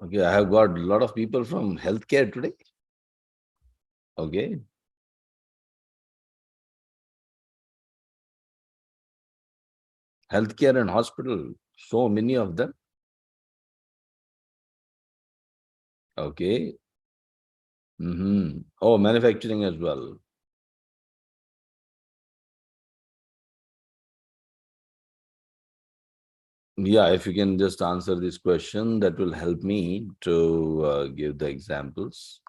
Okay, I have got a lot of people from healthcare today. Okay. Healthcare and hospital, so many of them. Okay. Oh, manufacturing as well. Yeah, if you can just answer this question, that will help me to give the examples.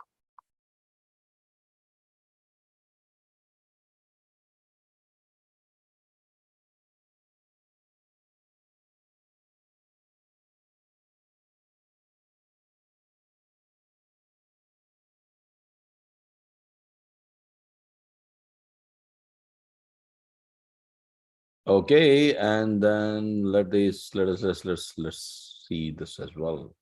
Okay, and then let's see this as well.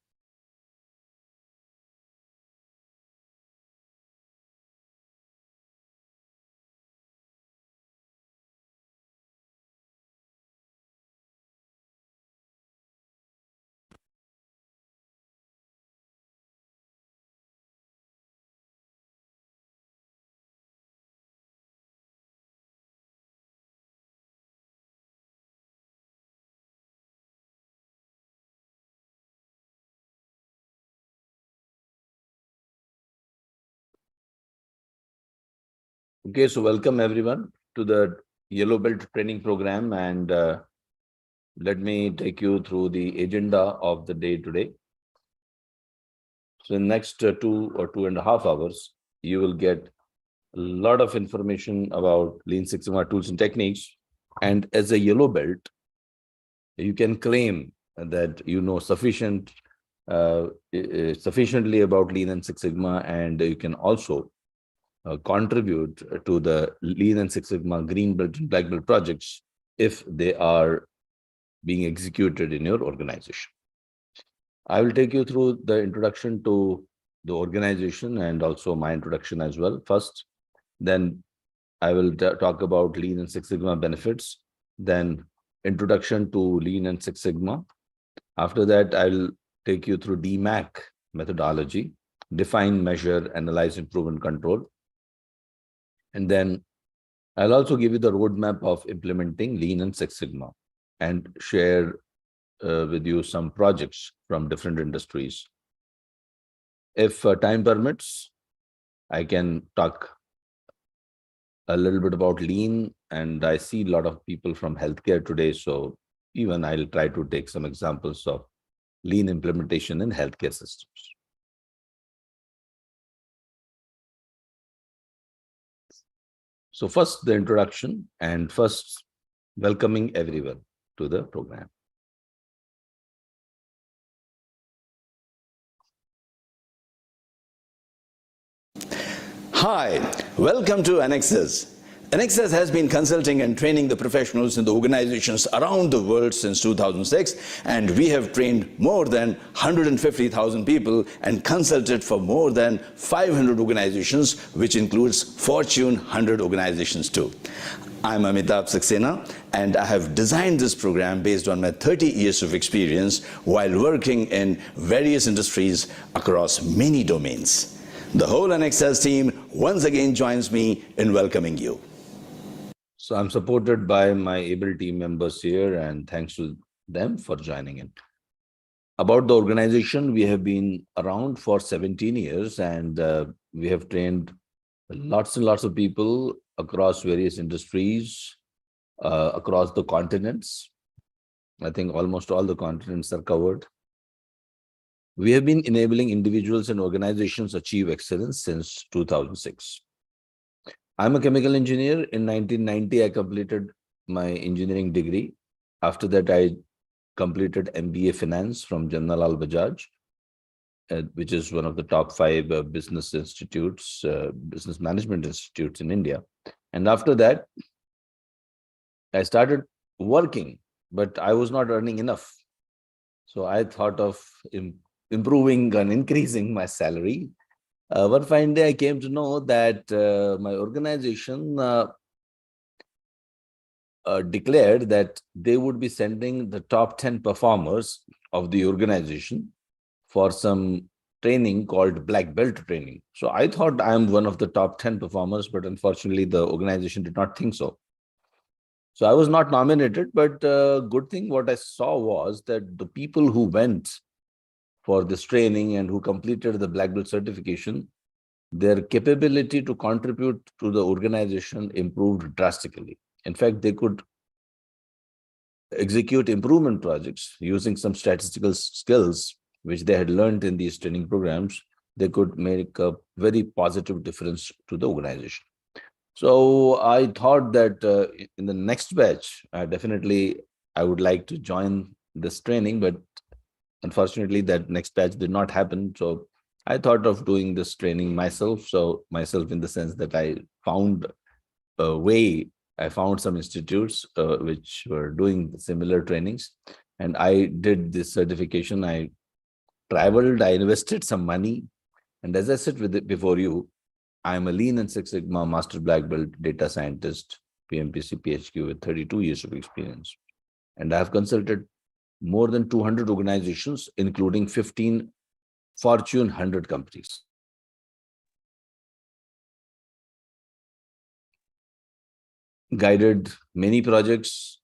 Okay, so welcome everyone to the Yellow Belt training program, and let me take you through the agenda of the day today. So in next 2 or 2.5 hours, you will get a lot of information about Lean Six Sigma tools and techniques. And as a yellow belt, you can claim that you know sufficiently about Lean and Six Sigma, and you can also contribute to the Lean and Six Sigma green belt and black belt projects if they are being executed in your organization. I will take you through the introduction to the organization and also my introduction as well first. Then I will talk about Lean and Six Sigma benefits. Then introduction to Lean and Six Sigma. After that, I'll take you through DMAC methodology, define, measure, analyze, improve, and control. And then I'll also give you the roadmap of implementing Lean and Six Sigma and share with you some projects from different industries. If time permits, I can talk a little bit about Lean, and I see a lot of people from healthcare today. So even I'll try to take some examples of Lean implementation in healthcare systems. So first, the introduction, and first, welcoming everyone to the program. Hi, welcome to Anexas. Anexas has been consulting and training the professionals in the organizations around the world since 2006, and we have trained more than 150,000 people and consulted for more than 500 organizations, which includes Fortune 100 organizations too. I'm Amitabh Saxena, and I have designed this program based on my 30 years of experience while working in various industries across many domains. The whole Anexas team once again joins me in welcoming you. So I'm supported by my able team members here, and thanks to them for joining in. About the organization, we have been around for 17 years, and we have trained lots and lots of people across various industries, across the continents. I think almost all the continents are covered. We have been enabling individuals and organizations achieve excellence since 2006. I'm a chemical engineer. In 1990, I completed my engineering degree. After that, I completed MBA Finance from Jannalal Bajaj, which is one of the top 5 business institutes, business management institutes in India. And after that, I started working, but I was not earning enough. So I thought of improving and increasing my salary. One fine day, I came to know that my organization declared that they would be sending the top 10 performers of the organization for some training called black belt training. So I thought I am one of the top 10 performers, but unfortunately the organization did not think so. So I was not nominated, but good thing what I saw was that the people who went for this training and who completed the black belt certification, their capability to contribute to the organization improved drastically. In fact, they could execute improvement projects using some statistical skills which they had learned in these training programs. They could make a very positive difference to the organization. So I thought that in the next batch, definitely I would like to join this training, but unfortunately that next batch did not happen. So I thought of doing this training myself. So myself in the sense that I found a way, I found some institutes which were doing similar trainings, and I did this certification. I traveled, I invested some money, and as I said with it before you, I'm a Lean and Six Sigma Master Black Belt data scientist, PMP CPHQ with 32 years of experience. And I have consulted more than 200 organizations, including 15 Fortune 100 companies. Guided many projects.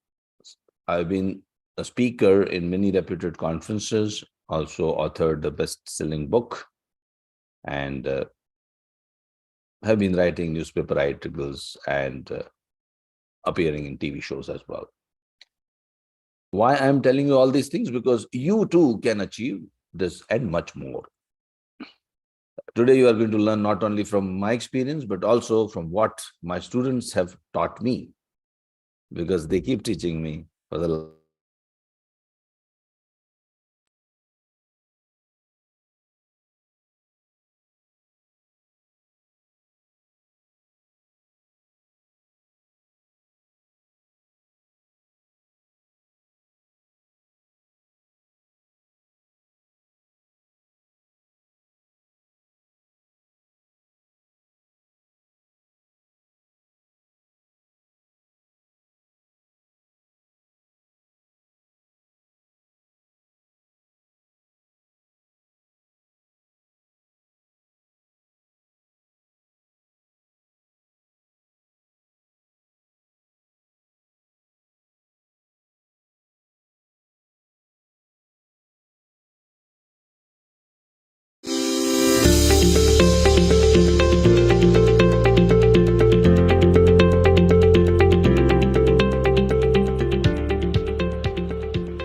I've been a speaker in many reputed conferences, also authored the best-selling book, and have been writing newspaper articles and appearing in TV shows as well. Why I'm telling you all these things? Because you too can achieve this and much more. Today, you are going to learn not only from my experience, but also from what my students have taught me, because they keep teaching me for the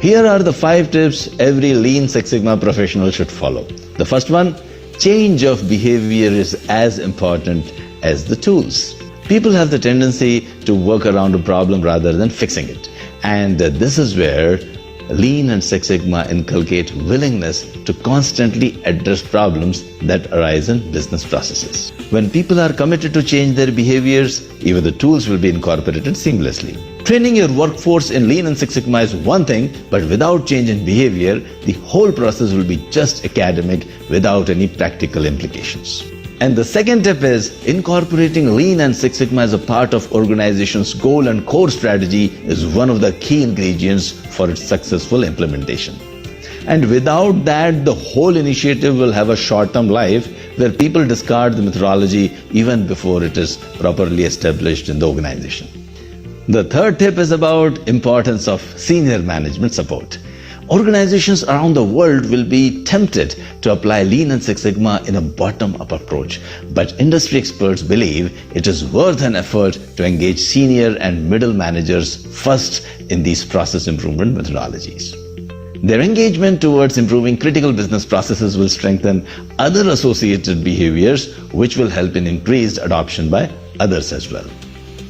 Here are the 5 tips every Lean Six Sigma professional should follow. The first one, change of behavior is as important as the tools. People have the tendency to work around a problem rather than fixing it. And this is where Lean and Six Sigma inculcate willingness to constantly address problems that arise in business processes. When people are committed to change their behaviors, even the tools will be incorporated seamlessly. Training your workforce in Lean and Six Sigma is one thing, but without change in behavior, the whole process will be just academic without any practical implications. And the second tip is incorporating Lean and Six Sigma as a part of organization's goal and core strategy is one of the key ingredients for its successful implementation. And without that, the whole initiative will have a short-term life where people discard the methodology even before it is properly established in the organization. The third tip is about importance of senior management support. Organizations around the world will be tempted to apply Lean and Six Sigma in a bottom-up approach, but industry experts believe it is worth an effort to engage senior and middle managers first in these process improvement methodologies. Their engagement towards improving critical business processes will strengthen other associated behaviors, which will help in increased adoption by others as well.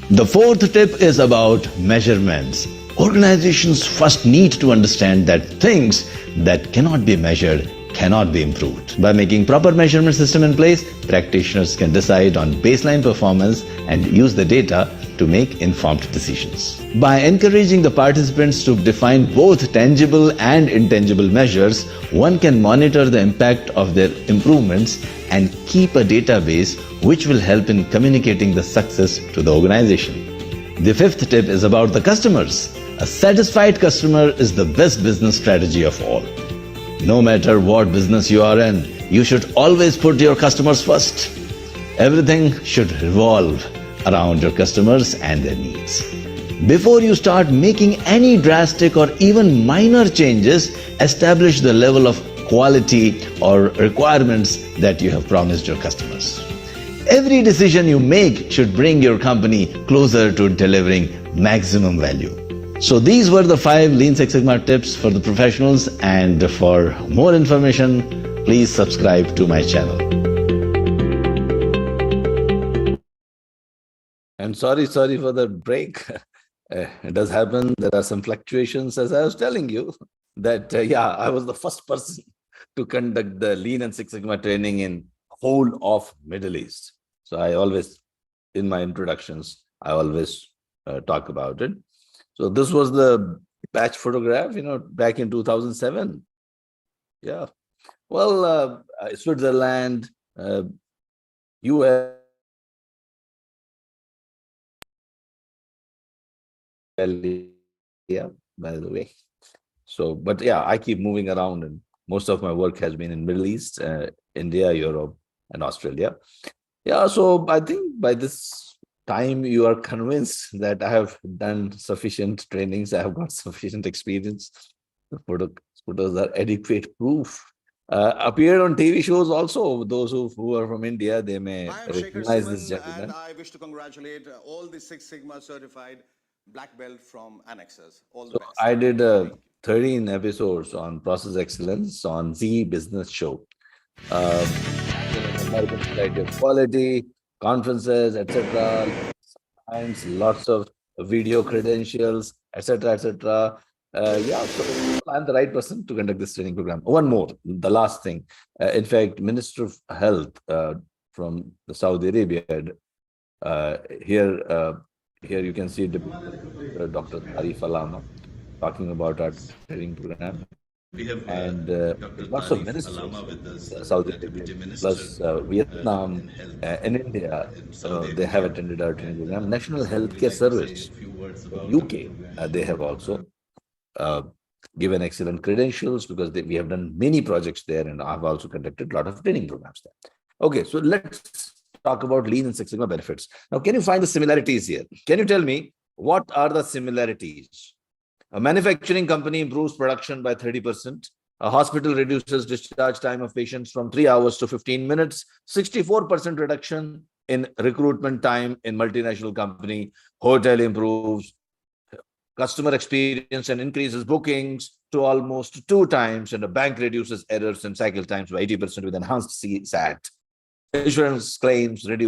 The fourth tip is about measurements. Organizations first need to understand that things that cannot be measured cannot be improved. By making proper measurement system in place, practitioners can decide on baseline performance and use the data to make informed decisions. By encouraging the participants to define both tangible and intangible measures, one can monitor the impact of their improvements and keep a database which will help in communicating the success to the organization. The fifth tip is about the customers. A satisfied customer is the best business strategy of all. No matter what business you are in, you should always put your customers first. Everything should revolve around your customers and their needs. Before you start making any drastic or even minor changes, establish the level of quality or requirements that you have promised your customers. Every decision you make should bring your company closer to delivering maximum value. So these were the 5 Lean Six Sigma tips for the professionals, and for more information, please subscribe to my channel. And sorry for the break. It does happen. There are some fluctuations, as I was telling you, that I was the first person to conduct the Lean and Six Sigma training in whole of Middle East. So I always, in my introductions, I always talk about it. So this was the batch photograph, back in 2007. Yeah. Well, Switzerland, US, by the way. So, but yeah, I keep moving around, and most of my work has been in Middle East, India, Europe, and Australia. Yeah, so I think by this time you are convinced that I have done sufficient trainings, I have got sufficient experience. The photos are adequate proof. Appeared on TV shows also. Those who are from India, they may I am Shekhar recognize this Siman, and gentleman. I wish to congratulate all the Six Sigma certified black belt from Anexas. All the So best. I did Thank you. 13 episodes on process excellence on Z Business Show. American Society of Quality, conferences, etc. Science, lots of video credentials, etc., etc. So I'm the right person to conduct this training program. One more, the last thing. In fact, Minister of Health from the Saudi Arabia, here you can see Dr. Tarif Alama talking about our training program. And lots of ministers, Saudi Arabia, plus Vietnam and India, they have attended our training program. National Healthcare Service in UK, they have also uh, given excellent credentials because we have done many projects there, and I've also conducted a lot of training programs there. Okay, so let's talk about Lean and Six Sigma benefits. Now, can you find the similarities here? Can you tell me what are the similarities? A manufacturing company improves production by 30%. A hospital reduces discharge time of patients from 3 hours to 15 minutes. 64% reduction in recruitment time in multinational company. Hotel improves customer experience and increases bookings to almost 2 times, and a bank reduces errors and cycle times by 80% with enhanced CSAT. Insurance claims time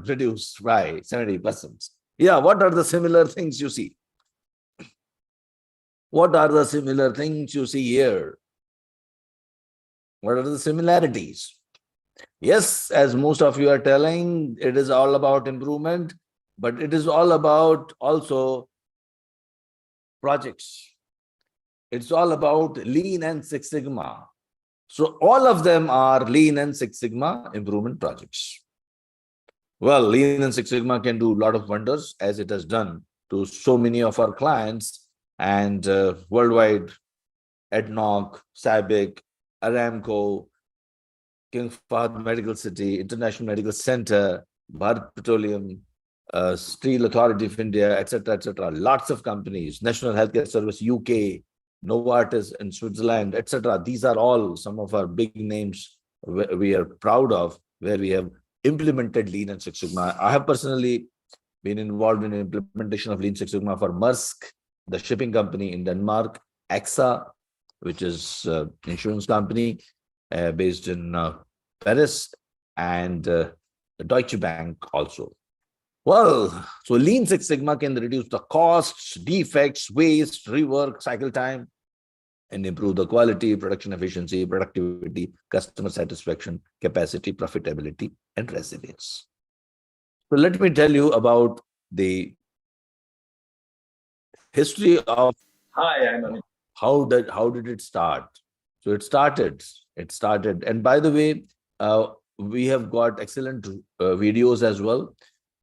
reduced by 70%. Yeah, what are the similar things you see? What are the similar things you see here? What are the similarities? Yes, as most of you are telling, it is all about improvement, but it is all about also projects. It's all about Lean and Six Sigma. So all of them are Lean and Six Sigma improvement projects. Well, Lean and Six Sigma can do a lot of wonders, as it has done to so many of our clients, and worldwide, ADNOC, SABIC, Aramco, King Fahd Medical City, International Medical Center, Bharat Petroleum, Steel Authority of India, etc., etc. Lots of companies, National Healthcare Service, UK, Novartis in Switzerland, etc. These are all some of our big names we are proud of, where we have implemented Lean and Six Sigma. I have personally been involved in implementation of Lean Six Sigma for Maersk, the shipping company in Denmark, AXA, which is insurance company based in Paris, and Deutsche Bank also. Well, so Lean Six Sigma can reduce the costs, defects, waste, rework, cycle time, and improve the quality, production efficiency, productivity, customer satisfaction, capacity, profitability, and resilience. So let me tell you about the history of how did it start. So it started, and by the way, we have got excellent videos as well.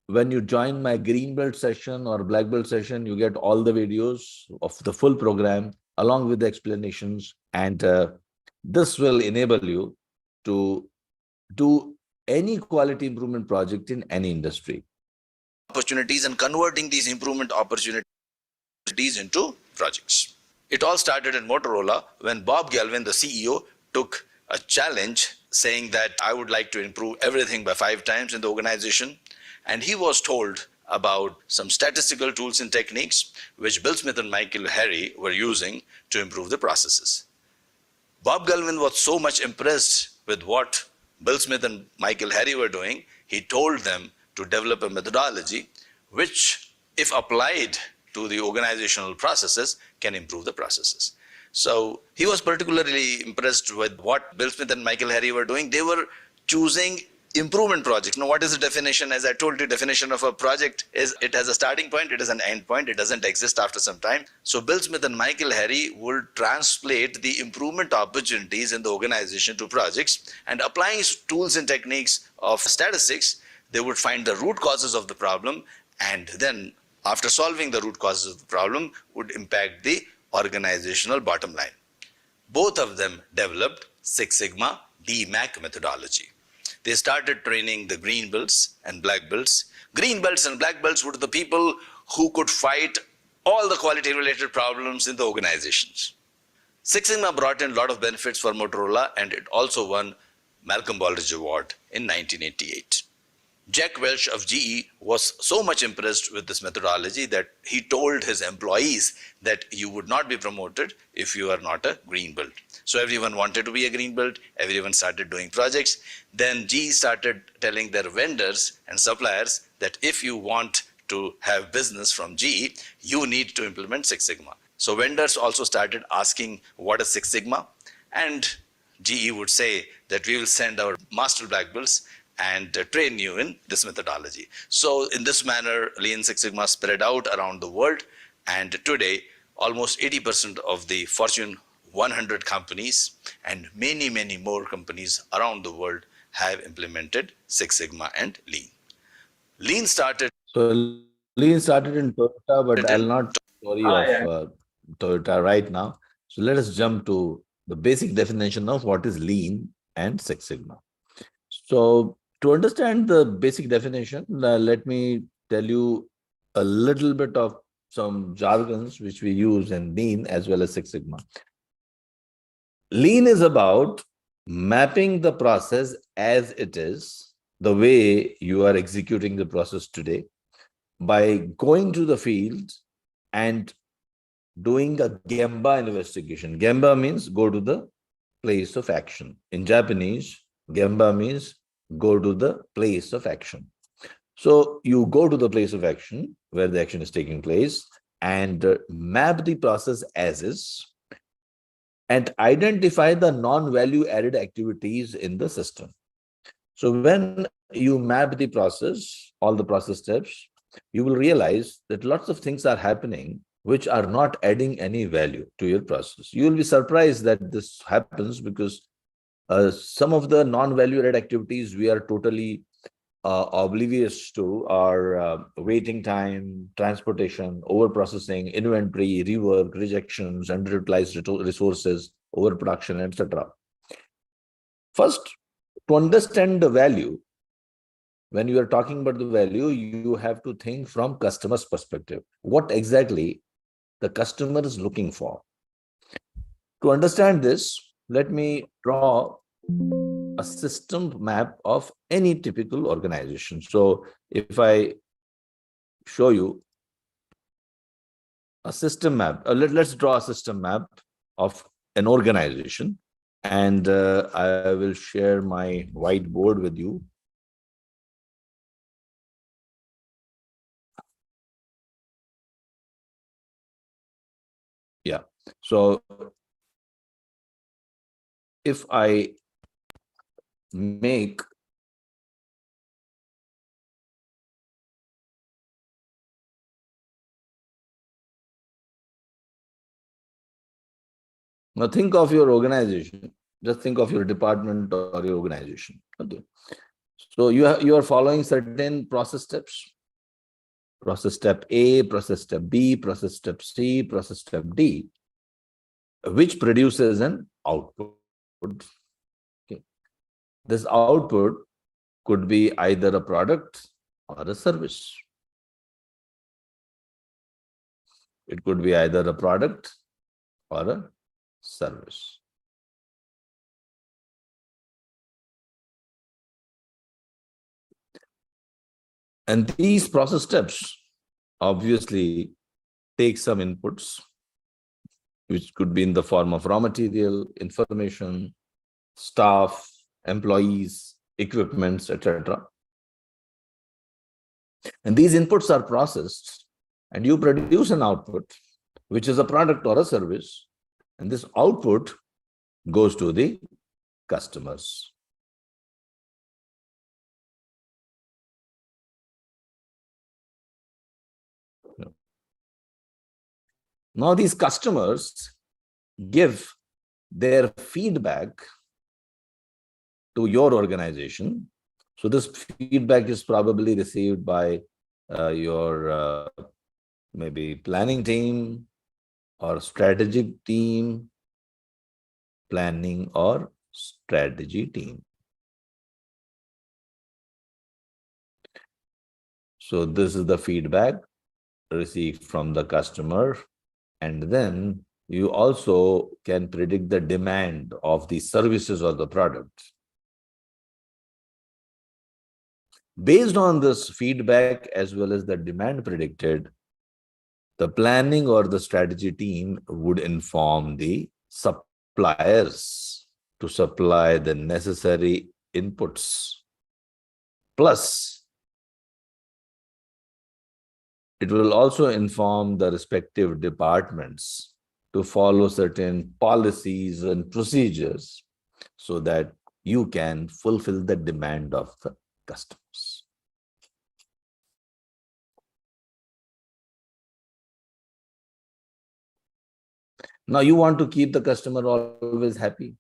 When you join my green belt session or black belt session, you get all the videos of the full program. along with the explanations, and this will enable you to do any quality improvement project in any industry. Opportunities and converting these improvement opportunities into projects. It all started in Motorola when Bob Galvin, the CEO, took a challenge saying that I would like to improve everything by 5 times in the organization. And he was told about some statistical tools and techniques which Bill Smith and Michael Harry were using to improve the processes. Bob Galvin was so much impressed with what Bill Smith and Michael Harry were doing, he told them to develop a methodology which, if applied to the organizational processes, can improve the processes. So he was particularly impressed with what Bill Smith and Michael Harry were doing. They were choosing improvement projects. Now, what is the definition? As I told you, definition of a project is it has a starting point, it has an end point, it doesn't exist after some time. So Bill Smith and Michael Harry would translate the improvement opportunities in the organization to projects, and applying tools and techniques of statistics, they would find the root causes of the problem, and then after solving the root causes of the problem would impact the organizational bottom line. Both of them developed Six Sigma DMAC methodology. They started training the green belts and black belts. Green belts and black belts were the people who could fight all the quality related problems in the organizations. Six Sigma brought in a lot of benefits for Motorola, and it also won Malcolm Baldrige Award in 1988. Jack Welch of GE was so much impressed with this methodology that he told his employees that you would not be promoted if you are not a green belt. So everyone wanted to be a green belt, everyone started doing projects. Then GE started telling their vendors and suppliers that if you want to have business from GE, you need to implement Six Sigma. So vendors also started asking what is Six Sigma, and GE would say that we will send our master black belts and train you in this methodology. So in this manner, Lean Six Sigma spread out around the world, and today almost 80% of the Fortune 100 companies and many, many more companies around the world have implemented Six Sigma and Lean. Lean started. So Lean started in Toyota, but I'll not story of Toyota right now. So let us jump to the basic definition of what is Lean and Six Sigma. So to understand the basic definition, let me tell you a little bit of some jargons which we use in Lean as well as Six Sigma. Lean is about mapping the process as it is, the way you are executing the process today, by going to the field and doing a Gemba investigation. Gemba means go to the place of action. In Japanese, Gemba means go to the place of action. So you go to the place of action where the action is taking place and map the process as is and identify the non-value added activities in the system. So when you map the process, all the process steps, you will realize that lots of things are happening which are not adding any value to your process. You will be surprised that this happens because some of the non-value added activities we are totally oblivious to are waiting time, transportation, over-processing, inventory, rework, rejections, underutilized resources, overproduction, etc. First, to understand the value, when you are talking about the value, you have to think from customer's perspective. What exactly the customer is looking for? To understand this, let me draw a system map of any typical organization. So if I show you a system map, let's draw a system map of an organization, and I will share my whiteboard with you. Yeah, so if I make now, think of your organization, just think of your department or your organization. Okay, so you are following certain process steps. Process step A, process step B, process step C, process step D. which produces an output. Okay. This output could be either a product or a service. It could be either a product or a service. And these process steps obviously take some inputs, which could be in the form of raw material, information, staff, employees, equipments, etc. And these inputs are processed and you produce an output, which is a product or a service. And this output goes to the customers. Now, these customers give their feedback to your organization. So this feedback is probably received by your maybe planning team or strategic team, planning or strategy team. So this is the feedback received from the customer. And then you also can predict the demand of the services or the product. Based on this feedback as well as the demand predicted, the planning or the strategy team would inform the suppliers to supply the necessary inputs. Plus, it will also inform the respective departments to follow certain policies and procedures so that you can fulfill the demand of the customers. Now, you want to keep the customer always happy.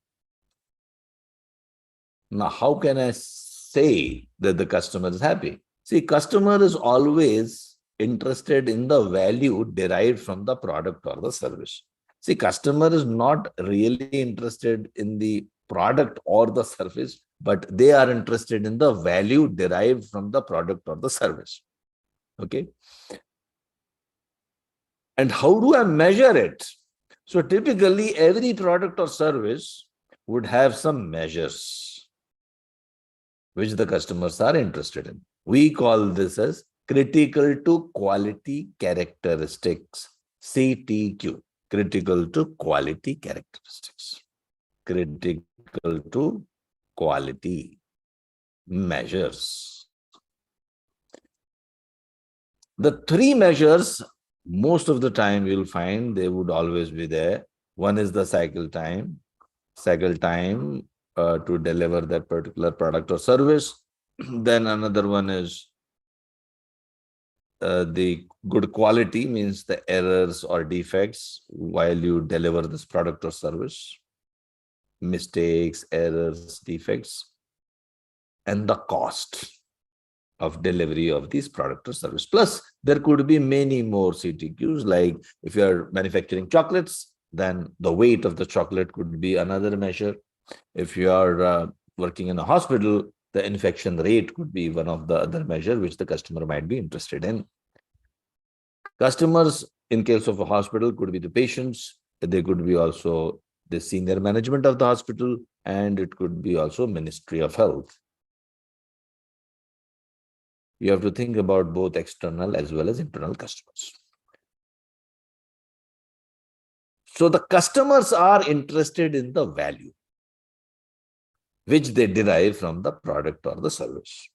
Now, how can I say that the customer is happy? See, customer is always interested in the value derived from the product or the service. See, customer is not really interested in the product or the service, but they are interested in the value derived from the product or the service. Okay. And how do I measure it? So typically, every product or service would have some measures which the customers are interested in. We call this as critical to quality characteristics, CTQ, critical to quality characteristics, critical to quality measures. The three measures, most of the time you'll find they would always be there. One is the cycle time to deliver that particular product or service. Then another one is the good quality, means the errors or defects while you deliver this product or service, mistakes, errors, defects, and the cost of delivery of these product or service. Plus, there could be many more CTQs, like if you're manufacturing chocolates, then the weight of the chocolate could be another measure. If you are working in a hospital, the infection rate could be one of the other measure which the customer might be interested in. Customers, in case of a hospital, could be the patients. They could be also the senior management of the hospital, and it could be also Ministry of Health. You have to think about both external as well as internal customers. So the customers are interested in the value which they derive from the product or the service.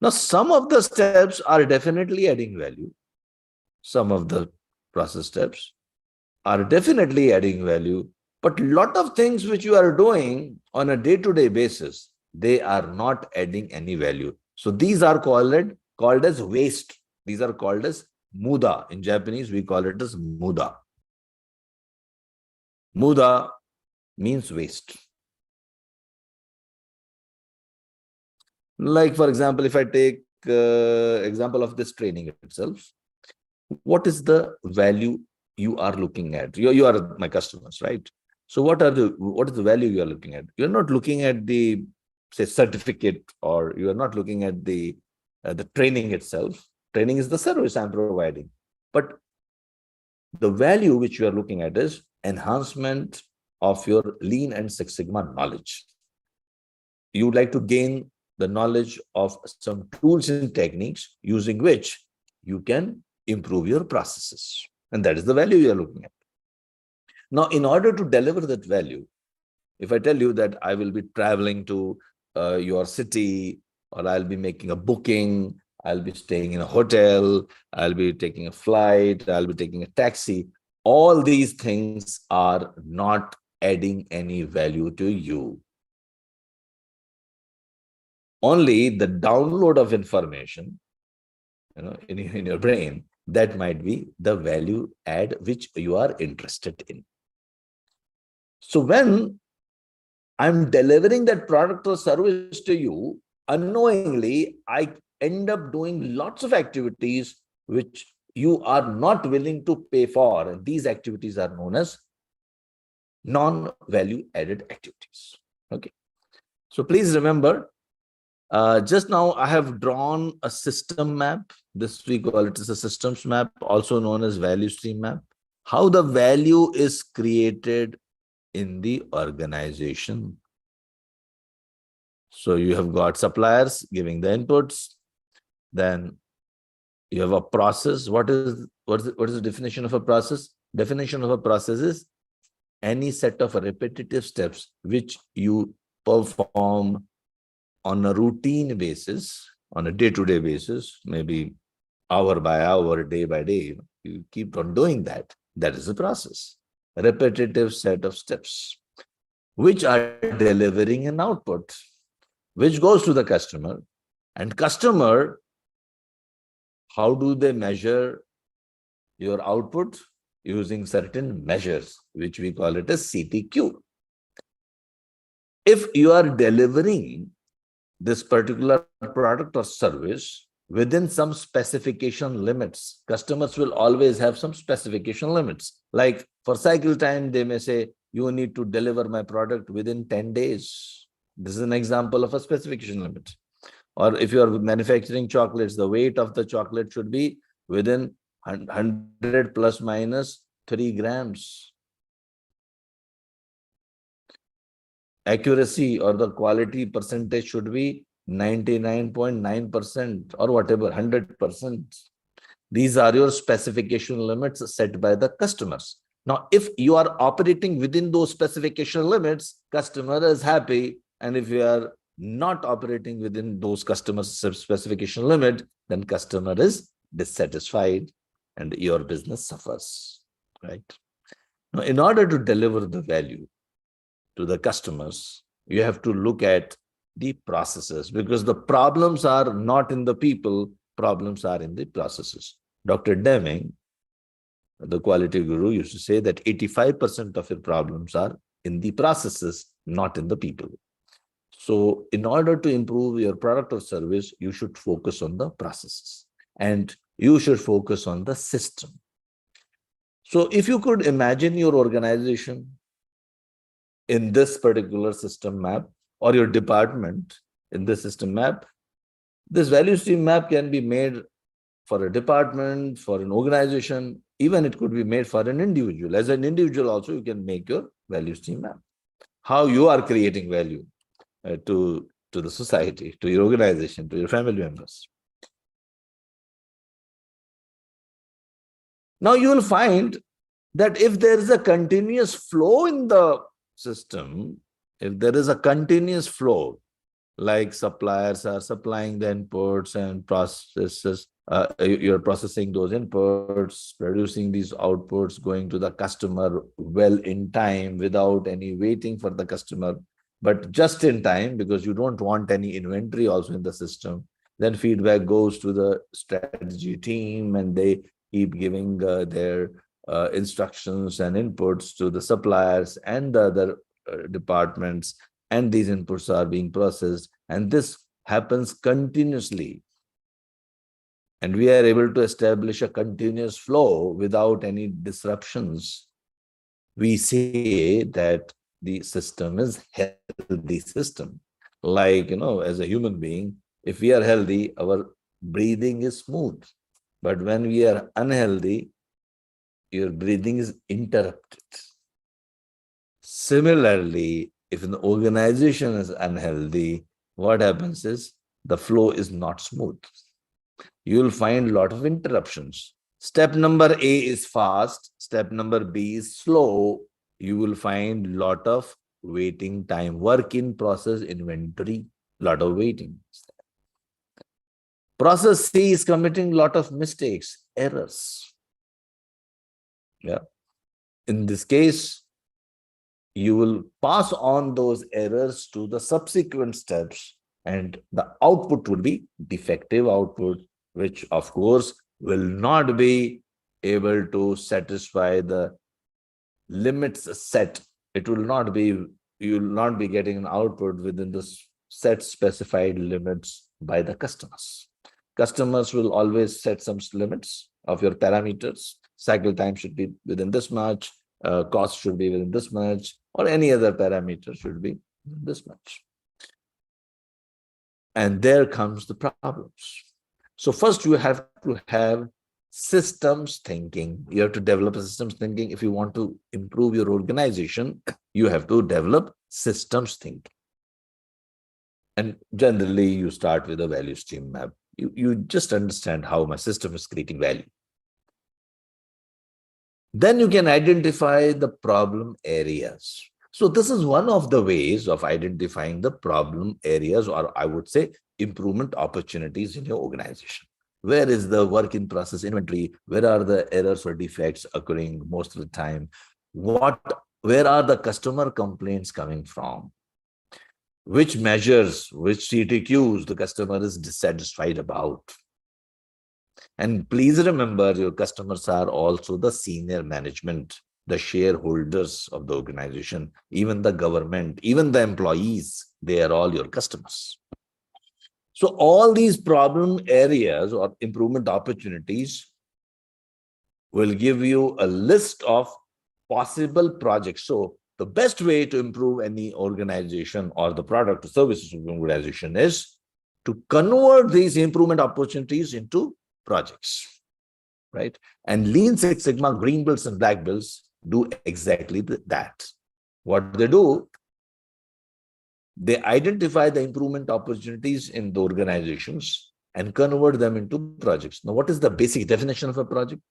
Now, some of the steps are definitely adding value. Some of the process steps are definitely adding value, but a lot of things which you are doing on a day-to-day basis, they are not adding any value. So these are called as waste. These are called as muda. In Japanese, we call it as muda. Muda means waste. Like, for example, if I take example of this training itself, what is the value you are looking at. You are my customers, right? So what is the value you are looking at? You're not looking at the, say, certificate, or you are not looking at the training itself. Training is the service I'm providing. But the value which you are looking at is enhancement of your Lean and Six Sigma knowledge. You would like to gain the knowledge of some tools and techniques using which you can improve your processes. And that is the value you are looking at. Now, in order to deliver that value, if I tell you that I will be traveling to your city, or I'll be making a booking, I'll be staying in a hotel, I'll be taking a flight, I'll be taking a taxi, all these things are not adding any value to you. Only the download of information, in your brain, that might be the value add which you are interested in. So when I'm delivering that product or service to you, unknowingly, I end up doing lots of activities which you are not willing to pay for. And these activities are known as non-value added activities. Okay. So please remember, just now I have drawn a system map. This we call it as a systems map, also known as value stream map. How the value is created in the organization. So you have got suppliers giving the inputs. Then you have a process. What is the definition of a process? Definition of a process is any set of repetitive steps which you perform on a routine basis, on a day-to-day basis, maybe hour by hour, day by day. You keep on doing that. That is a process. A repetitive set of steps which are delivering an output, which goes to the customer. And customer, how do they measure your output? Using certain measures, which we call it as CPHQ. If you are delivering this particular product or service within some specification limits, customers will always have some specification limits. Like for cycle time, they may say, you need to deliver my product within 10 days. This is an example of a specification limit. Or if you are manufacturing chocolates, the weight of the chocolate should be within 100 plus minus 3 grams. Accuracy or the quality percentage should be 99.9% or whatever, 100%. These are your specification limits set by the customers. Now, if you are operating within those specification limits, customer is happy. And if you are not operating within those customers' specification limit, then customer is dissatisfied and your business suffers, right? Now, in order to deliver the value to the customers, you have to look at the processes, because the problems are not in the people, problems are in the processes. Dr. Deming, the quality guru, used to say that 85% of your problems are in the processes, not in the people. So in order to improve your product or service, you should focus on the processes and you should focus on the system. So if you could imagine your organization in this particular system map, or your department in this system map, this value stream map can be made for a department, for an organization, even it could be made for an individual. As an individual also, you can make your value stream map. How you are creating value to the society, to your organization, to your family members. Now you will find that if there is a continuous flow in the system, if there is a continuous flow, like suppliers are supplying the inputs and processes, you're processing those inputs, producing these outputs, going to the customer well in time without any waiting for the customer, but just in time, because you don't want any inventory also in the system. Then feedback goes to the strategy team and they keep giving their instructions and inputs to the suppliers and the other departments, and these inputs are being processed, and this happens continuously. and we are able to establish a continuous flow without any disruptions, we say that the system is healthy system. Like, as a human being, if we are healthy, our breathing is smooth. But when we are unhealthy, your breathing is interrupted. Similarly, if an organization is unhealthy, what happens is the flow is not smooth. You'll find a lot of interruptions. Step number A is fast, step number B is slow. You will find lot of waiting time, work in process inventory, lot of waiting. Process C is committing lot of mistakes, errors. Yeah. In this case, you will pass on those errors to the subsequent steps, and the output will be defective output, which of course will not be able to satisfy the limits set. It will not be, you will not be getting an output within the set specified limits by the customers. Customers will always set some limits of your parameters. Cycle time should be within this much, cost should be within this much, or any other parameter should be this much. And there comes the problems. So first you have to have systems thinking. You have to develop a systems thinking. If you want to improve your organization, you have to develop systems thinking. And generally you start with a value stream map. You just understand how my system is creating value. Then you can identify the problem areas. So this is one of the ways of identifying the problem areas, or I would say improvement opportunities in your organization. Where is the work in process inventory? Where are the errors or defects occurring most of the time? Where are the customer complaints coming from? Which measures, which CTQs the customer is dissatisfied about? And please remember, your customers are also the senior management, the shareholders of the organization, even the government, even the employees, they are all your customers. So all these problem areas or improvement opportunities will give you a list of possible projects. So the best way to improve any organization or the product or services of the organization is to convert these improvement opportunities into projects, right? And Lean Six Sigma, green belts and black belts do exactly that. What they do, they identify the improvement opportunities in the organizations and convert them into projects. Now, what is the basic definition of a project?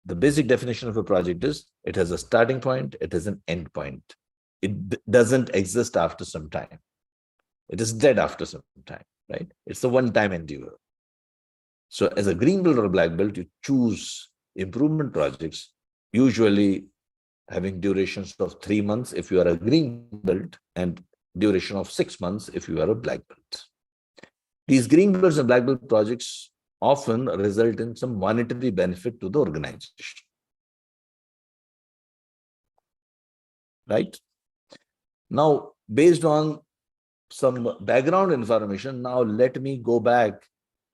The basic definition of a project is it has a starting point, it has an end point. It doesn't exist after some time. It is dead after some time, right? It's a one-time endeavor. So as a green belt or a black belt, you choose improvement projects, usually having durations of 3 months if you are a green belt, and duration of 6 months if you are a black belt. These green belts and black belt projects often result in some monetary benefit to the organization, right? Now, based on some background information, now let me go back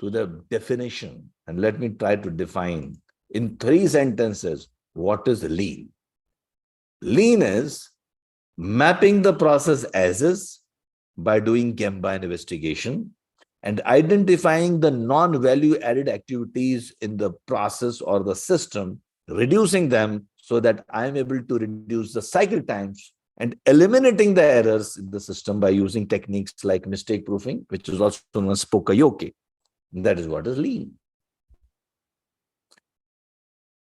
to the definition and let me try to define in 3 sentences what is lean. Lean is mapping the process as is by doing Gemba investigation and identifying the non-value added activities in the process or the system, reducing them so that I am able to reduce the cycle times and eliminating the errors in the system by using techniques like mistake proofing, which is also known as Pokayoke. That is what is lean.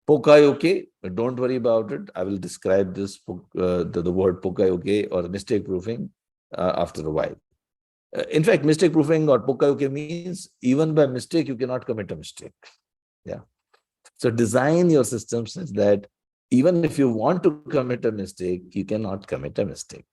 Pokayoke, don't worry about it. I will describe this, the word Pokayoke or mistake proofing after a while. In fact, mistake proofing or Pokayoke means even by mistake, you cannot commit a mistake. Yeah. So design your system such that even if you want to commit a mistake, you cannot commit a mistake.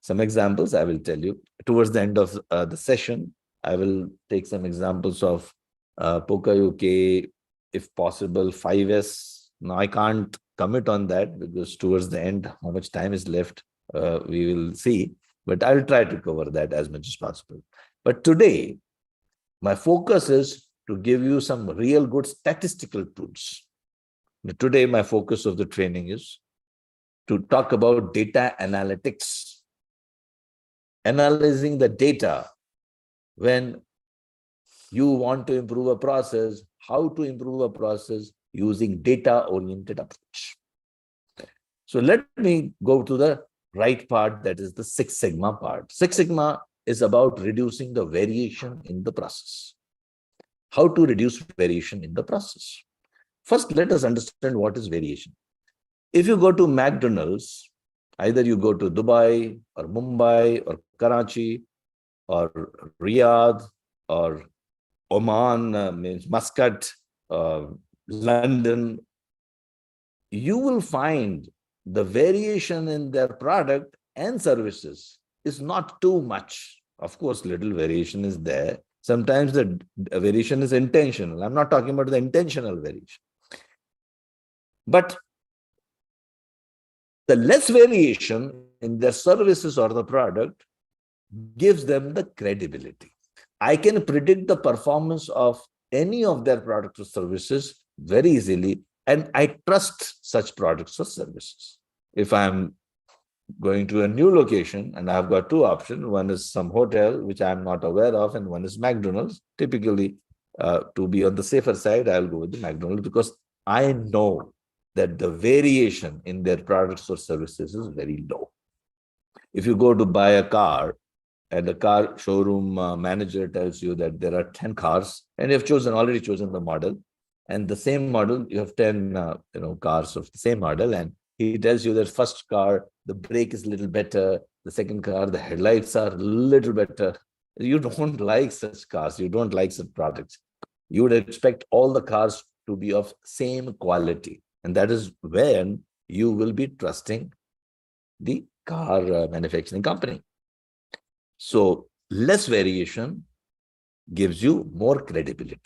Some examples I will tell you. Towards the end of the session, I will take some examples of Pokayoke, if possible, 5S. Now, I can't commit on that because towards the end, how much time is left, we will see. But I'll try to cover that as much as possible. But today, my focus is to give you some real good statistical tools. Today, my focus of the training is to talk about data analytics, analyzing the data when you want to improve a process, how to improve a process using data-oriented approach. So let me go to the right part, that is the Six Sigma part. Six Sigma is about reducing the variation in the process. How to reduce variation in the process? First, let us understand what is variation. If you go to McDonald's, either you go to Dubai or Mumbai or Karachi or Riyadh or Oman, means Muscat, London, you will find the variation in their product and services is not too much. Of course, little variation is there. Sometimes the variation is intentional. I'm not talking about the intentional variation. But the less variation in their services or the product gives them the credibility. I can predict the performance of any of their products or services very easily, and I trust such products or services. If I'm going to a new location and I've got two options, one is some hotel, which I'm not aware of, and one is McDonald's. Typically, to be on the safer side, I'll go with the McDonald's because I know that the variation in their products or services is very low. If you go to buy a car, and the car showroom manager tells you that there are 10 cars and you've already chosen the model, and the same model, you have 10 cars of the same model, and he tells you that first car, the brake is a little better, the second car, the headlights are a little better. You don't like such cars, you don't like such products. You would expect all the cars to be of same quality, and that is when you will be trusting the car manufacturing company. So less variation gives you more credibility.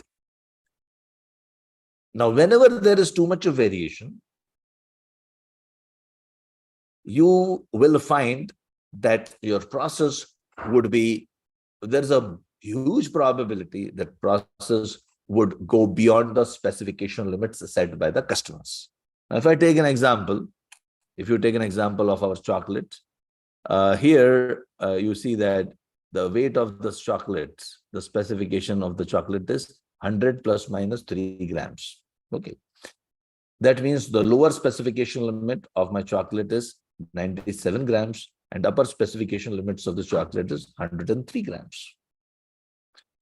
Now, whenever there is too much of variation, you will find that your process would be, there's a huge probability that process would go beyond the specification limits set by the customers. Now, if I take an example, if you take an example of our chocolate, here you see that the weight of this chocolate, the specification of the chocolate is 100 plus minus 3 grams. Okay. That means the lower specification limit of my chocolate is 97 grams and upper specification limits of the chocolate is 103 grams.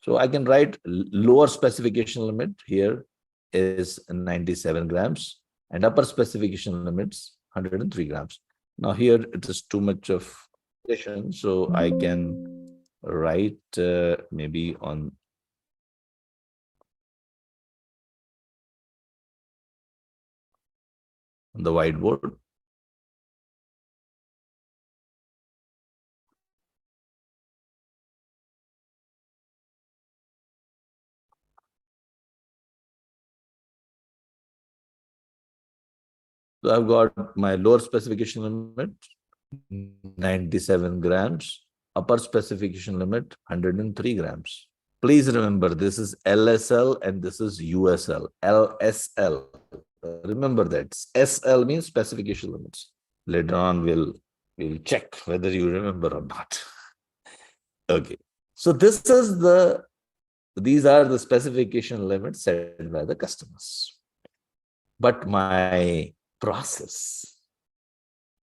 So I can write lower specification limit here is 97 grams and upper specification limits 103 grams. Now here it is too much of addition, so I can write maybe on the whiteboard. So I've got my lower specification limit, 97 grams, upper specification limit, 103 grams. Please remember, this is LSL and this is USL, LSL. Remember that. SL means specification limits. Later on, we'll check whether you remember or not. Okay. So these are the specification limits set by the customers. But my process,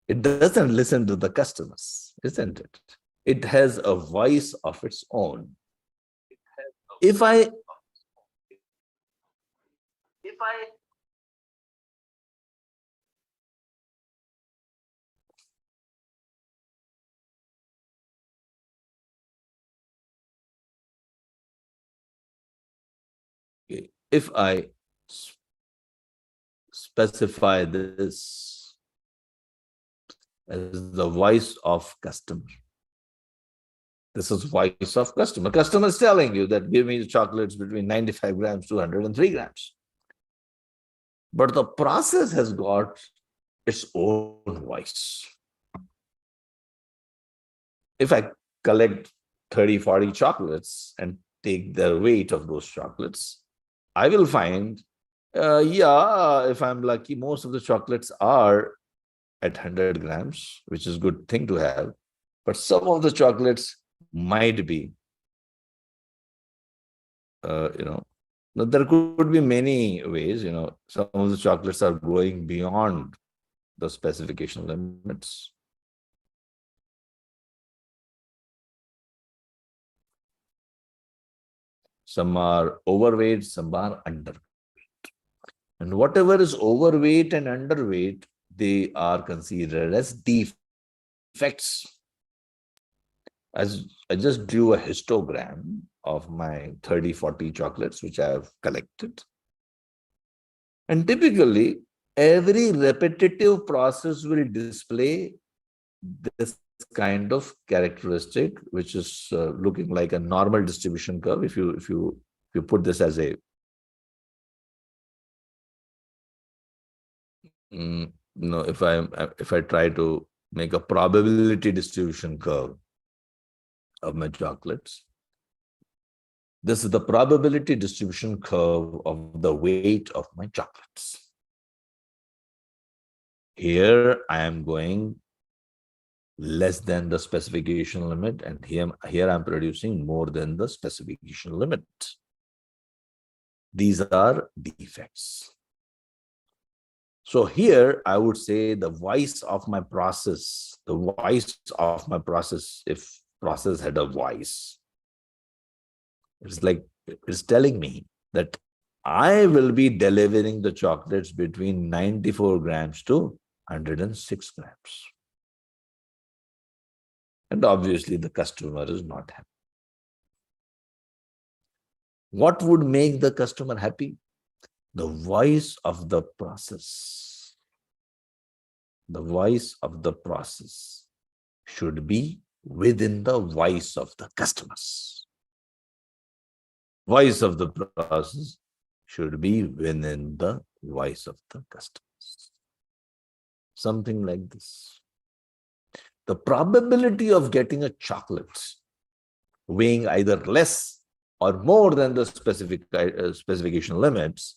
it doesn't listen to the customers, isn't it? It has a voice of its own. If I specify this as the voice of customer. This is voice of customer. Customer is telling you that give me the chocolates between 95 grams to 103 grams. But the process has got its own voice. If I collect 30, 40 chocolates and take the weight of those chocolates, I will find, yeah, if I'm lucky, most of the chocolates are at 100 grams, which is a good thing to have. But some of the chocolates might be, you know, there could be many ways, some of the chocolates are going beyond the specification limits. Some are overweight, some are underweight. And whatever is overweight and underweight, they are considered as defects. As I just drew a histogram of my 30, 40 chocolates, which I have collected. And typically, every repetitive process will display this kind of characteristic, which is looking like a normal distribution curve. If you put this as a if I try to make a probability distribution curve of my chocolates, this is the probability distribution curve of the weight of my chocolates. Here I am going less than the specification limit, and here I'm producing more than the specification limit. These are defects. So here I would say the voice of my process, if process had a voice, it's telling me that I will be delivering the chocolates between 94 grams to 106 grams. And obviously the customer is not happy. What would make the customer happy? The voice of the process. The voice of the process should be within the voice of the customers. Voice of the process should be within the voice of the customers. Something like this. The probability of getting a chocolate weighing either less or more than the specification limits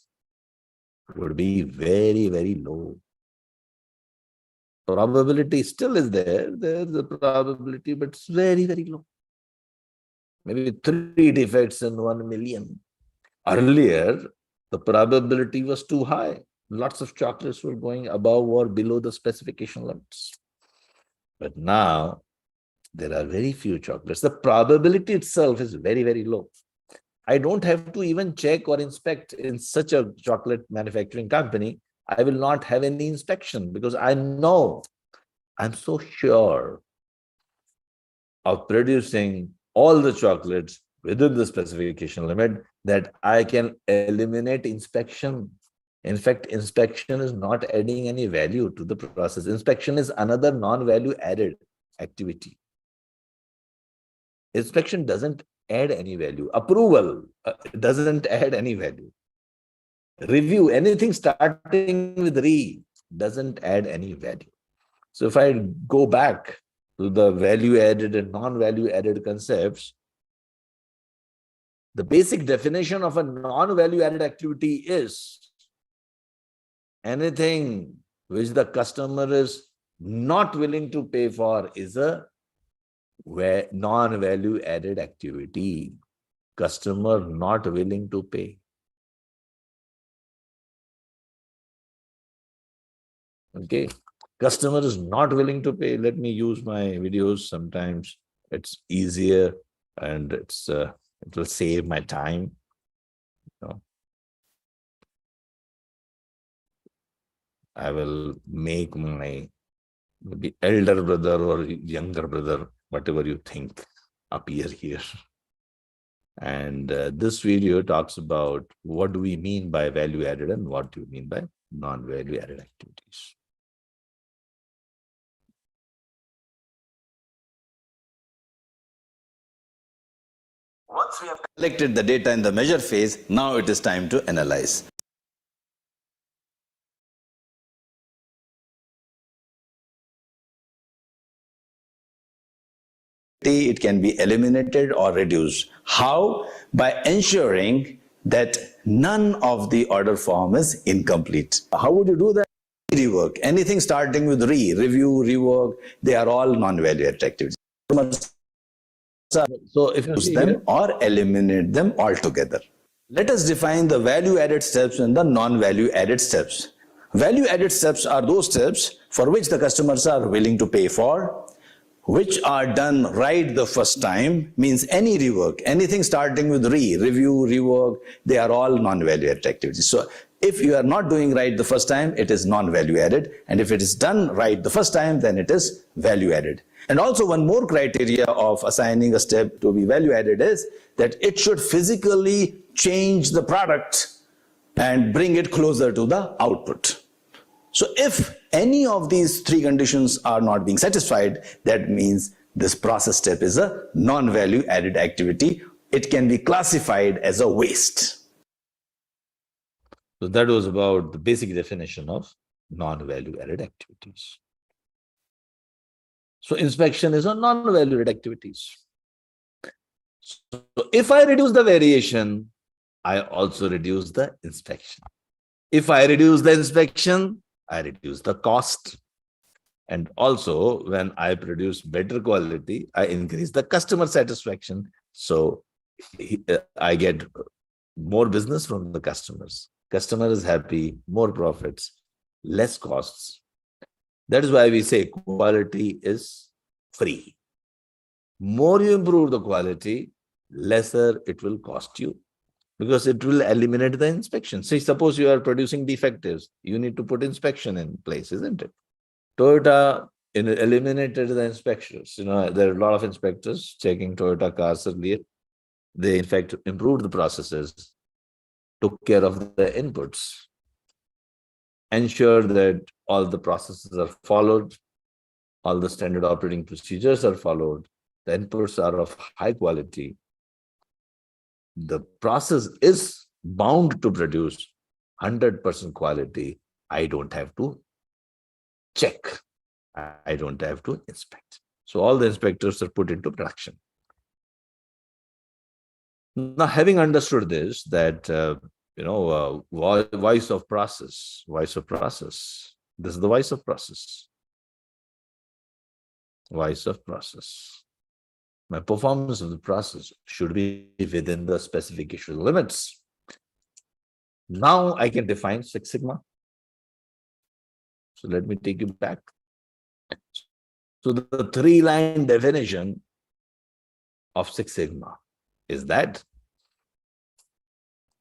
would be very, very low. Probability still is there. There's a probability, but it's very, very low. Maybe 3 defects in 1 million. Earlier, the probability was too high. Lots of chocolates were going above or below the specification limits. But now, there are very few chocolates. The probability itself is very, very low. I don't have to even check or inspect in such a chocolate manufacturing company. I will not have any inspection because I know, I'm so sure of producing all the chocolates within the specification limit that I can eliminate inspection. In fact, inspection is not adding any value to the process. Inspection is another non-value added activity. Inspection doesn't add any value. Approval doesn't add any value. Review, anything starting with re, doesn't add any value. So if I go back to the value added and non-value added concepts, the basic definition of a non-value added activity is anything which the customer is not willing to pay for is a non-value added activity. Customer not willing to pay. Okay. Customer is not willing to pay. Let me use my videos. Sometimes it's easier and it will save my time. I will make my maybe elder brother or younger brother, whatever you think, appear here. And this video talks about what do we mean by value added and what do you mean by non-value added activities. Once we have collected the data in the measure phase, now it is time to analyze. It can be eliminated or reduced. How? By ensuring that none of the order form is incomplete. How would you do that? Rework. Anything starting with review, rework, they are all non-value-added activities. So if you Use see them here, or eliminate them altogether. Let us define the value-added steps and the non-value-added steps. Value-added steps are those steps for which the customers are willing to pay for, which are done right the first time, means any rework, anything starting with review, rework, they are all non-value added activities. So if you are not doing right the first time, it is non-value added. And if it is done right the first time, then it is value added. And also one more criteria of assigning a step to be value added is that it should physically change the product and bring it closer to the output. So if any of these three conditions are not being satisfied, that means this process step is a non-value added activity. It can be classified as a waste. so that was about the basic definition of non-value added activities. So inspection is a non-value added activities. So if I reduce the variation, I also reduce the inspection. If I reduce the inspection, I reduce the cost. And also, when I produce better quality, I increase the customer satisfaction. So I get more business from the customers. Customer is happy, more profits, less costs. That is why we say quality is free. More you improve the quality, lesser it will cost you, because it will eliminate the inspection. Say, suppose you are producing defectives, you need to put inspection in place, isn't it? Toyota eliminated the inspectors. There are a lot of inspectors checking Toyota cars earlier. They, in fact, improved the processes, took care of the inputs, ensured that all the processes are followed, all the standard operating procedures are followed, the inputs are of high quality. The process is bound to produce 100% quality. I don't have to check. I don't have to inspect. So all the inspectors are put into production. Now, having understood this, that, voice of process. This is the voice of process. Voice of process. My performance of the process should be within the specification limits. Now I can define Six Sigma. So let me take you back. So the three-line definition of Six Sigma is that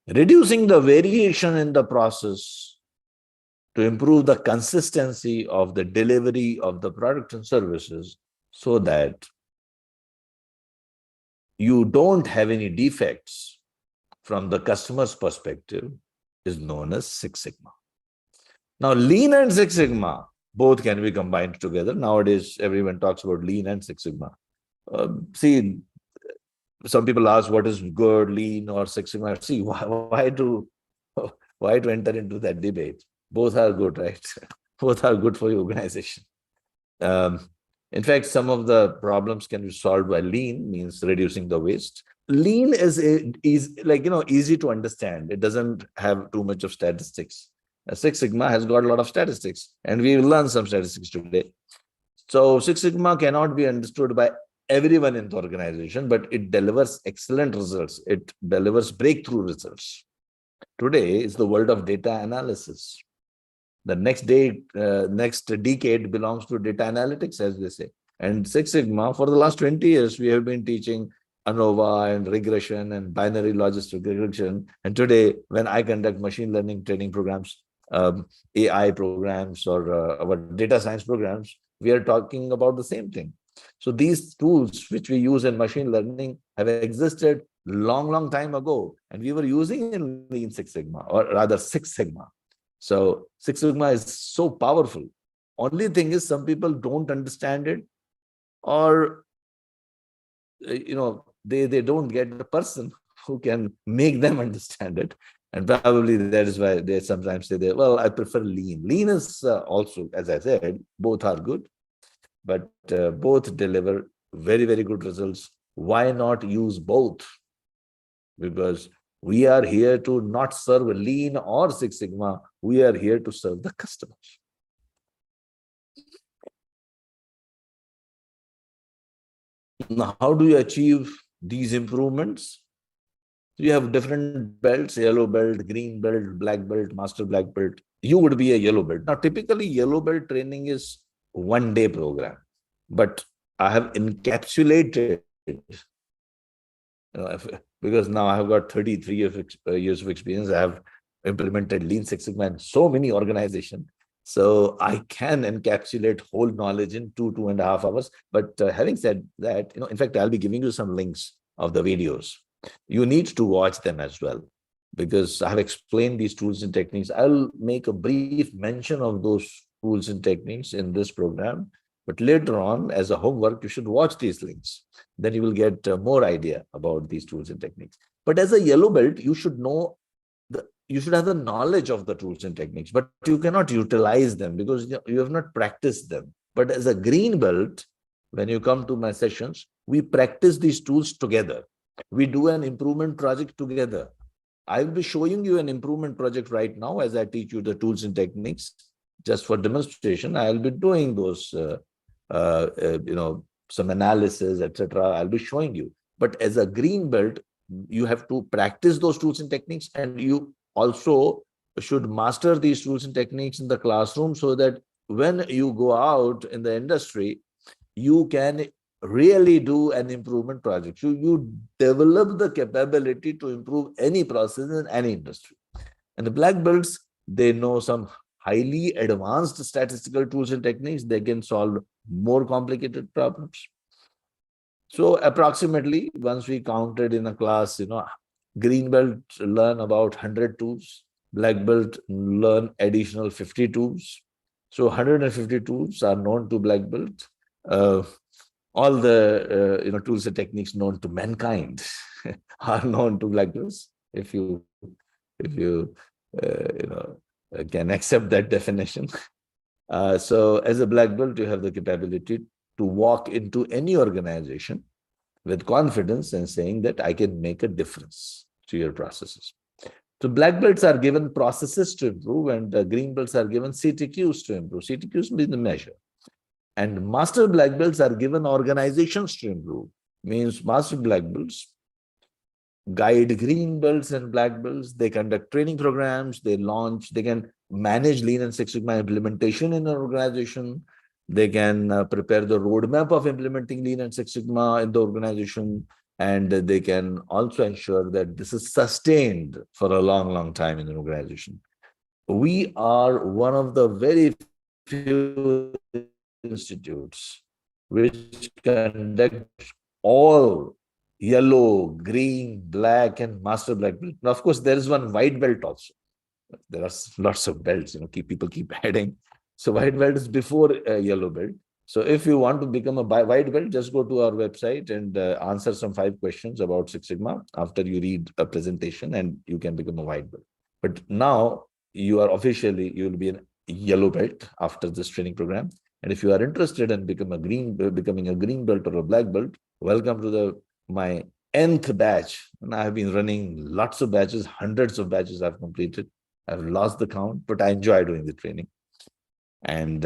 reducing the variation in the process to improve the consistency of the delivery of the products and services so that you don't have any defects from the customer's perspective is known as Six Sigma. Now, Lean and Six Sigma, both can be combined together. Nowadays, everyone talks about Lean and Six Sigma. See, some people ask what is good, Lean or Six Sigma. See, why to enter into that debate? Both are good, right? Both are good for your organization. In fact, some of the problems can be solved by Lean, means reducing the waste. Lean is easy to understand. It doesn't have too much of statistics. Six Sigma has got a lot of statistics, and we will learn some statistics today. So Six Sigma cannot be understood by everyone in the organization, but it delivers excellent results. It delivers breakthrough results. Today is the world of data analysis. The next decade belongs to data analytics, as they say. And Six Sigma, for the last 20 years, we have been teaching ANOVA and regression and binary logistic regression. And today, when I conduct machine learning training programs, AI programs, or our data science programs, we are talking about the same thing. So these tools which we use in machine learning have existed long time ago, and we were using in Lean Six Sigma, or rather Six Sigma. So Six Sigma is so powerful. Only thing is, some people don't understand it, or they don't get the person who can make them understand it. And probably that is why they sometimes say that, well, I prefer Lean. Lean is also, as I said, both are good, but both deliver very, very good results. Why not use both? Because We are here to not serve Lean or Six Sigma. We are here to serve the customers. Now, how do you achieve these improvements? You have different belts: yellow belt, green belt, black belt, master black belt. You would be a yellow belt. Now, typically, yellow belt training is 1 day program, but I have encapsulated, because now I have got 33 years of experience. I have implemented Lean Six Sigma in so many organizations. So I can encapsulate whole knowledge in 2.5 hours. But having said that, in fact, I'll be giving you some links of the videos. You need to watch them as well, because I have explained these tools and techniques. I'll make a brief mention of those tools and techniques in this program. But later on, as a homework, you should watch these links. Then you will get more idea about these tools and techniques. But as a yellow belt, you should know you should have the knowledge of the tools and techniques, but you cannot utilize them because you have not practiced them. But as a green belt, when you come to my sessions, we practice these tools together. We do an improvement project together. I will be showing you an improvement project right now as I teach you the tools and techniques. Just for demonstration, I will be doing those, some analysis, etc. I'll be showing you. But as a green belt, you have to practice those tools and techniques, and you also should master these tools and techniques in the classroom so that when you go out in the industry, you can really do an improvement project. You develop the capability to improve any process in any industry. And the black belts, they know some highly advanced statistical tools and techniques. They can solve more complicated problems. So approximately, once we counted in a class, green belt learn about 100 tools, black belt learn additional 50 tools. So 150 tools are known to black belt. All the tools and techniques known to mankind are known to black belts. If you can accept that definition. So as a black belt, you have the capability to walk into any organization with confidence and saying that I can make a difference to your processes. So black belts are given processes to improve, and green belts are given CTQs to improve. CTQs mean the measure. And master black belts are given organizations to improve. Means master black belts guide green belts and black belts. They conduct training programs. They can manage Lean and Six Sigma implementation in an organization. They can prepare the roadmap of implementing Lean and Six Sigma in the organization. And they can also ensure that this is sustained for a long, long time in an organization. We are one of the very few institutes which conduct all yellow, green, black, and master black belt. Now, of course, there is one white belt also. There are lots of belts, people keep adding. So white belt is before yellow belt. So if you want to become a white belt, just go to our website and answer some 5 questions about Six Sigma after you read a presentation, and you can become a white belt. But now you will be a yellow belt after this training program. And if you are interested in becoming a green belt or a black belt, welcome to my nth batch. And I have been running lots of batches, hundreds of batches I've completed. I've lost the count, but I enjoy doing the training. And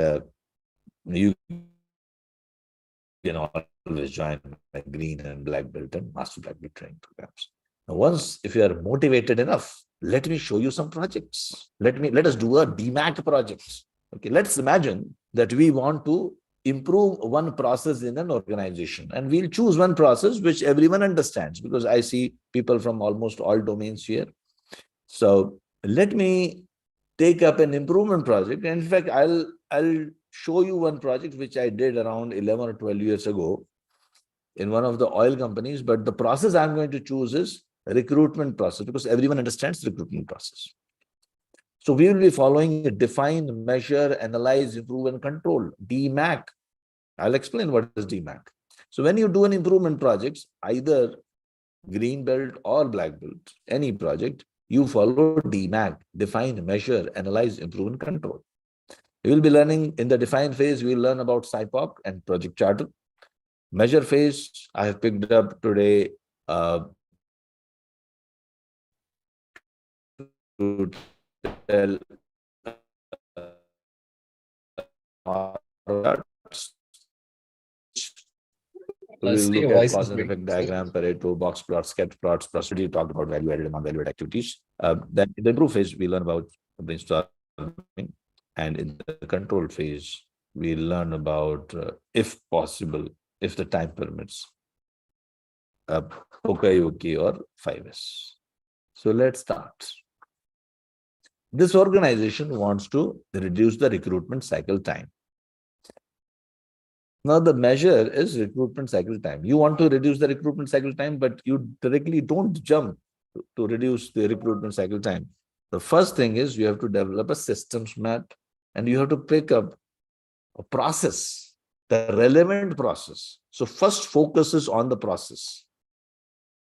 you can always join my green and black belt and master black belt training programs. Now, if you are motivated enough, let me show you some projects. Let us do a DMAC project. Okay, let's imagine that we want to improve one process in an organization, and we'll choose one process which everyone understands, because I see people from almost all domains here. So let me take up an improvement project. And in fact, I'll show you one project which I did around 11 or 12 years ago in one of the oil companies. But the process I'm going to choose is recruitment process, because everyone understands the recruitment process. So we will be following a define, measure, analyze, improve, and control, DMAC. I'll explain what is DMAC. So when you do an improvement project, either green belt or black belt, any project, you follow DMAC, define, measure, analyze, improve, and control. We will be learning in the define phase, we will learn about SIPOC and project charter. Measure phase, I have picked up today tell we'll Sir, look your at voice cause is and breaking, effect sir. diagram, Pareto, box plots, sketch plots, prosperity. You talked about value added and non-value added activities. Then in the improve phase, we learn about brainstorming, and in the control phase, we learn about, if possible, if the time permits, uh, Pokayoke or 5S. So let's start. This organization wants to reduce the recruitment cycle time. Now, the measure is recruitment cycle time. You want to reduce the recruitment cycle time, but you directly don't jump to reduce the recruitment cycle time. The first thing is you have to develop a systems map and you have to pick up a process, the relevant process. So, first focus is on the process.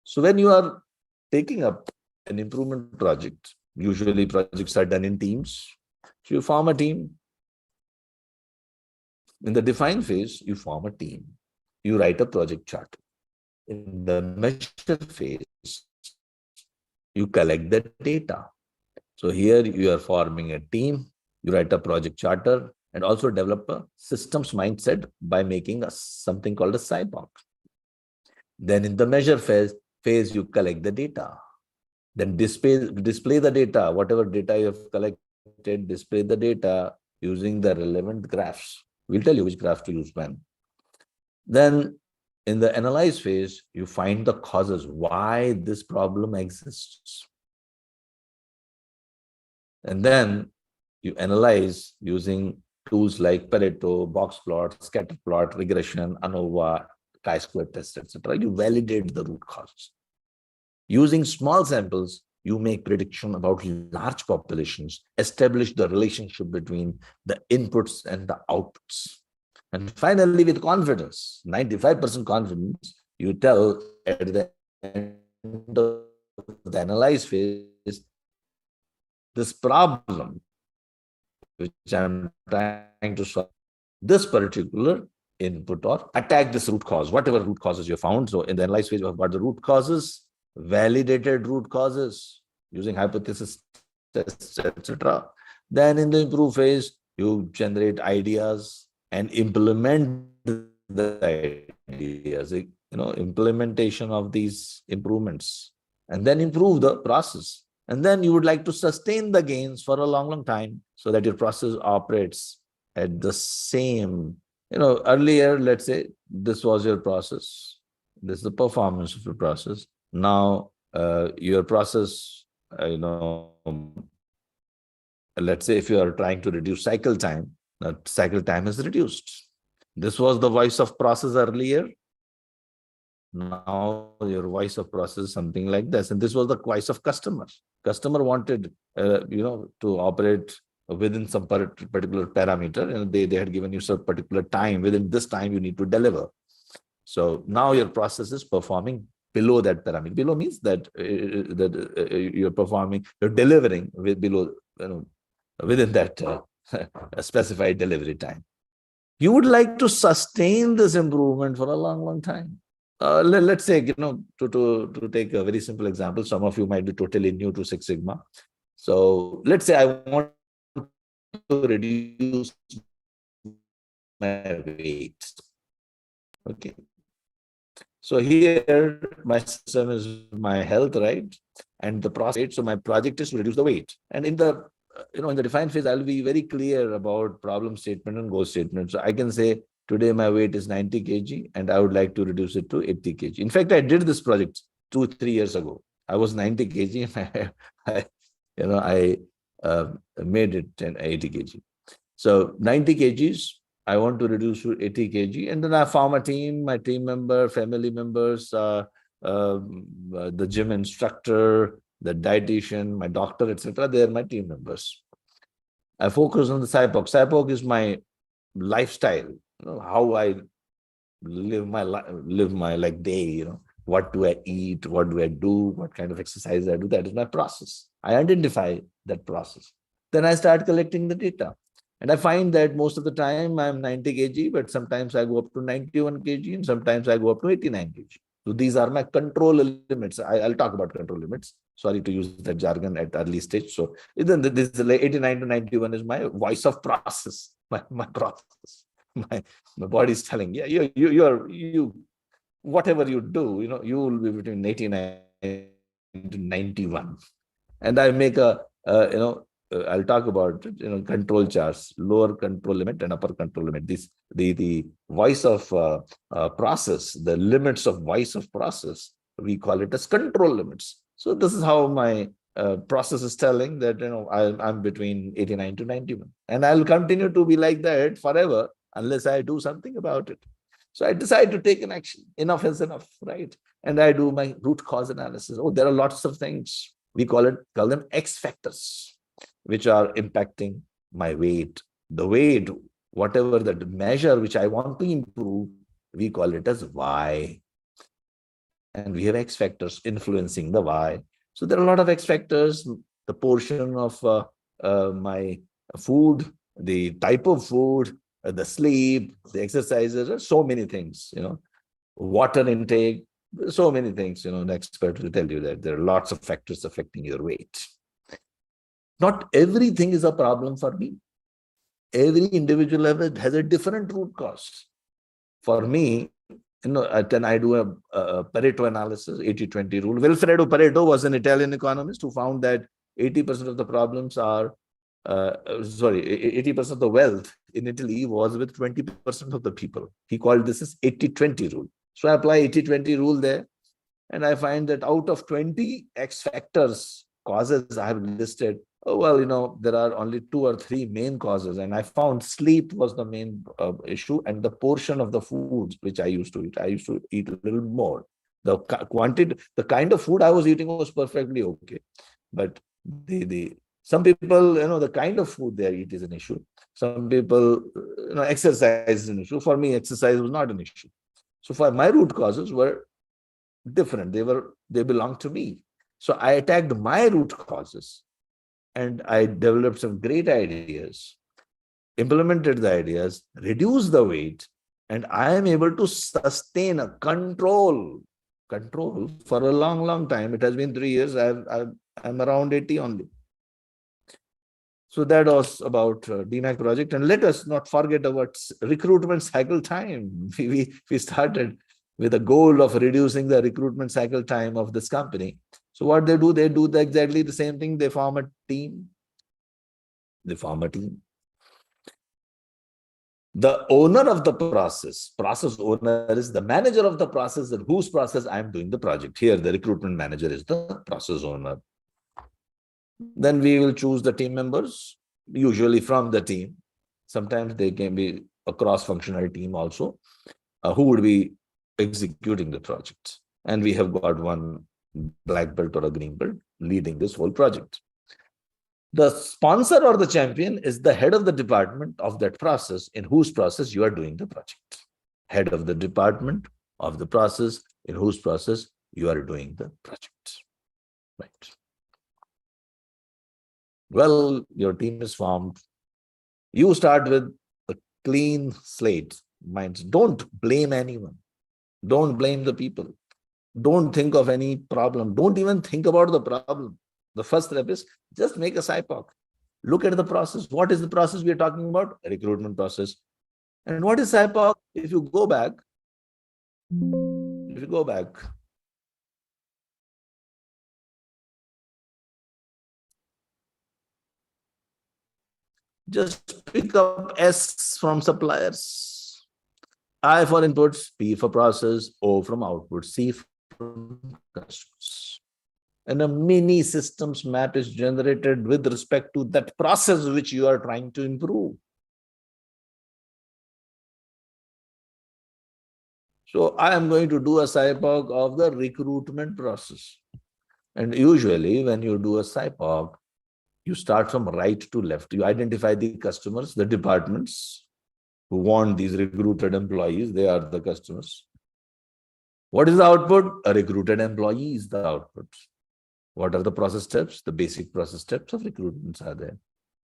So, when you are taking up an improvement project, usually projects are done in teams. So, you form a team. In the define phase, you form a team. You write a project chart. In the measure phase, you collect the data. So here you are forming a team, you write a project charter, and also develop a systems mindset by making something called a CPHQ. Then in the measure phase, you collect the data. Then display the data, whatever data you have collected, display the data using the relevant graphs. We'll tell you which graph to use when. Then in the analyze phase, you find the causes, why this problem exists. And then you analyze using tools like Pareto, box plot, scatter plot, regression, ANOVA, chi-square test, etc. You validate the root causes. Using small samples, you make prediction about large populations, establish the relationship between the inputs and the outputs. And finally, with confidence, 95% confidence, you tell at the end of the analyze phase, this problem which I'm trying to solve, this particular input or attack this root cause, whatever root causes you found. So in the analyze phase, you have got the root causes, validated root causes using hypothesis tests, etc. Then in the improve phase, you generate ideas and implement the ideas, implementation of these improvements, and then improve the process. And then you would like to sustain the gains for a long, long time so that your process operates at the same, earlier, let's say this was your process. This is the performance of your process. Now, your process, let's say if you are trying to reduce cycle time, that cycle time is reduced. This was the voice of process earlier. Now your voice of process is something like this. And this was the voice of customer. Customer wanted, to operate within some particular parameter. And they had given you some particular time. Within this time, you need to deliver. So now your process is performing below that parameter. Below means that you're delivering below, within that specified delivery time. You would like to sustain this improvement for a long, long time. Let's say, to take a very simple example, some of you might be totally new to Six Sigma. So let's say I want to reduce my weight. Okay. So here my system is my health, right? And the process. So my project is to reduce the weight. And in the in the define phase, I'll be very clear about problem statement and goal statement. So I can say today my weight is 90 kg and I would like to reduce it to 80 kg. In fact, I did this project 2-3 years ago. I was 90 kg and I made it 80 kg. So 90 kgs, I want to reduce to 80 kg. And then I form a team, my team member, family members, the gym instructor, the dietitian, my doctor, etc. They are my team members. I focus on the CPHQ. CPHQ is my lifestyle, how I live my like day, what do I eat, what do I do, what kind of exercise I do. That is my process. I identify that process. Then I start collecting the data. And I find that most of the time I'm 90 kg, but sometimes I go up to 91 kg and sometimes I go up to 89 kg. So these are my control limits. I'll talk about control limits. Sorry to use that jargon at early stage. So then this is like 89 to 91 is my voice of process, my process. My body is telling, yeah, you whatever you do, you will be between 89 to 91. And I make I'll talk about control charts, lower control limit and upper control limit. This the voice of process, the limits of voice of process, we call it as control limits. So this is how my process is telling that I'm between 89 to 91, and I'll continue to be like that forever unless I do something about it. So I decide to take an action. Enough is enough, right? And I do my root cause analysis. Oh, there are lots of things. We call them X factors, which are impacting my weight. The weight, whatever the measure which I want to improve, we call it as Y. And we have X factors influencing the Y. So there are a lot of X factors, the portion of my food, the type of food, the sleep, the exercises, so many things, water intake, so many things, the expert will tell you that there are lots of factors affecting your weight. Not everything is a problem for me. Every individual has a different root cause. For me, then I do a Pareto analysis, 80-20 rule. Wilfredo Pareto was an Italian economist who found that 80% of the problems are, 80% of the wealth in Italy was with 20% of the people. He called this as 80-20 rule. So I apply 80-20 rule there, and I find that out of 20 X factors, causes I have listed, there are only 2 or 3 main causes. And I found sleep was the main issue, and the portion of the foods which I used to eat a little more. The quantity, the kind of food I was eating was perfectly okay. But some people, the kind of food they eat is an issue. Some people, exercise is an issue. For me, exercise was not an issue. So for my root causes were different. They belonged to me. So I attacked my root causes, and I developed some great ideas, implemented the ideas, reduced the weight, and I am able to sustain a control for a long, long time. It has been 3 years. I'm around 80 only. So that was about DMAC project. And let us not forget about recruitment cycle time. We started with a goal of reducing the recruitment cycle time of this company. So what they do exactly the same thing. They form a team. The owner of the process owner is the manager of the process, at whose process I'm doing the project. Here, the recruitment manager is the process owner. Then we will choose the team members, usually from the team. Sometimes they can be a cross-functional team also, who would be executing the project. And we have got one black belt or a green belt leading this whole project. The sponsor or the champion is the head of the department of that process, in whose process you are doing the project. Head of the department of the process, in whose process you are doing the project. Right. Well, your team is formed. You start with a clean slate. Minds. Don't blame anyone. Don't blame the people. Don't think of any problem. Don't even think about the problem. The first step is just make a SIPOC. Look at the process. What is the process we are talking about? A recruitment process. And what is SIPOC? If you go back, just pick up S from suppliers, I for inputs, P for process, O from output, C from customers. And a mini systems map is generated with respect to that process which you are trying to improve. So I am going to do a SIPOC of the recruitment process. And usually when you do a SIPOC, you start from right to left. You identify the customers, the departments who want these recruited employees. They are the customers. What is the output? A recruited employee is the output. What are the process steps? The basic process steps of recruitment are there.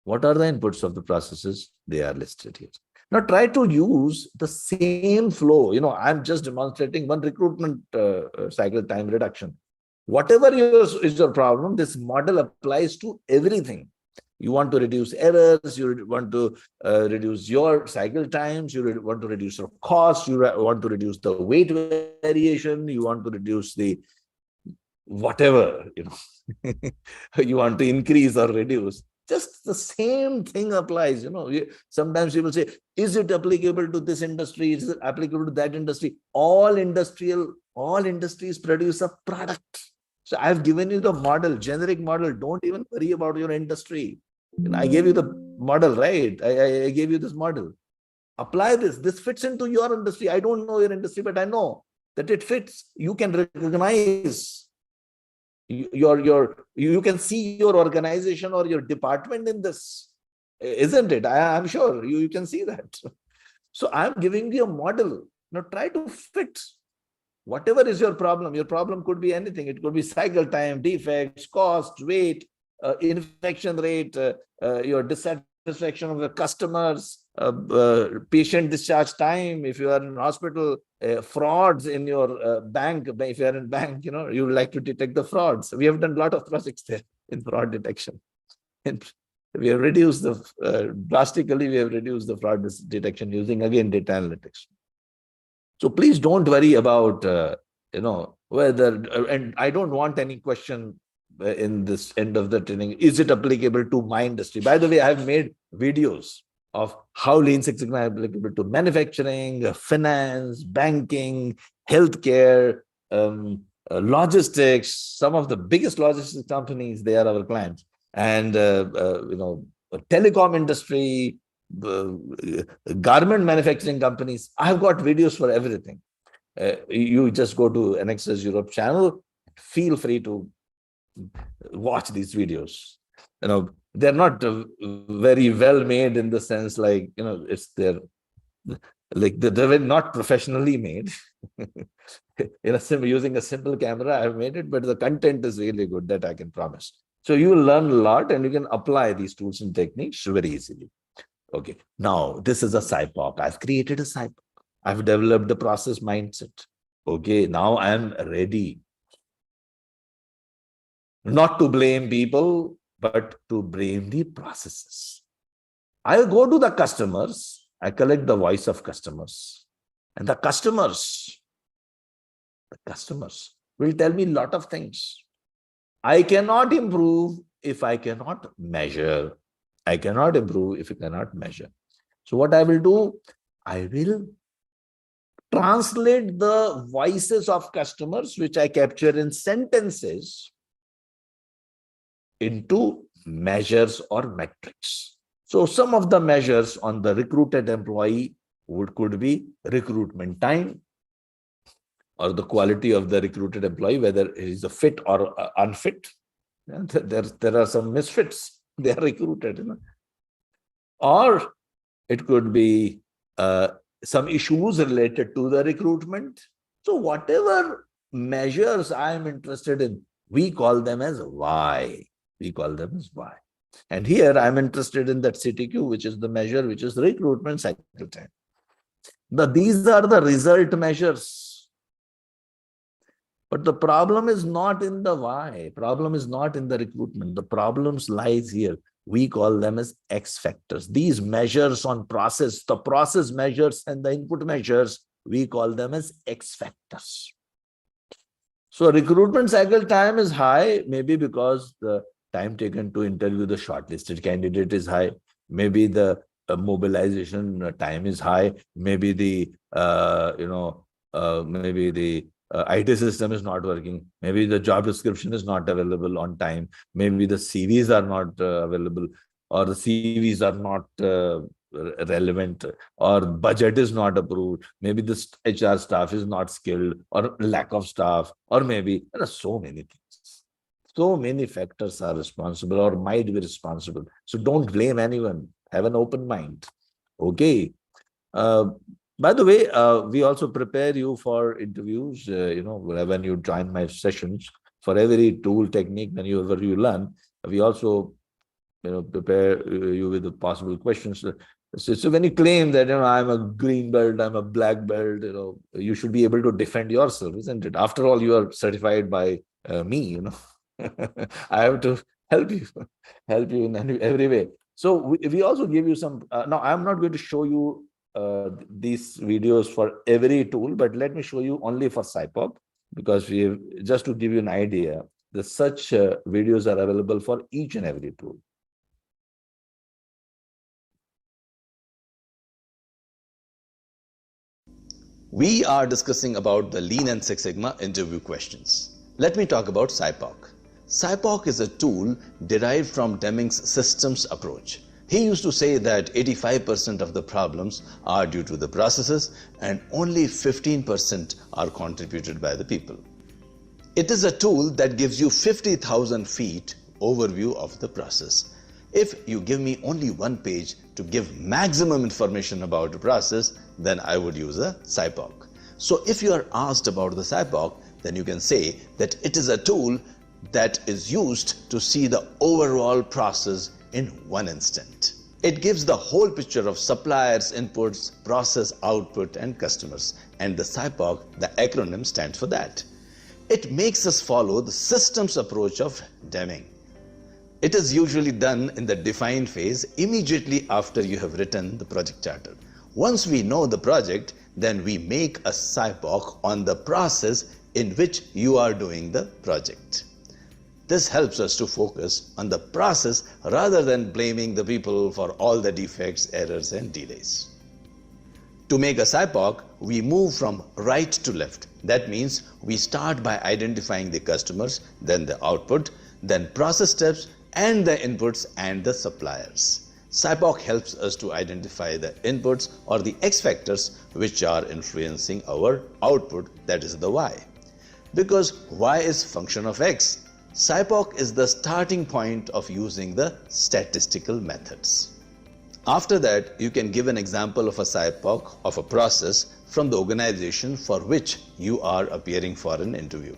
What are the inputs of the processes? They are listed here. Now try to use the same flow. I'm just demonstrating one recruitment cycle time reduction. Whatever is your problem, this model applies to everything. You want to reduce errors, you want to reduce your cycle times, you want to reduce your cost, you want to reduce the weight variation, you want to reduce the whatever, you want to increase or reduce. Just the same thing applies. Sometimes people say, is it applicable to this industry? Is it applicable to that industry? All industries produce a product. So I've given you the model, generic model. Don't even worry about your industry. I gave you the model, right? I gave you this model. Apply this. This fits into your industry. I don't know your industry, but I know that it fits. You can recognize you can see your organization or your department in this, isn't it? I'm sure you can see that. So I'm giving you a model. Now try to fit whatever is your problem. Your problem could be anything. It could be cycle time, defects, cost, weight, infection rate, your dissatisfaction of the customers, patient discharge time. If you are in hospital, frauds in your bank. If you are in bank, you would like to detect the frauds. We have done a lot of projects there in fraud detection. And we have reduced drastically. We have reduced the fraud detection using again data analytics. So please don't worry about whether, and I don't want any question in this end of the training. Is it applicable to my industry? By the way, I have made videos of how Lean Six Sigma is applicable to manufacturing, finance, banking, healthcare, logistics. Some of the biggest logistics companies, they are our clients, and telecom industry, garment manufacturing companies. I've got videos for everything. You just go to Anexas Europe channel. Feel free to watch these videos. They're not very well made in the sense like, they're not professionally made. Using a simple camera, I've made it, but the content is really good, that I can promise. So you will learn a lot and you can apply these tools and techniques very easily. Okay, now this is a SIPOC. I've created a SIPOC. I've developed the process mindset. Okay, now I'm ready not to blame people, but to blame the processes. I'll go to the customers. I collect the voice of customers. And the customers will tell me a lot of things. I cannot improve if I cannot measure. I cannot improve if I cannot measure. So what I will do, I will translate the voices of customers, which I capture in sentences, into measures or metrics. So some of the measures on the recruited employee could be recruitment time, or the quality of the recruited employee, whether he is a fit or unfit. There are some misfits. They are recruited. Or it could be some issues related to the recruitment. So whatever measures I am interested in, we call them as why. We call them as why. And here I'm interested in that CTQ, which is the measure, which is recruitment cycle time. These are the result measures. But the problem is not in the why. Problem is not in the recruitment. The problems lies here. We call them as X factors. These measures on process, the process measures and the input measures, we call them as X factors. So recruitment cycle time is high, maybe because the time taken to interview the shortlisted candidate is high. Maybe the mobilization time is high. Maybe the IT system is not working. Maybe the job description is not available on time. Maybe the CVs are not available, or the CVs are not relevant, or budget is not approved. Maybe the HR staff is not skilled, or lack of staff, or maybe there are so many things. So many factors are responsible or might be responsible. So don't blame anyone. Have an open mind. Okay. By the way, we also prepare you for interviews. When you join my sessions, for every tool technique, whenever you learn, we also prepare you with the possible questions. So when you claim that, I'm a green belt, I'm a black belt, you should be able to defend yourself, isn't it? After all, you are certified by me. I have to help you, help you in every way. So we also give you some. Now, I'm not going to show you these videos for every tool, but let me show you only for SIPOC, because just to give you an idea, the such videos are available for each and every tool. We are discussing about the Lean and Six Sigma interview questions. Let me talk about SIPOC. SIPOC is a tool derived from Deming's systems approach. He used to say that 85% of the problems are due to the processes and only 15% are contributed by the people. It is a tool that gives you 50,000 feet overview of the process. If you give me only one page to give maximum information about the process, then I would use a SIPOC. So if you are asked about the SIPOC, then you can say that it is a tool that is used to see the overall process in one instant. It gives the whole picture of suppliers, inputs, process, output, and customers. And the SIPOC, the acronym, stands for that. It makes us follow the systems approach of Deming. It is usually done in the define phase immediately after you have written the project charter. Once we know the project, then we make a SIPOC on the process in which you are doing the project. This helps us to focus on the process rather than blaming the people for all the defects, errors, and delays. To make a SIPOC, we move from right to left. That means we start by identifying the customers, then the output, then process steps, and the inputs and the suppliers. SIPOC helps us to identify the inputs or the X factors which are influencing our output, that is the Y. Because Y is function of X, SIPOC is the starting point of using the statistical methods. After that, you can give an example of a SIPOC of a process from the organization for which you are appearing for an interview.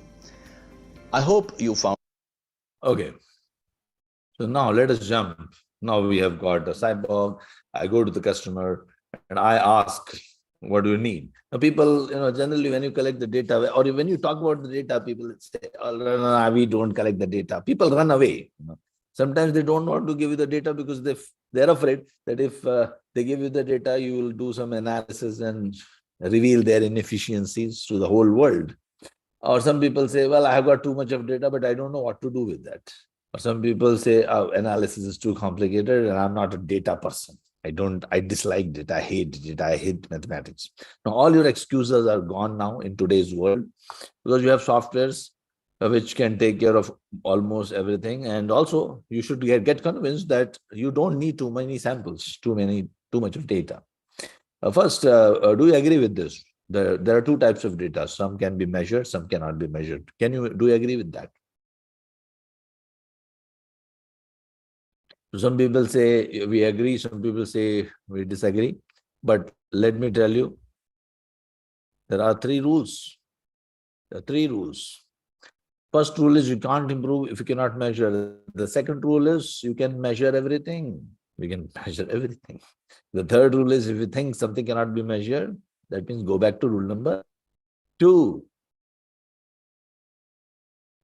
I hope you found. Okay. So now let us jump. Now we have got a SIPOC. I go to the customer and I ask, what do you need? Now people, generally when you collect the data or when you talk about the data, people say, oh, no, we don't collect the data. People run away. Sometimes they don't want to give you the data because they're afraid that if they give you the data, you will do some analysis and reveal their inefficiencies to the whole world. Or some people say, well, I have got too much of data, but I don't know what to do with that. Or some people say, oh, analysis is too complicated and I'm not a data person. I dislike it. I hate it. I hate mathematics. Now, all your excuses are gone now in today's world because you have softwares which can take care of almost everything. And also, you should get convinced that you don't need too many samples, too much of data. First, do you agree with this? There are two types of data. Some can be measured, some cannot be measured. Do you agree with that? Some people say we agree, some people say we disagree. But let me tell you, there are three rules. There are three rules. First rule is you can't improve if you cannot measure. The second rule is you can measure everything. We can measure everything. The third rule is if you think something cannot be measured, that means go back to rule number 2.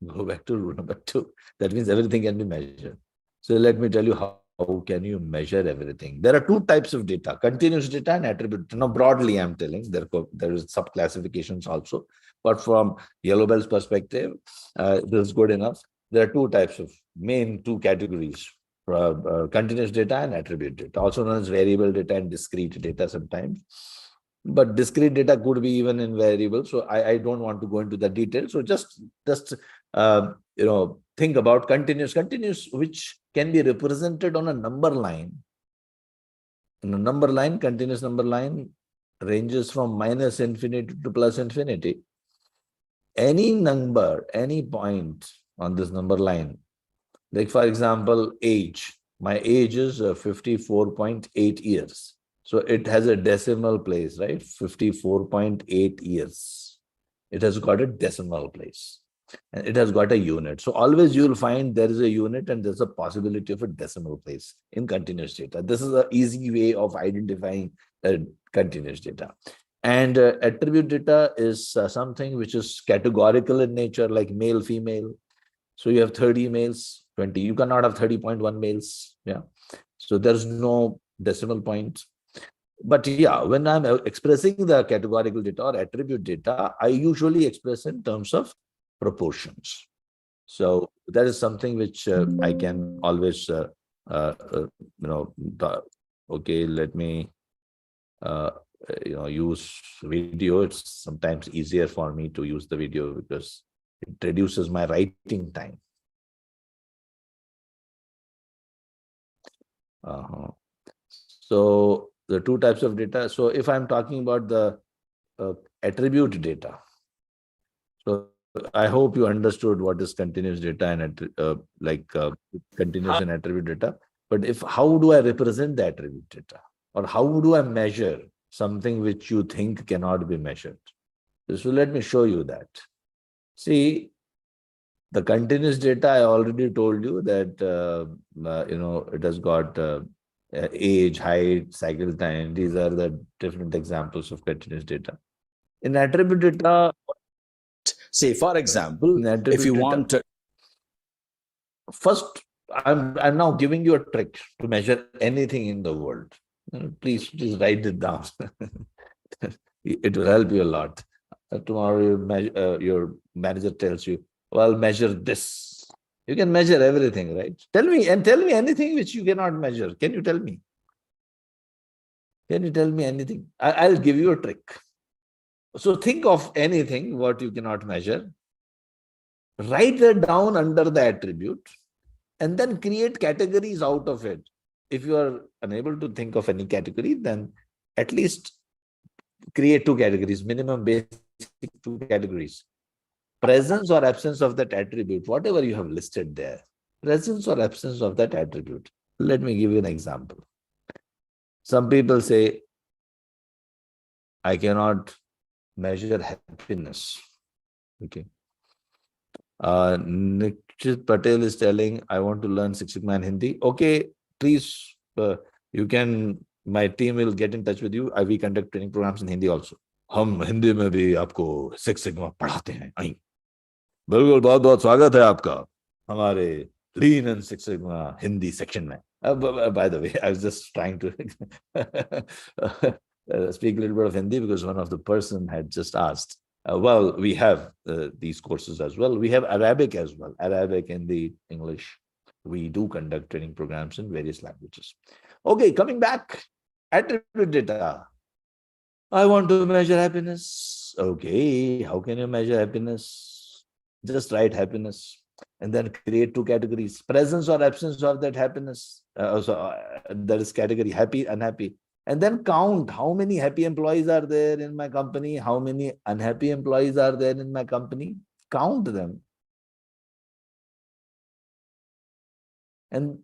Go back to rule number 2. That means everything can be measured. So let me tell you how can you measure everything. There are two types of data, continuous data and attribute. Now, broadly, I'm telling, there is sub-classifications also. But from Yellow Belt's perspective, this is good enough. There are two types of main two categories, continuous data and attribute data, also known as variable data and discrete data sometimes. But discrete data could be even in variable. So I don't want to go into the details. So just think about continuous, which can be represented on a number line. In a number line, continuous number line ranges from minus infinity to plus infinity. Any number, any point on this number line, like for example, age. My age is 54.8 years. So it has a decimal place, right? 54.8 years. It has got a decimal place. And it has got a unit. So always you will find there is a unit and there's a possibility of a decimal place in continuous data. This is an easy way of identifying continuous data. And attribute data is something which is categorical in nature, like male, female. So you have 30 males, 20. You cannot have 30.1 males. Yeah. So there's no decimal point. But yeah, when I'm expressing the categorical data or attribute data, I usually express in terms of proportions. So that is something which I can always, okay, let me, use video. It's sometimes easier for me to use the video because it reduces my writing time. So the two types of data. So if I'm talking about the attribute data, so I hope you understood what is continuous data and continuous and attribute data. But how do I represent the attribute data, or how do I measure something which you think cannot be measured? So let me show you that. See, the continuous data, I already told you that it has got age, height, cycle time. These are the different examples of continuous data. In attribute data, say for example, if you want to first, I'm now giving you a trick to measure anything in the world. Please write it down. It will help you a lot. Tomorrow your manager tells you, well, measure this. You can measure everything, right? Tell me anything which you cannot measure. Can you tell me? Can you tell me anything? I'll give you a trick. So think of anything what you cannot measure. Write that down under the attribute and then create categories out of it. If you are unable to think of any category, then at least create two categories, minimum basic two categories. Presence or absence of that attribute, whatever you have listed there, presence or absence of that attribute. Let me give you an example. Some people say, I cannot measure happiness. Okay. Nikshit Patel is telling, I want to learn Six Sigma in Hindi. Okay, please, my team will get in touch with you. We conduct training programs in Hindi also. हम हिंदी में भी आपको six sigma पढ़ाते हैं। बिल्कुल, बहुत बहुत स्वागत है आपका हमारे lean and six sigma Hindi section में। By the way, I was just trying to speak a little bit of Hindi because one of the person had just asked. Well, we have these courses as well. We have Arabic as well. Arabic, Hindi, English. We do conduct training programs in various languages. Okay, coming back, attribute data. I want to measure happiness. Okay, how can you measure happiness? Just write happiness and then create two categories. Presence or absence of that happiness. That is category happy, unhappy. And then count how many happy employees are there in my company, how many unhappy employees are there in my company. Count them. And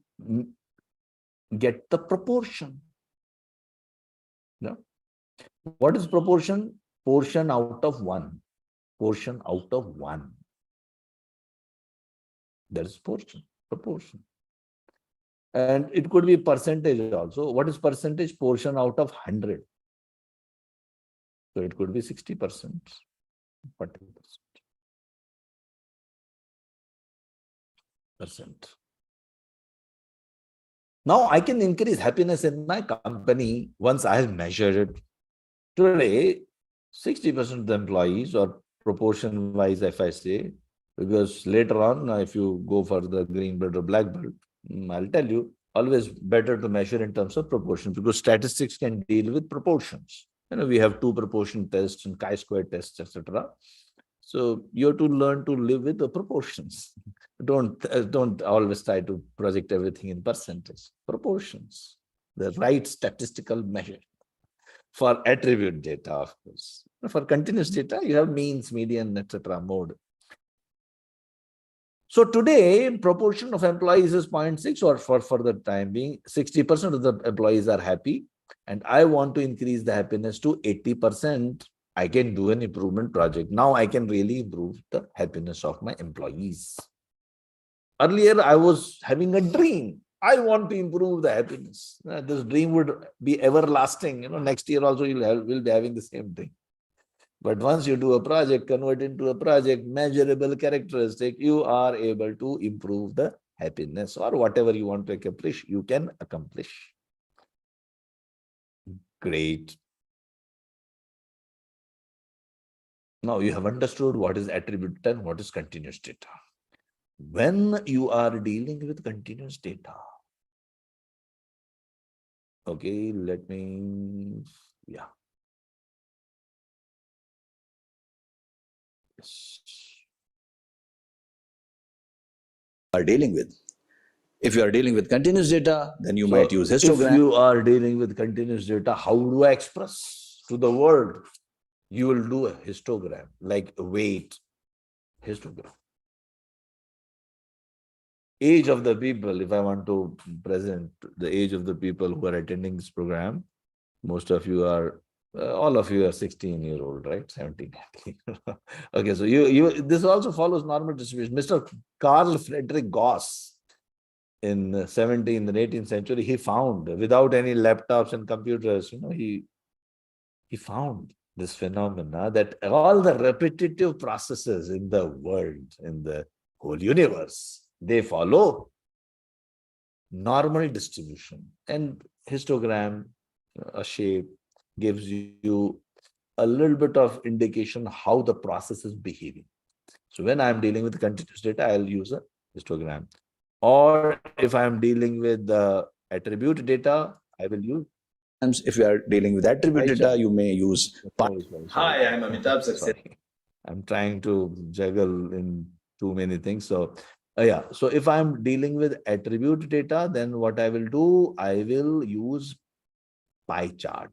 get the proportion. No? What is proportion? Portion out of 1. Portion out of 1. That is proportion. And it could be percentage also. What is percentage? Portion out of 100. So it could be 60%, 40%. Now I can increase happiness in my company once I have measured it. Today, 60% of the employees, or proportion wise, if I say, because later on, if you go for the green belt or black belt, I'll tell you, always better to measure in terms of proportion, because statistics can deal with proportions. We have two proportion tests and chi-square tests, etc. So you have to learn to live with the proportions. Don't always try to project everything in percentage. Proportions, the right statistical measure. For attribute data, of course. For continuous data, you have means, median, etc. mode. So today, proportion of employees is 0.6, or for the time being, 60% of the employees are happy. And I want to increase the happiness to 80%. I can do an improvement project. Now I can really improve the happiness of my employees. Earlier, I was having a dream. I want to improve the happiness. This dream would be everlasting. Next year also we'll be having the same thing. But once you do a project, convert into a project, measurable characteristic, you are able to improve the happiness or whatever you want to accomplish, you can accomplish. Great. Now you have understood what is attribute and what is continuous data. When you are dealing with continuous data, okay, yeah. Yes. Are dealing with. If you are dealing with continuous data, then you might use If histogram. you are dealing with continuous data, how do I express to the world? You will do a histogram, like weight, histogram. Age of the people, if I want to present the age of the people who are attending this program, most of you are, all of you are 16-year-old, right? 17. Okay, so this also follows normal distribution. Mr. Carl Friedrich Gauss in 17th and 18th century, he found, without any laptops and computers, he found this phenomena that all the repetitive processes in the world, in the whole universe, they follow normal distribution. And histogram, a shape, gives you a little bit of indication how the process is behaving. So when I'm dealing with continuous data, I'll use a histogram. Or if I'm dealing with the attribute data, I will use. If you are dealing with attribute data, you may use. Sorry. Hi, I'm Amitabh Saxena. Sorry. I'm trying to juggle in too many things. So, yeah. So if I'm dealing with attribute data, then what I will do, I will use pie chart.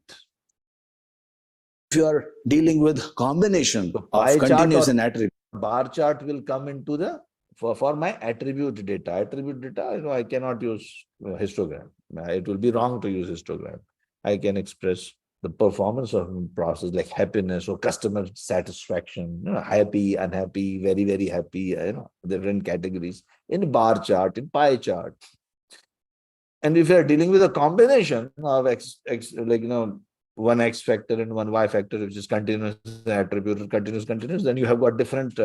If you are dealing with combination of continuous and attribute, bar chart will come into the for my attribute data. Attribute data, I cannot use histogram. It will be wrong to use histogram. I can express the performance of process like happiness or customer satisfaction, happy, unhappy, very, very happy, different categories in bar chart, in pie chart. And if you are dealing with a combination of one X factor and one Y factor, which is continuous attribute, continuous, then you have got different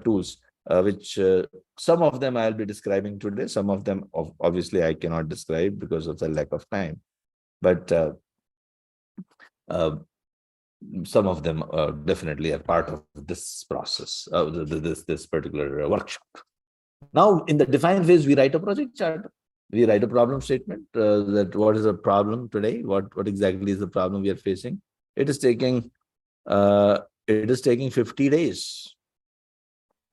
tools, which some of them I'll be describing today. Some of them, obviously, I cannot describe because of the lack of time. But some of them definitely are part of this process, this particular workshop. Now, in the define phase, we write a project chart. We write a problem statement that what is the problem today? What exactly is the problem we are facing? It is taking 50 days.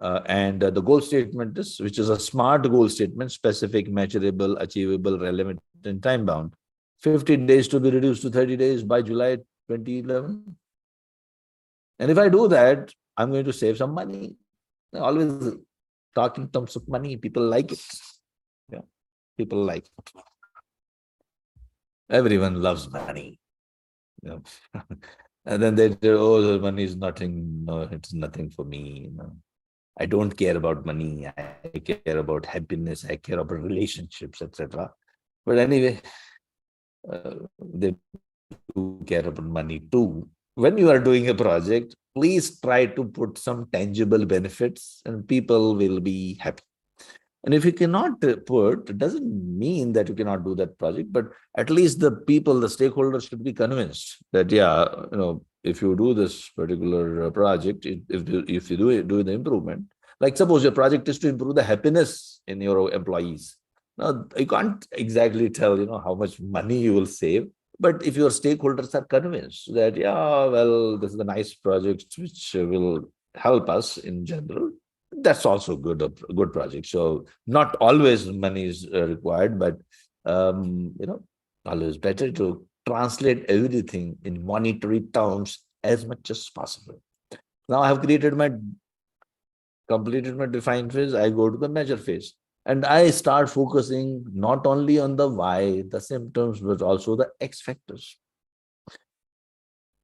And the goal statement is, which is a SMART goal statement, specific, measurable, achievable, relevant, and time bound. 50 days to be reduced to 30 days by July 2011. And if I do that, I'm going to save some money. I always talk in terms of money. People like it. Yeah, people like it. Everyone loves money. Yeah. And then they say, oh, the money is nothing. No, it's nothing for me. I don't care about money. I care about happiness. I care about relationships, etc. But anyway, they do care about money too. When you are doing a project, please try to put some tangible benefits and people will be happy. And if you cannot put, it doesn't mean that you cannot do that project, but at least the people, the stakeholders should be convinced that, yeah, if you do this particular project, if you do the improvement, like suppose your project is to improve the happiness in your employees. Now, you can't exactly tell, how much money you will save. But if your stakeholders are convinced that, yeah, well, this is a nice project which will help us in general, that's also a good project. So not always money is required, but always better to translate everything in monetary terms as much as possible. Now I have completed my define phase. I go to the measure phase. And I start focusing not only on the Y, the symptoms, but also the X factors.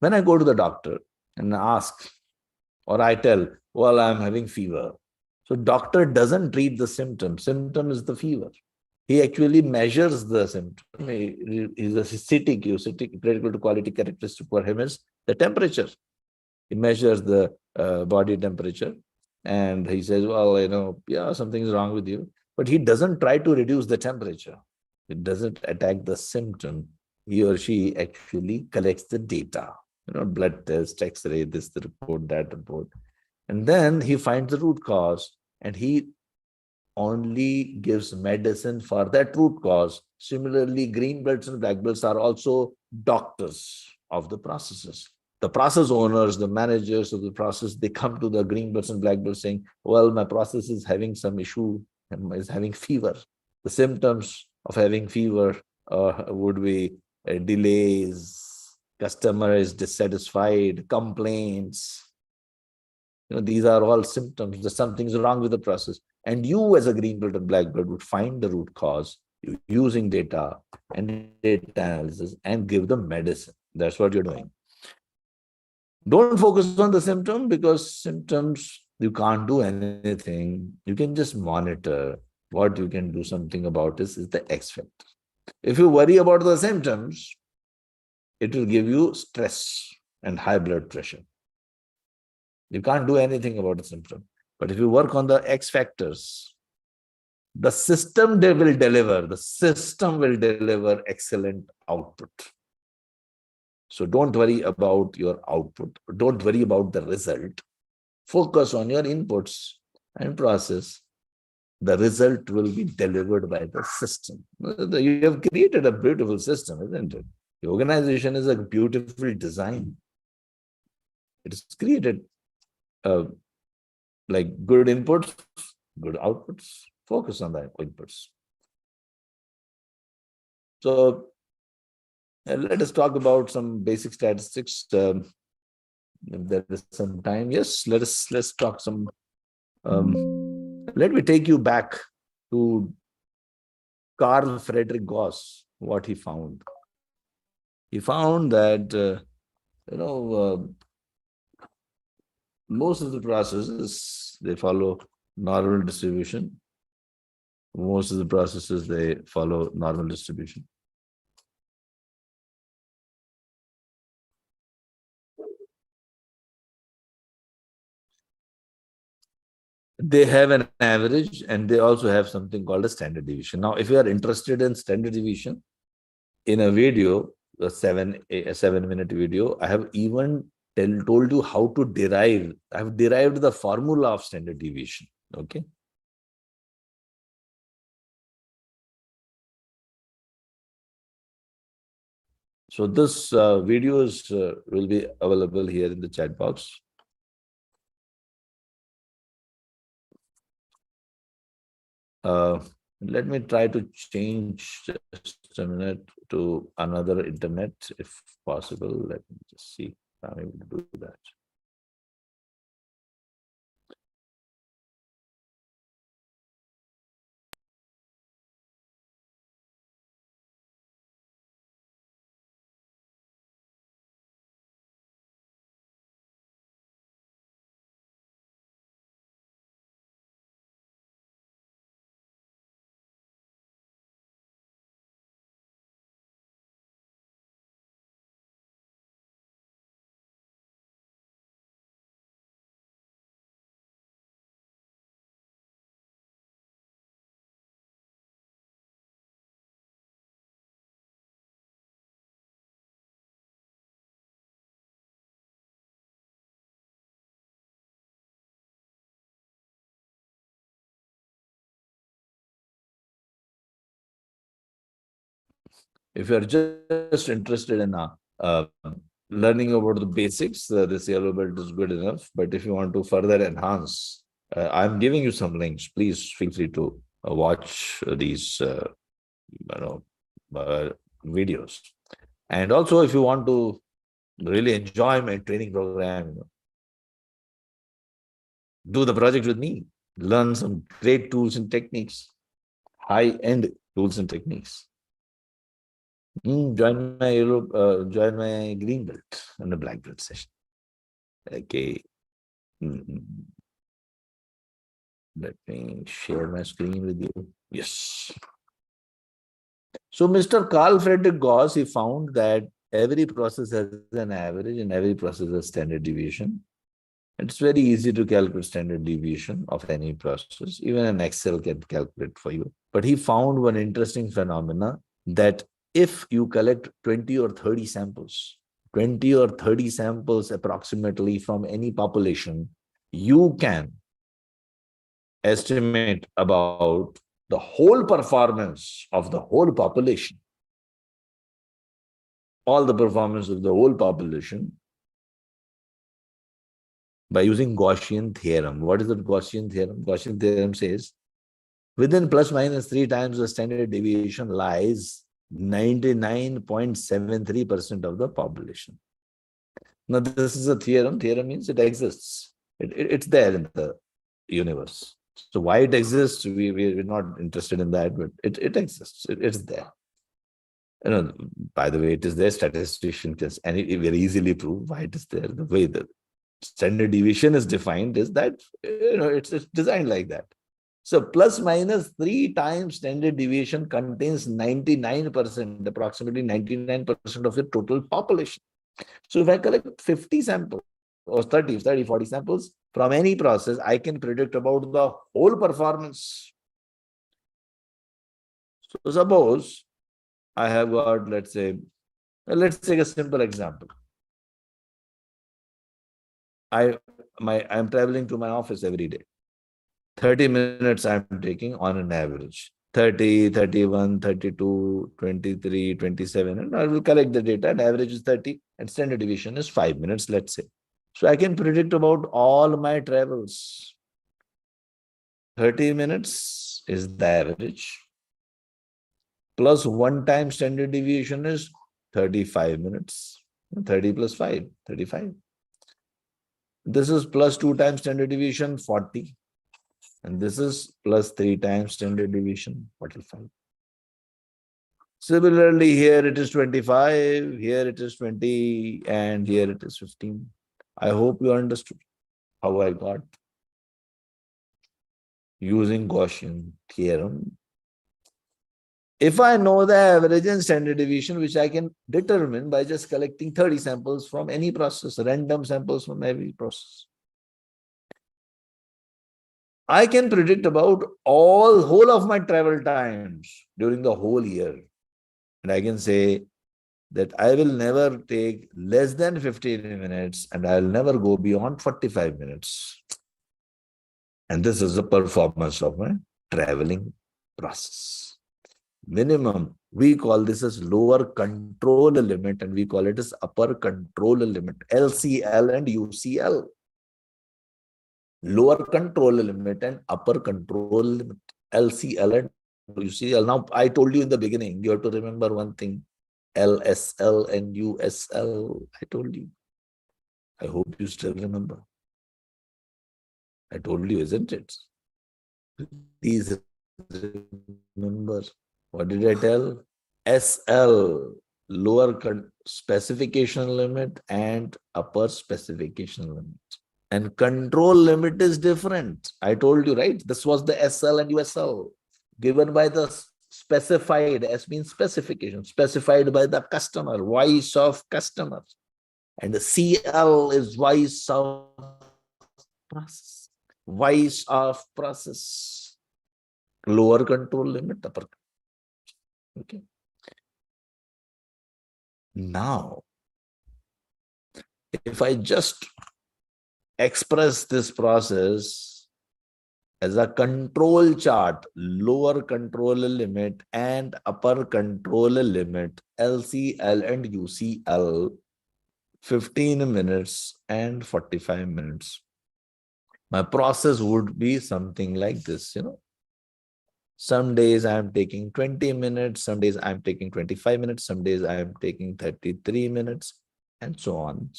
When I go to the doctor and ask, or I tell, well, I'm having fever. So doctor doesn't treat the symptom. Symptom is the fever. He actually measures the symptom. He's a CTQ, critical to quality characteristic for him is the temperature. He measures the body temperature and he says, well, yeah, something's wrong with you. But he doesn't try to reduce the temperature. It doesn't attack the symptom. He or she actually collects the data, blood test, X-ray, this the report, that report. And then he finds the root cause and he only gives medicine for that root cause. Similarly, green belts and black belts are also doctors of the processes. The process owners, the managers of the process, they come to the green belts and black belts saying, well, my process is having some issue, is having fever. The symptoms of having fever would be delays, customer is dissatisfied, complaints. These are all symptoms that something's wrong with the process. And you as a green belt and black belt would find the root cause using data and data analysis and give them medicine. That's what you're doing. Don't focus on the symptom because symptoms, you can't do anything. You can just monitor. What you can do something about this is the X factor. If you worry about the symptoms, it will give you stress and high blood pressure. You can't do anything about the symptom. But if you work on the X factors, the system will deliver excellent output. So don't worry about your output. Don't worry about the result. Focus on your inputs and process. The result will be delivered by the system. You have created a beautiful system, isn't it? The organization is a beautiful design. It is created like good inputs, good outputs. Focus on the inputs. So let us talk about some basic statistics. If there is some time, yes, let's talk some. Let me take you back to Carl Friedrich Gauss. What he found. He found that most of the processes they follow normal distribution. Most of the processes they follow normal distribution. They have an average and they also have something called a standard deviation. Now, if you are interested in standard deviation, in a video, a 7-minute video, I have even told you how to derive. I have derived the formula of standard deviation. Okay. So this videos will be available here in the chat box. Let me try to change just a minute to another internet if possible. Let me just see if I'm able to do that. If you're just interested in learning about the basics, this yellow belt is good enough. But if you want to further enhance, I'm giving you some links. Please feel free to watch these videos. And also, if you want to really enjoy my training program, do the project with me. Learn some great tools and techniques, high-end tools and techniques. Join my green belt and the black belt session. Okay. Mhm. Let me share my screen with you. Yes. So Mr. Carl Friedrich Gauss, he found that every process has an average and every process has standard deviation. It's very easy to calculate standard deviation of any process. Even an Excel can calculate for you. But he found one interesting phenomena that if you collect 20 or 30 samples, 20 or 30 samples approximately from any population, you can estimate about the whole performance of the whole population, all the performance of the whole population by using Gaussian theorem. What is the Gaussian theorem? Gaussian theorem says within plus minus 3 times the standard deviation lies 99.73% of the population. Now, this is a theorem. Theorem means it exists. It's there in the universe. So why it exists, we're not interested in that, but it exists. It's there. You know, by the way, it is there. Statistician can very easily prove why it is there. The way the standard deviation is defined is that it's designed like that. So plus minus 3 times standard deviation contains 99%, approximately 99% of your total population. So if I collect 50 samples or 30, 40 samples from any process, I can predict about the whole performance. So suppose I have got, let's take a simple example. I'm traveling to my office every day. 30 minutes I'm taking on an average. 30, 31, 32, 23, 27, and I will collect the data, and average is 30, and standard deviation is 5 minutes, let's say. So I can predict about all my travels. 30 minutes is the average, plus 1 time standard deviation is 35 minutes. 30 plus 5, 35. This is plus 2 times standard deviation, 40. And this is plus 3 times standard deviation, 45. Similarly, here it is 25, here it is 20, and here it is 15. I hope you understood how I got using Gaussian theorem. If I know the average and standard deviation, which I can determine by just collecting 30 samples from any process, random samples from every process, I can predict about whole of my travel times during the whole year. And I can say that I will never take less than 15 minutes and I'll never go beyond 45 minutes. And this is the performance of my traveling process. Minimum, we call this as lower control limit and we call it as upper control limit, LCL and UCL. Lower control limit and upper control limit, LCL and UCL. Now, I told you in the beginning, you have to remember one thing, LSL and USL. I told you. I hope you still remember. I told you, isn't it? Please remember. What did I tell? SL, lower specification limit and upper specification limit. And control limit is different. I told you, right? This was the SL and USL given by the specified, S means specification, specified by the customer, voice of customer. And the CL is voice of process. Voice of process. Lower control limit, upper. Okay. Now, if I just express this process as a control chart, lower control limit and upper control limit, LCL and UCL, 15 minutes and 45 minutes. My process would be something like this, Some days I'm taking 20 minutes, some days I'm taking 25 minutes, some days I'm taking 33 minutes, and so on.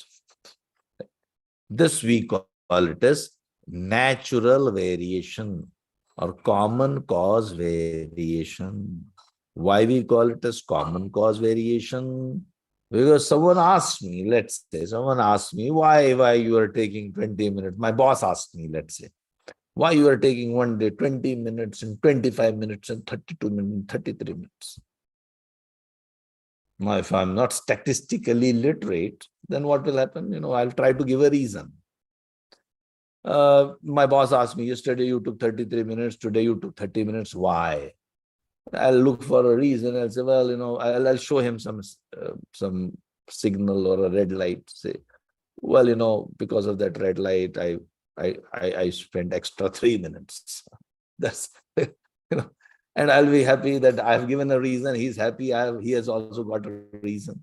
This we call it as natural variation or common cause variation. Why we call it as common cause variation? Because someone asked me, let's say, someone asked me why you are taking 20 minutes. My boss asked me, let's say, why you are taking one day 20 minutes and 25 minutes and 32 minutes, 33 minutes. Now, if I'm not statistically literate, then what will happen? I'll try to give a reason. My boss asked me, yesterday you took 33 minutes, today you took 30 minutes. Why? I'll look for a reason. I'll say, well, I'll show him some signal or a red light. Say, well, because of that red light, I spent extra 3 minutes. That's and I'll be happy that I've given a reason. He's happy. He has also got a reason.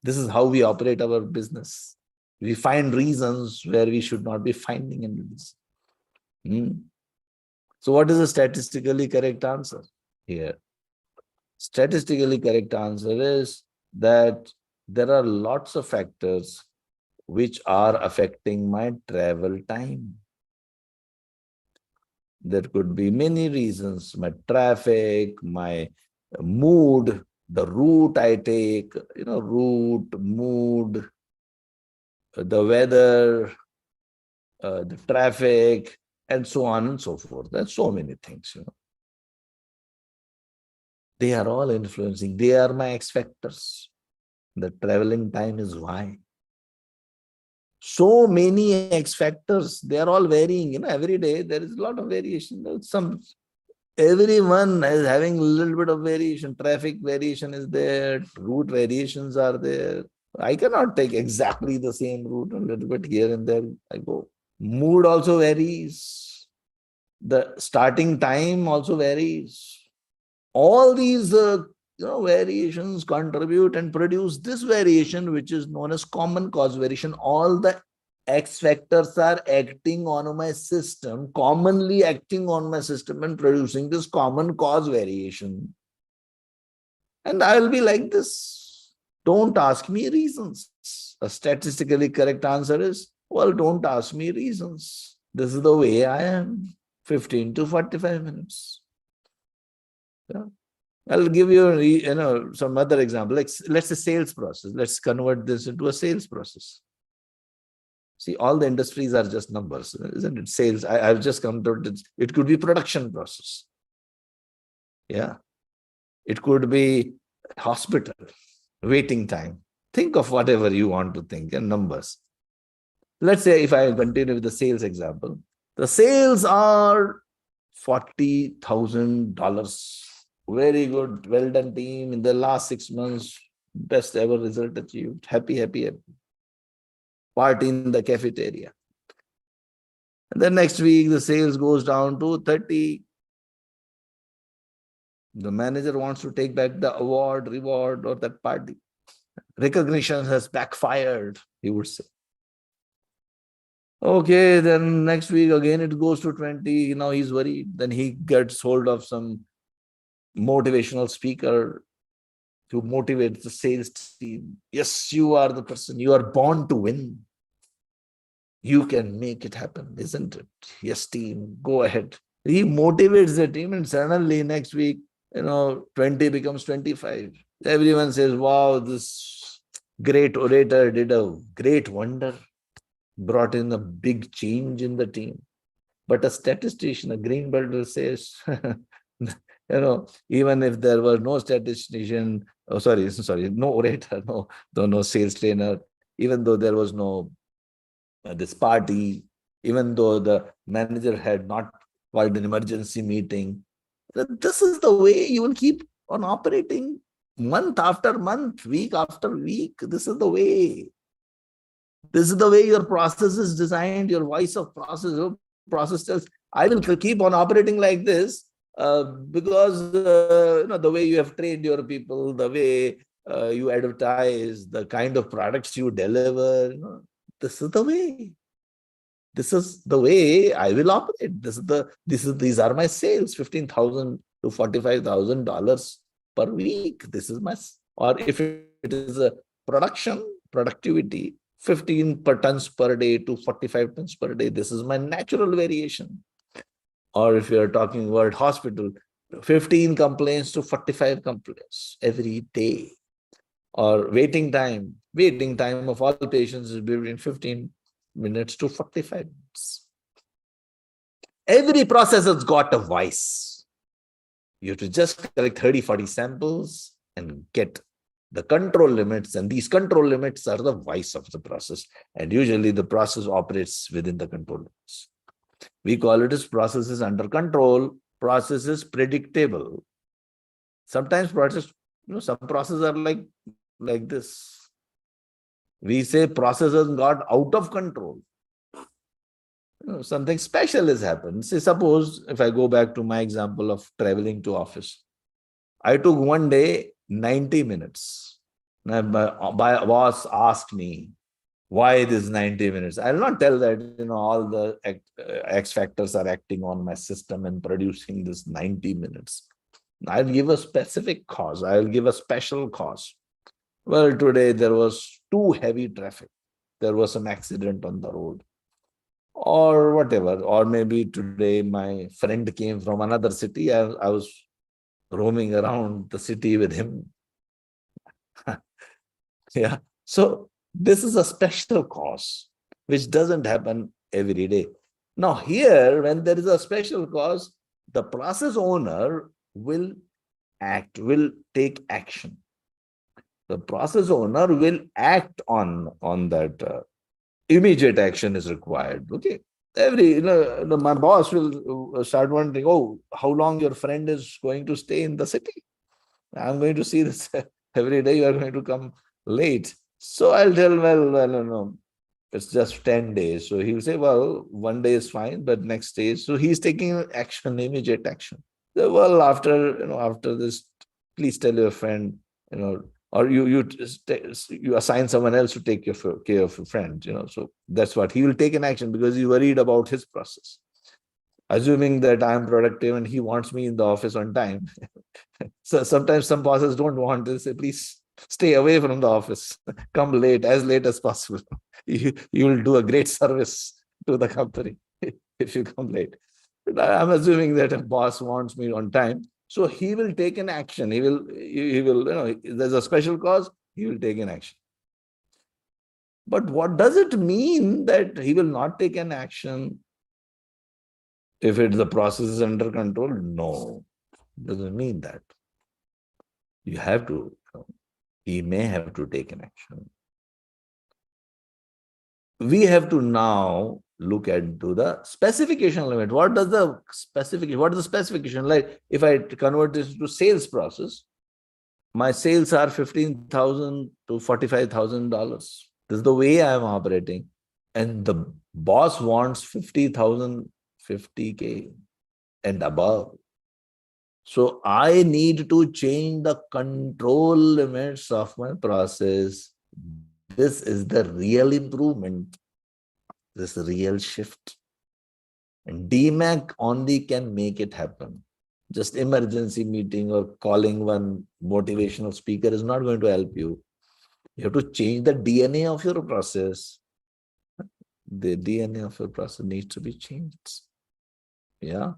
This is how we operate our business. We find reasons where we should not be finding any reason. So what is the statistically correct answer here? Statistically correct answer is that there are lots of factors which are affecting my travel time. There could be many reasons: my traffic, my mood, the route I take, route, mood, the weather, the traffic, and so on and so forth. There's so many things, They are all influencing. They are my X factors. The traveling time is why. So many X factors, they are all varying. Every day there is a lot of variation. Everyone is having a little bit of variation. Traffic variation is there. Route variations are there. I cannot take exactly the same route. A little bit here and there I go. Mood also varies. The starting time also varies. All these variations contribute and produce this variation, which is known as common cause variation. All the X factors are acting on my system, commonly acting on my system and producing this common cause variation. And I will be like this. Don't ask me reasons. A statistically correct answer is, well, don't ask me reasons. This is the way I am. 15 to 45 minutes. Yeah. I'll give you, some other example. Let's say sales process. Let's convert this into a sales process. See, all the industries are just numbers, isn't it? Sales. I've just come to it. It could be production process. Yeah. It could be hospital, waiting time. Think of whatever you want to think and numbers. Let's say if I continue with the sales example, the sales are $40,000. Very good. Well done, team. In the last 6 months, best ever result achieved. Happy, happy, happy. Party in the cafeteria. And then next week, the sales goes down to 30. The manager wants to take back the award, reward, or that party. Recognition has backfired, he would say. Okay, then next week again it goes to 20. Now he's worried. Then he gets hold of some motivational speaker to motivate the sales team. Yes, you are the person. You are born to win. You can make it happen, isn't it? Yes, team, go ahead. He motivates the team, and suddenly next week, 20 becomes 25. Everyone says, wow, this great orator did a great wonder, brought in a big change in the team. But a statistician, a green belter says, even if there were no statistician, no orator, no sales trainer, even though there was no this party, even though the manager had not called an emergency meeting, this is the way you will keep on operating month after month, week after week. This is the way. This is the way your process is designed, your voice of process. Your process tells, I will keep on operating like this because the way you have trained your people, the way you advertise, the kind of products you deliver, this is the way. This is the way I will operate. These are my sales, $15,000 to $45,000 per week. This is my, or if it is a productivity, 15 per tons per day to 45 tons per day. This is my natural variation. Or if you are talking about hospital, 15 complaints to 45 complaints every day. Or waiting time. Waiting time of all patients is between 15 minutes to 45 minutes. Every process has got a voice. You have to just collect 30, 40 samples and get the control limits. And these control limits are the voice of the process. And usually the process operates within the control limits. We call it as processes under control, processes predictable. Sometimes some processes are like this. We say processes got out of control. Something special has happened. Say, suppose if I go back to my example of traveling to office, I took one day 90 minutes. My boss asked me, why this 90 minutes? I'll not tell that, all the X factors are acting on my system and producing this 90 minutes. I'll give a specific cause. I'll give a special cause. Well, today there was too heavy traffic. There was some accident on the road or whatever. Or maybe today my friend came from another city. I was roaming around the city with him. Yeah. So this is a special cause, which doesn't happen every day. Now here, when there is a special cause, the process owner will take action. The process owner will act on that. Immediate action is required. Okay. My boss will start wondering, oh, how long your friend is going to stay in the city? I'm going to see this every day. You are going to come late. So I'll tell, well, no, it's just 10 days. So he'll say, well, one day is fine, but next day. So he's taking action, immediate action. So, well, after this, please tell your friend, or you assign someone else to take care of your friend, So that's what he will take an action because he's worried about his process. Assuming that I'm productive and he wants me in the office on time. So sometimes some bosses don't want to say, please stay away from the office. Come as late as possible. You will do a great service to the company if you come late. But I'm assuming that a boss wants me on time. So he will take an action. He will, there's a special cause, he will take an action. But what does it mean that he will not take an action if the process is under control? No, it doesn't mean that. You have to, he may have to take an action. We have to now look into the specification limit. What is the specification? Like if I convert this to sales process, my sales are $15,000 to $45,000. This is the way I am operating. And the boss wants 50,000, 50K and above. So I need to change the control limits of my process. This is the real improvement, this real shift. And DMAC only can make it happen. Just emergency meeting or calling one motivational speaker is not going to help you. You have to change the DNA of your process. The DNA of your process needs to be changed. Yeah.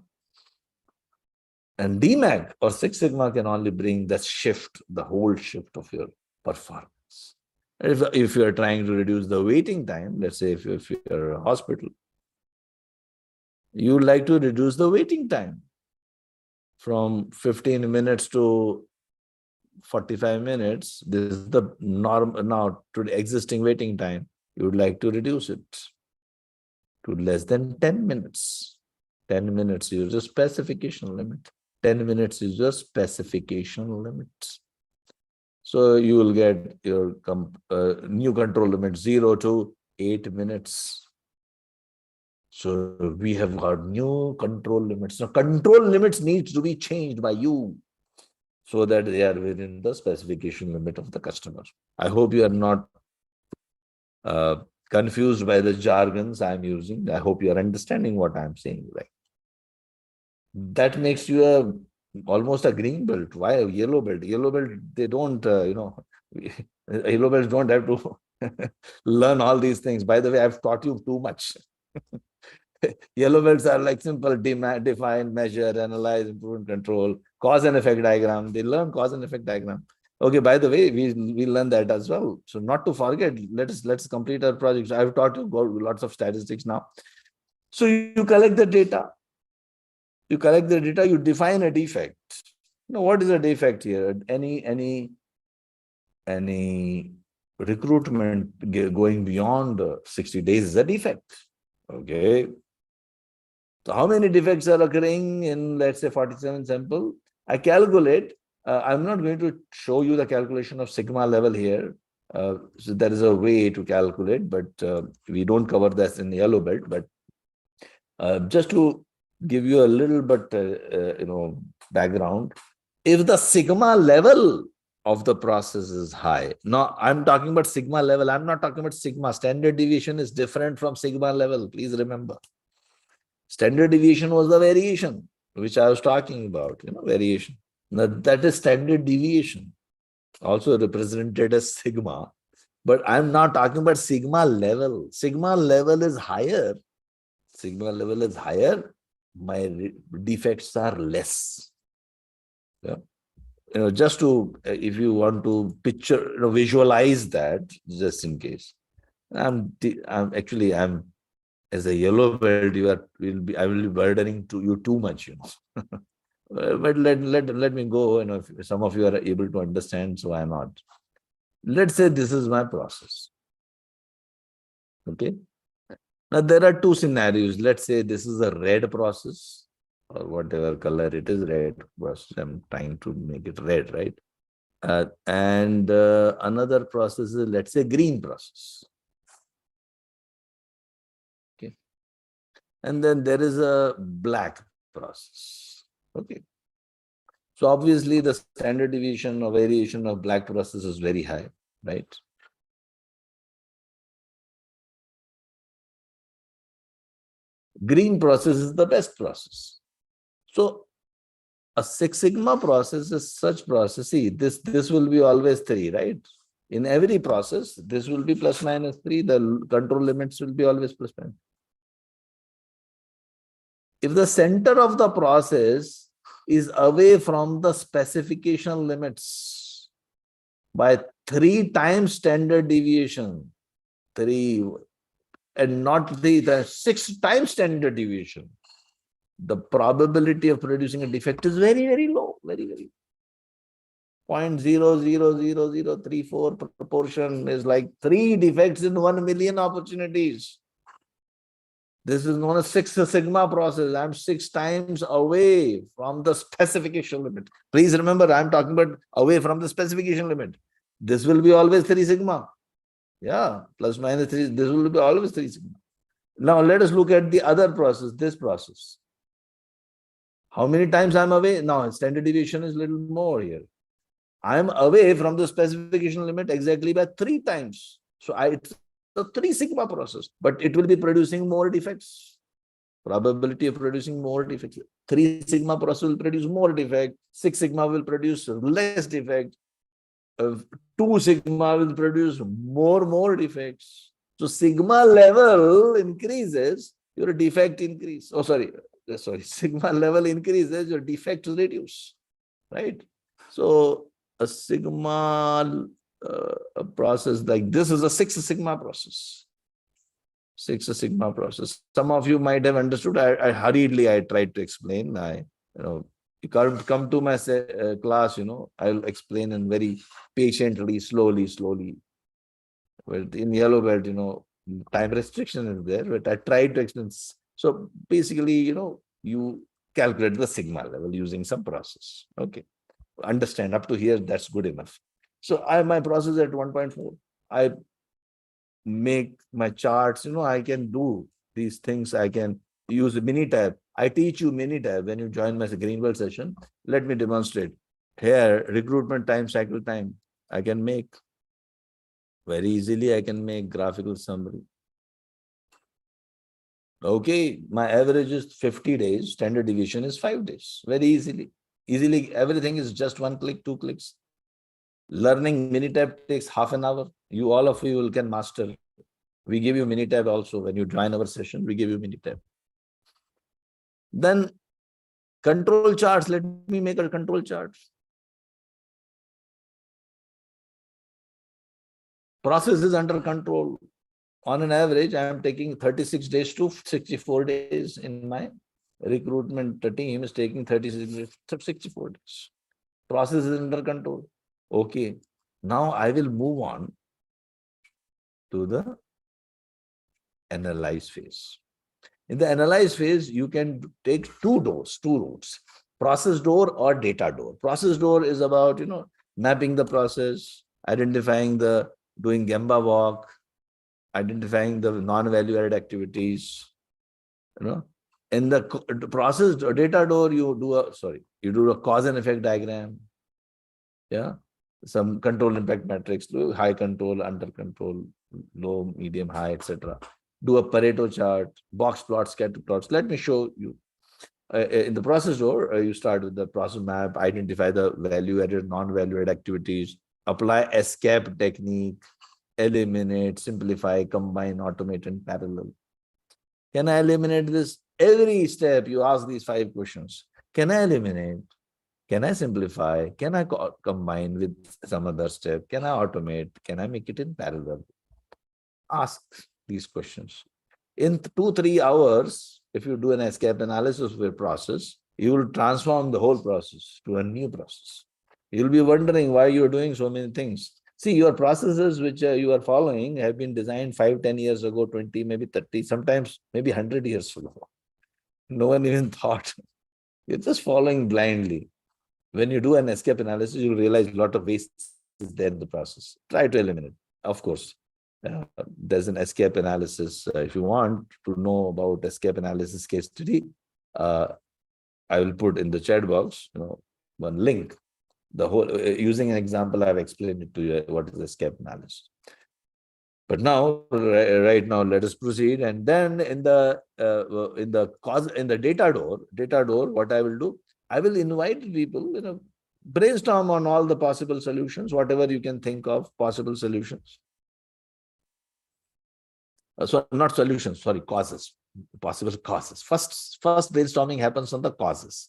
And DMAC or Six Sigma can only bring the shift, the whole shift of your performance. If you're trying to reduce the waiting time, let's say if you're a hospital, you would like to reduce the waiting time from 15 minutes to 45 minutes. This is the norm now to the existing waiting time. You would like to reduce it to less than 10 minutes. 10 minutes is your specification limit. 10 minutes is your specification limit. So you will get your new control limit 0 to 8 minutes. So we have got new control limits. Now control limits needs to be changed by you so that they are within the specification limit of the customer. I hope you are not confused by the jargons I'm using. I hope you are understanding what I'm saying. Right? That makes you almost a green belt. Why a yellow belt? Yellow belt, they don't, yellow belts don't have to learn all these things. By the way, I've taught you too much. Yellow belts are like simple define, measure, analyze, improve, and control, cause and effect diagram. They learn cause and effect diagram. Okay, by the way, we learn that as well. So not to forget, let's complete our projects. I've taught you lots of statistics now. So you collect the data. You collect the data, you define a defect. Now, what is a defect here? Any recruitment going beyond 60 days is a defect. Okay. So how many defects are occurring in, let's say, 47 sample? I calculate. I'm not going to show you the calculation of sigma level here. So there is a way to calculate, but we don't cover this in yellow belt. But just to give you a little bit, background, if the sigma level of the process is high, now I'm talking about sigma level. I'm not talking about sigma. Standard deviation is different from sigma level. Please remember. Standard deviation was the variation, which I was talking about, variation. Now, that is standard deviation, also represented as sigma. But I'm not talking about sigma level. Sigma level is higher. Sigma level is higher. My defects are less. Yeah. Just to, if you want to picture, visualize that, just in case. I'm actually, as a yellow belt, I will be burdening to you too much. But let me go. If some of you are able to understand, so I'm not. Let's say this is my process. Okay. Now there are two scenarios. Let's say this is a red process, or whatever color it is, red process. I'm trying to make it red, right? And another process is, let's say, green process. Okay. And then there is a black process. Okay. So obviously the standard deviation or variation of black process is very high, right? Green process is the best process. So a Six Sigma process is such process. See, this will be always 3, right? In every process, this will be plus minus 3. The control limits will be always plus minus. If the center of the process is away from the specification limits by 3 times standard deviation, 3, and not the 6 times standard deviation, the probability of producing a defect is very, very low, very, very 0.00034 proportion is like 3 defects in 1 million opportunities. This is known as Six Sigma process. I'm 6 times away from the specification limit. Please remember, I'm talking about away from the specification limit. This will be always 3 sigma. Yeah, plus minus 3, this will be always 3 sigma. Now let us look at the other process, this process. How many times I'm away? Now standard deviation is a little more here. I'm away from the specification limit exactly by 3 times. So it's a 3 sigma process, but it will be producing more defects. Probability of producing more defects. 3 sigma process will produce more defect. 6 sigma will produce less defect. 2 sigma will produce more defects. So sigma level increases, your defect increase. Oh, sorry. Sigma level increases, your defects reduce, right? So a sigma a process like this is a 6 sigma process. 6 sigma process. Some of you might have understood. I hurriedly I tried to explain. You can't come to my class. I'll explain in very patiently, slowly. But in yellow belt, time restriction is there. But I tried to explain. So basically, you calculate the sigma level using some process. Okay. Understand up to here, that's good enough. So my process at 1.4, I make my charts, I can do these things. I can use Minitab. I teach you Minitab when you join my green belt session. Let me demonstrate. Here, recruitment time, cycle time, I can make very easily. I can make graphical summary. Okay, my average is 50 days. Standard deviation is 5 days. Very easily. Everything is just 1 click, 2 clicks. Learning Minitab takes half an hour. All of you can master. We give you Minitab also. When you join our session, we give you Minitab. Then control charts. Let me make a control chart. Process is under control. On an average, I am taking 36 days to 64 days in my recruitment team is taking 36 days to 64 days. Process is under control. Okay. Now I will move on to the analyze phase. In the analyze phase, you can take two routes, process door or data door. Process door is about, mapping the process, identifying doing Gemba walk, identifying the non-value added activities, In the process data door, you do a cause and effect diagram. Yeah. Some control impact matrix, high control, under control, low, medium, high, etc. Do a Pareto chart, box plots, scatter plots. Let me show you. In the process door, you start with the process map, identify the value-added, non-value-added activities, apply escape technique, eliminate, simplify, combine, automate, and parallel. Can I eliminate this? Every step you ask these 5 questions. Can I eliminate? Can I simplify? Can I combine with some other step? Can I automate? Can I make it in parallel? Ask these questions. In 2-3 hours, if you do an escape analysis of a process, you will transform the whole process to a new process. You'll be wondering why you're doing so many things. See, your processes which you are following have been designed 5-10 years ago, 20, maybe 30, sometimes maybe 100 years ago. No one even thought. You're just following blindly. When you do an escape analysis, you realize a lot of waste is there in the process. Try to eliminate. Of course, there's an escape analysis. If you want to know about escape analysis case study, I will put in the chat box, one link. The whole using an example, I've explained it to you what is escape analysis. But now, right now, let us proceed. And then in the data door, what I will do, I will invite people, brainstorm on all the possible solutions, whatever you can think of, possible solutions. So not solutions, sorry, causes, possible causes. First brainstorming happens on the causes.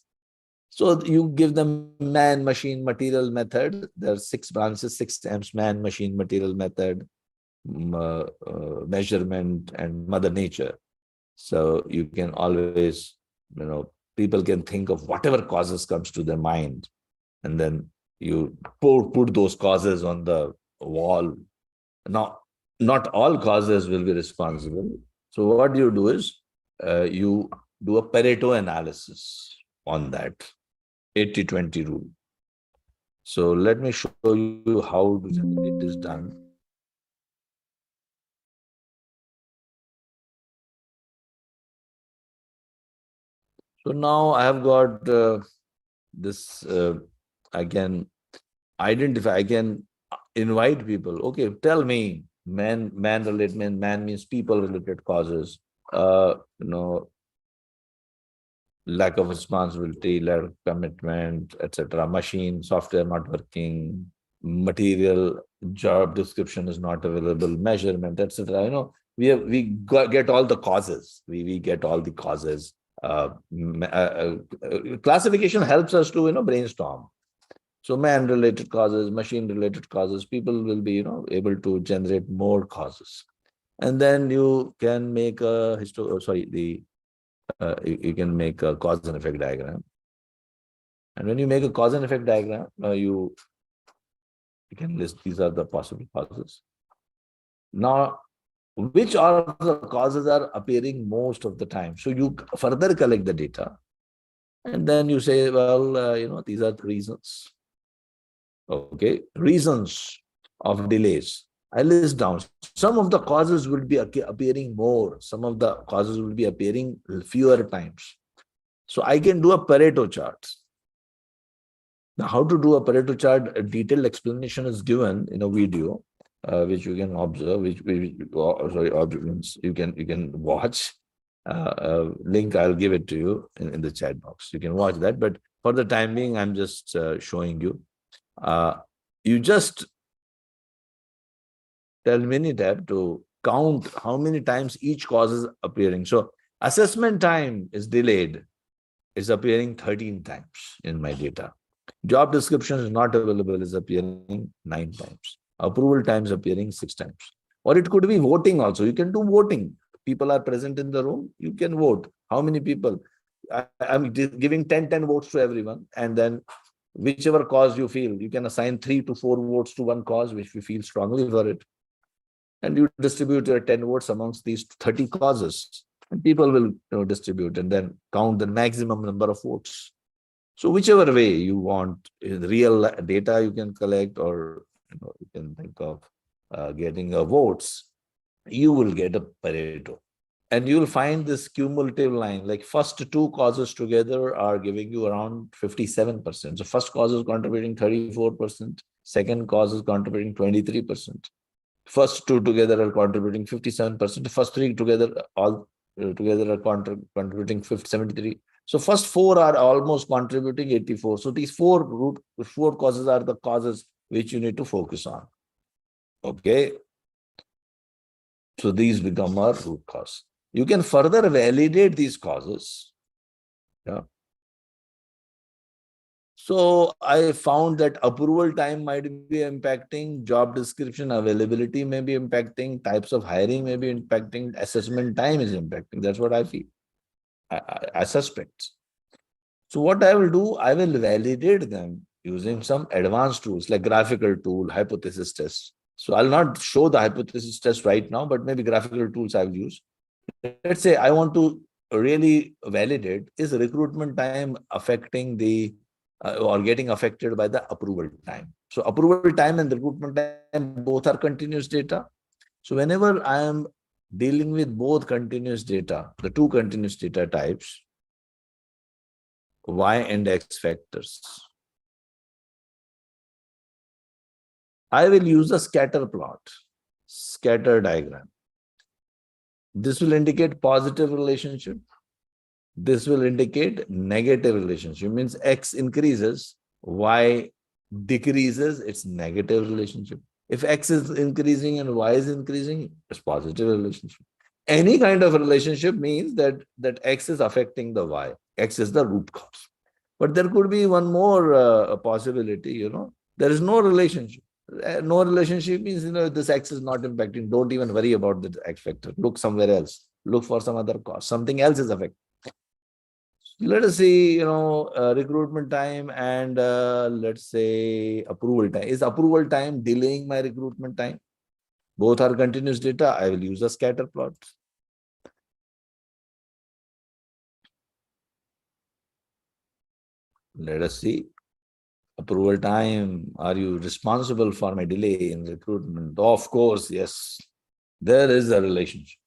So you give them man, machine, material method. There are 6 branches, 6 M's: man, machine, material method, measurement, and mother nature. So you can always, people can think of whatever causes comes to their mind, and then you put those causes on the wall. Now, not all causes will be responsible. So what you do is you do a Pareto analysis on that 80-20 rule. So let me show you how it is done. So now I have got this, I can identify, I can invite people. Okay, tell me, man means people related causes, lack of responsibility, lack of commitment, etc. Machine, software not working, material, job description is not available, measurement, etc. We get all the causes. We get all the causes. Classification helps us to brainstorm. So man-related causes, machine-related causes, people will be able to generate more causes, and then you can make a you can make a cause and effect diagram. And when you make a cause and effect diagram, you can list these are the possible causes. Now, which are the causes are appearing most of the time? So you further collect the data, and then you say, well, these are the reasons. Okay, reasons of delays. I list down. Some of the causes will be appearing more. Some of the causes will be appearing fewer times. So I can do a Pareto chart. Now, how to do a Pareto chart? A detailed explanation is given in a video, which you can observe. You can watch. Link I'll give it to you in the chat box. You can watch that. But for the time being, I'm just showing you. You just tell Minitab to count how many times each cause is appearing. So assessment time is delayed. It's appearing 13 times in my data. Job description is not available, is appearing 9 times. Approval times appearing 6 times. Or it could be voting also. You can do voting. People are present in the room. You can vote. How many people? I'm giving 10 votes to everyone. And then whichever cause you feel, you can assign 3 to 4 votes to one cause, which you feel strongly for it. And you distribute your 10 votes amongst these 30 causes. And people will distribute and then count the maximum number of votes. So whichever way you want, real data you can collect, or you can think of getting votes, you will get a Pareto. And you will find this cumulative line, like first two causes together are giving you around 57%. So first cause is contributing 34%, second cause is contributing 23%. First two together are contributing 57%. First three together, all together are contributing 73. So first four are almost contributing 84. So these four causes are the causes which you need to focus on. Okay. So these become our root cause. You can further validate these causes. Yeah. So I found that approval time might be impacting, job description availability may be impacting, types of hiring may be impacting, assessment time is impacting. That's what I feel. I suspect. So what I will do, I will validate them using some advanced tools like graphical tool, hypothesis test. So I'll not show the hypothesis test right now, but maybe graphical tools I will use. Let's say I want to really validate, is recruitment time affecting the or getting affected by the approval time. So approval time and recruitment time both are continuous data. So whenever I am dealing with both continuous data, the two continuous data types, Y and X factors, I will use a scatter plot, scatter diagram. This will indicate positive relationship. This will indicate negative relationship. Means X increases, Y decreases, it's negative relationship. If X is increasing and Y is increasing, it's positive relationship. Any kind of relationship means that X is affecting the Y. X is the root cause. But there could be one more possibility, there is no relationship. No relationship means, this X is not impacting. Don't even worry about the X factor. Look somewhere else. Look for some other cause. Something else is affecting. Let us see, recruitment time and let's say approval time. Is approval time delaying my recruitment time? Both are continuous data. I will use a scatter plot. Let us see. Approval time. Are you responsible for my delay in recruitment? Of course, yes. There is a relationship.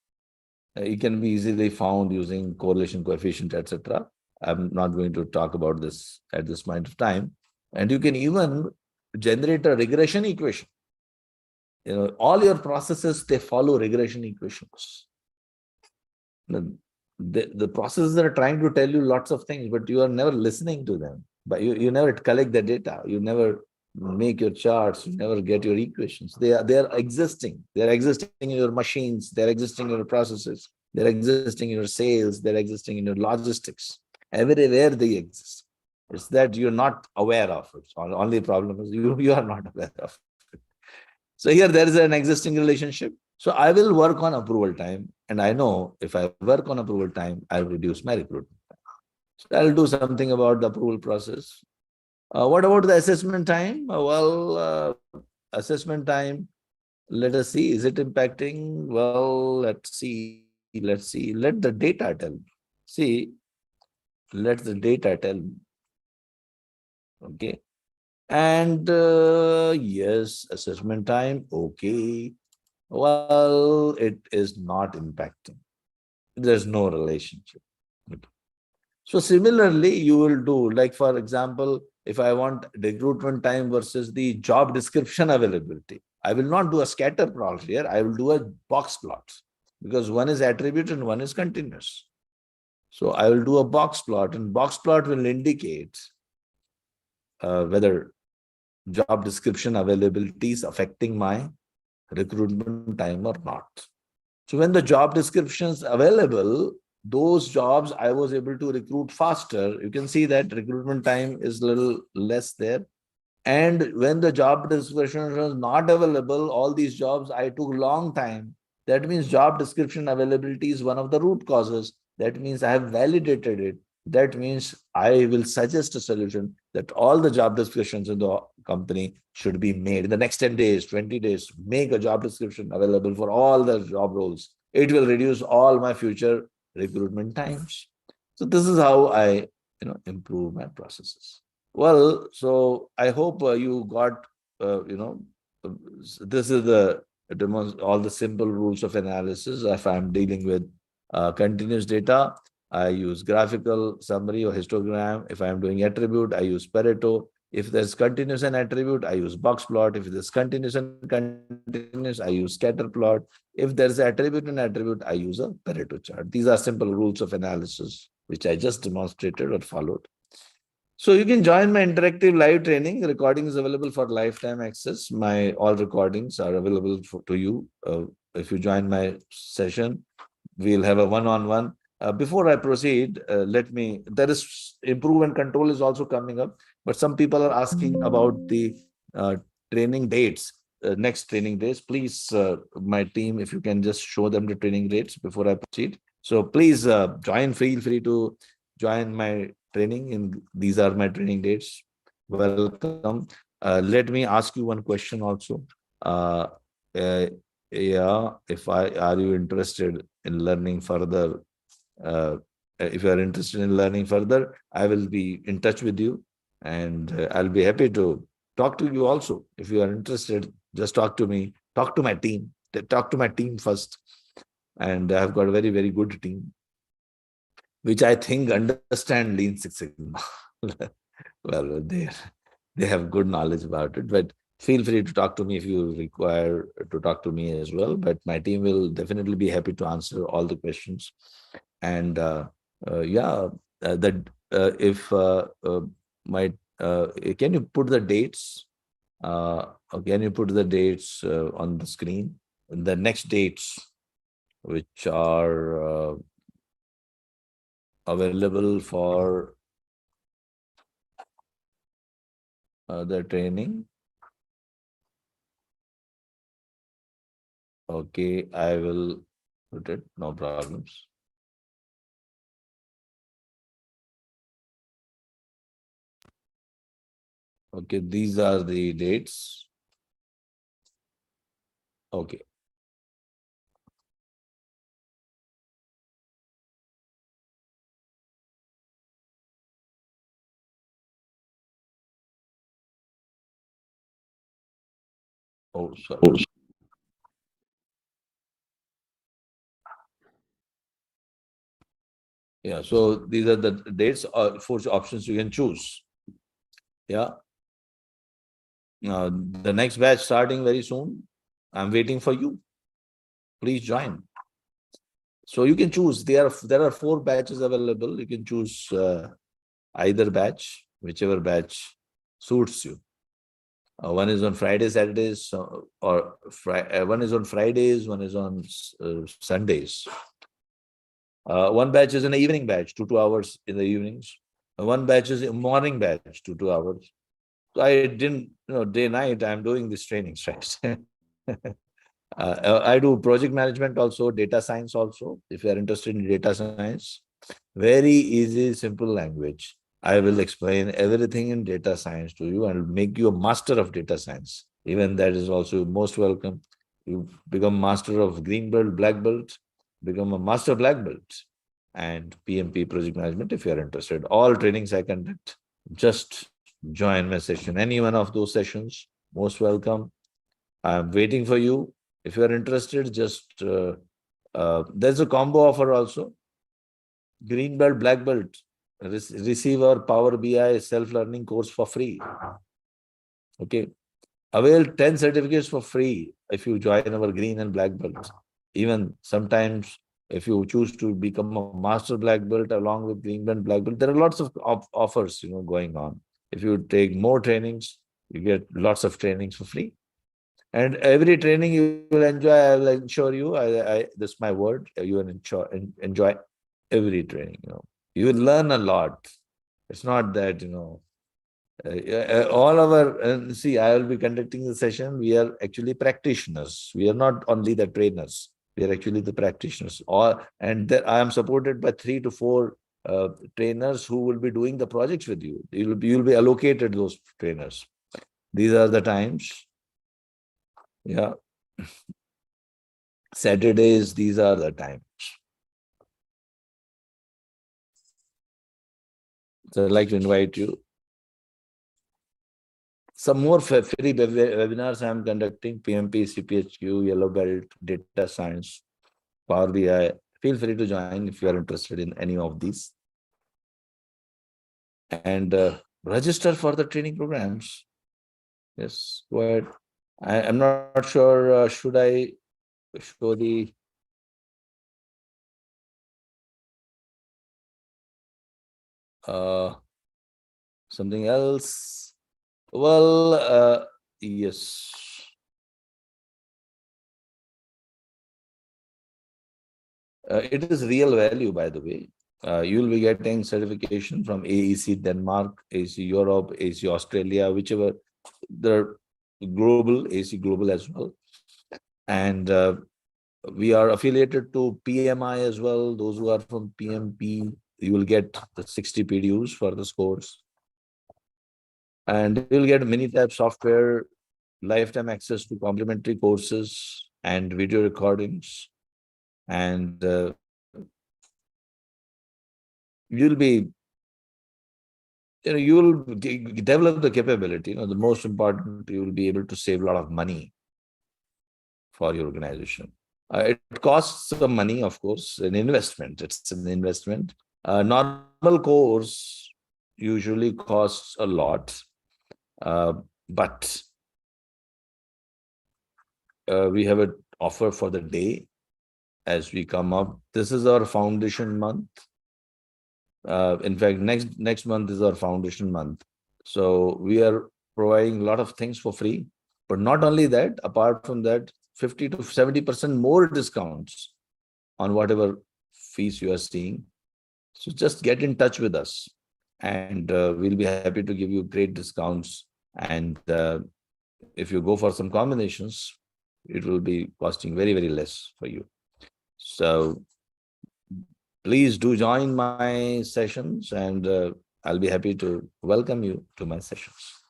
It can be easily found using correlation coefficient, etc. I'm not going to talk about this at this point of time. And you can even generate a regression equation. All your processes, they follow regression equations. The processes are trying to tell you lots of things, but you are never listening to them. But you never collect the data. You never make your charts. You never get your equations. They are existing. They're existing in your machines. They're existing in your processes. They're existing in your sales. They're existing in your logistics. Everywhere they exist. It's that you're not aware of it. Only problem is you are not aware of it. So here there is an existing relationship. So I will work on approval time. And I know if I work on approval time, I'll reduce my recruitment time. So I'll do something about the approval process. What about the assessment time? Assessment time, let us see, is it impacting? Well, let's see. Let the data tell me. See, let the data tell me. Okay. And yes, assessment time, okay. Well, it is not impacting. There's no relationship. Okay. So similarly, you will do, like for example, if I want recruitment time versus the job description availability, I will not do a scatter plot here. I will do a box plot because one is attribute and one is continuous. So I will do a box plot, and box plot will indicate whether job description availability is affecting my recruitment time or not. So when the job descriptions available, those jobs I was able to recruit faster. You can see that recruitment time is a little less there. And when the job description was not available, all these jobs, I took long time. That means job description availability is one of the root causes. That means I have validated it. That means I will suggest a solution that all the job descriptions in the company should be made in the next 10 days, 20 days. Make a job description available for all the job roles. It will reduce all my future recruitment times. So this is how I improve my processes. Well, so I hope you got, uh, this is the all the simple rules of analysis. If I'm dealing with continuous data, I use graphical summary or histogram. If I'm doing attribute, I use Pareto. If there's continuous and attribute, I use box plot. If there's continuous and continuous, I use scatter plot. If there's attribute and attribute, I use a Pareto chart. These are simple rules of analysis, which I just demonstrated or followed. So you can join my interactive live training. Recording is available for lifetime access. My all recordings are available to you. If you join my session, we'll have a one-on-one. Before I proceed, there is improvement control is also coming up, but some people are asking about the uh, training dates, next training days. Please, my team, if you can just show them the training dates before I proceed. So please feel free to join my training. These are my training dates. Welcome. Let me ask you one question also. Uh, uh, yeah, if I are you interested in learning further? Uh, if you are interested in learning further, I will be in touch with you, and I'll be happy to talk to you also. If you are interested, just talk to me. Talk to my team. Talk to my team first, and I've got a very very good team, which I think understand Lean Six Sigma. Well, they have good knowledge about it, but feel free to talk to me if you require to talk to me as well. But my team will definitely be happy to answer all the questions. And yeah, that if my can you put the dates? Can you put the dates on the screen? The next dates, which are available for the training. Okay, I will put it, no problems. Okay, these are the dates. Okay. Oh, sorry. Yeah, so these are the dates, 4 options you can choose. Yeah. The next batch starting very soon. I'm waiting for you. Please join. So you can choose. There are 4 batches available. You can choose either batch, whichever batch suits you. One is on Friday, Saturdays, one is on Fridays, one is on Sundays. One batch is an evening batch, 2 hours in the evenings. One batch is a morning batch, 2 hours. So I didn't, day night. I'm doing these trainings, right? I do project management also, data science also. If you are interested in data science, very easy, simple language. I will explain everything in data science to you and make you a master of data science. Even that is also most welcome. You become master of green belt, black belt, become a master black belt, and PMP project management if you are interested. All trainings I conduct. Just join my session. Any one of those sessions, most welcome. I'm waiting for you. If you are interested, just there's a combo offer also. Green belt, black belt. Receive our Power BI self-learning course for free. Okay. Avail 10 certificates for free if you join our green and black belt. Even sometimes, if you choose to become a master black belt along with green belt, black belt, there are lots of offers going on. If you take more trainings, you get lots of trainings for free. And every training you will enjoy, I will ensure you. This is my word. You will enjoy every training. You will learn a lot. It's not that All our, see, I will be conducting the session. We are actually practitioners. We are not only the trainers. We are actually the practitioners. And I am supported by 3 to 4 trainers who will be doing the projects with you. You'll be allocated those trainers. These are the times. Yeah. Saturdays, these are the times. So I'd like to invite you. Some more free webinars I am conducting: PMP, CPHQ, Yellow Belt, Data Science, Power BI. Feel free to join if you are interested in any of these. And register for the training programs. Yes, go ahead. I'm not sure, should I show the something else? Well, yes. It is real value, by the way. You will be getting certification from AEC Denmark, AEC Europe, AEC Australia, whichever. The global, AEC Global as well. And we are affiliated to PMI as well. Those who are from PMP, you will get the 60 PDUs for this course. And you will get Minitab software, lifetime access to complimentary courses and video recordings. And you'll be, you will develop the capability. The most important, you will be able to save a lot of money for your organization. It costs some money, of course, an investment. It's an investment. Normal course usually costs a lot, but we have an offer for the day as we come up. This is our foundation month. In fact, next month is our foundation month. So we are providing a lot of things for free. But not only that, apart from that, 50 to 70% more discounts on whatever fees you are seeing. So just get in touch with us, and we'll be happy to give you great discounts. And if you go for some combinations, it will be costing very, very less for you. So please do join my sessions, and I'll be happy to welcome you to my sessions.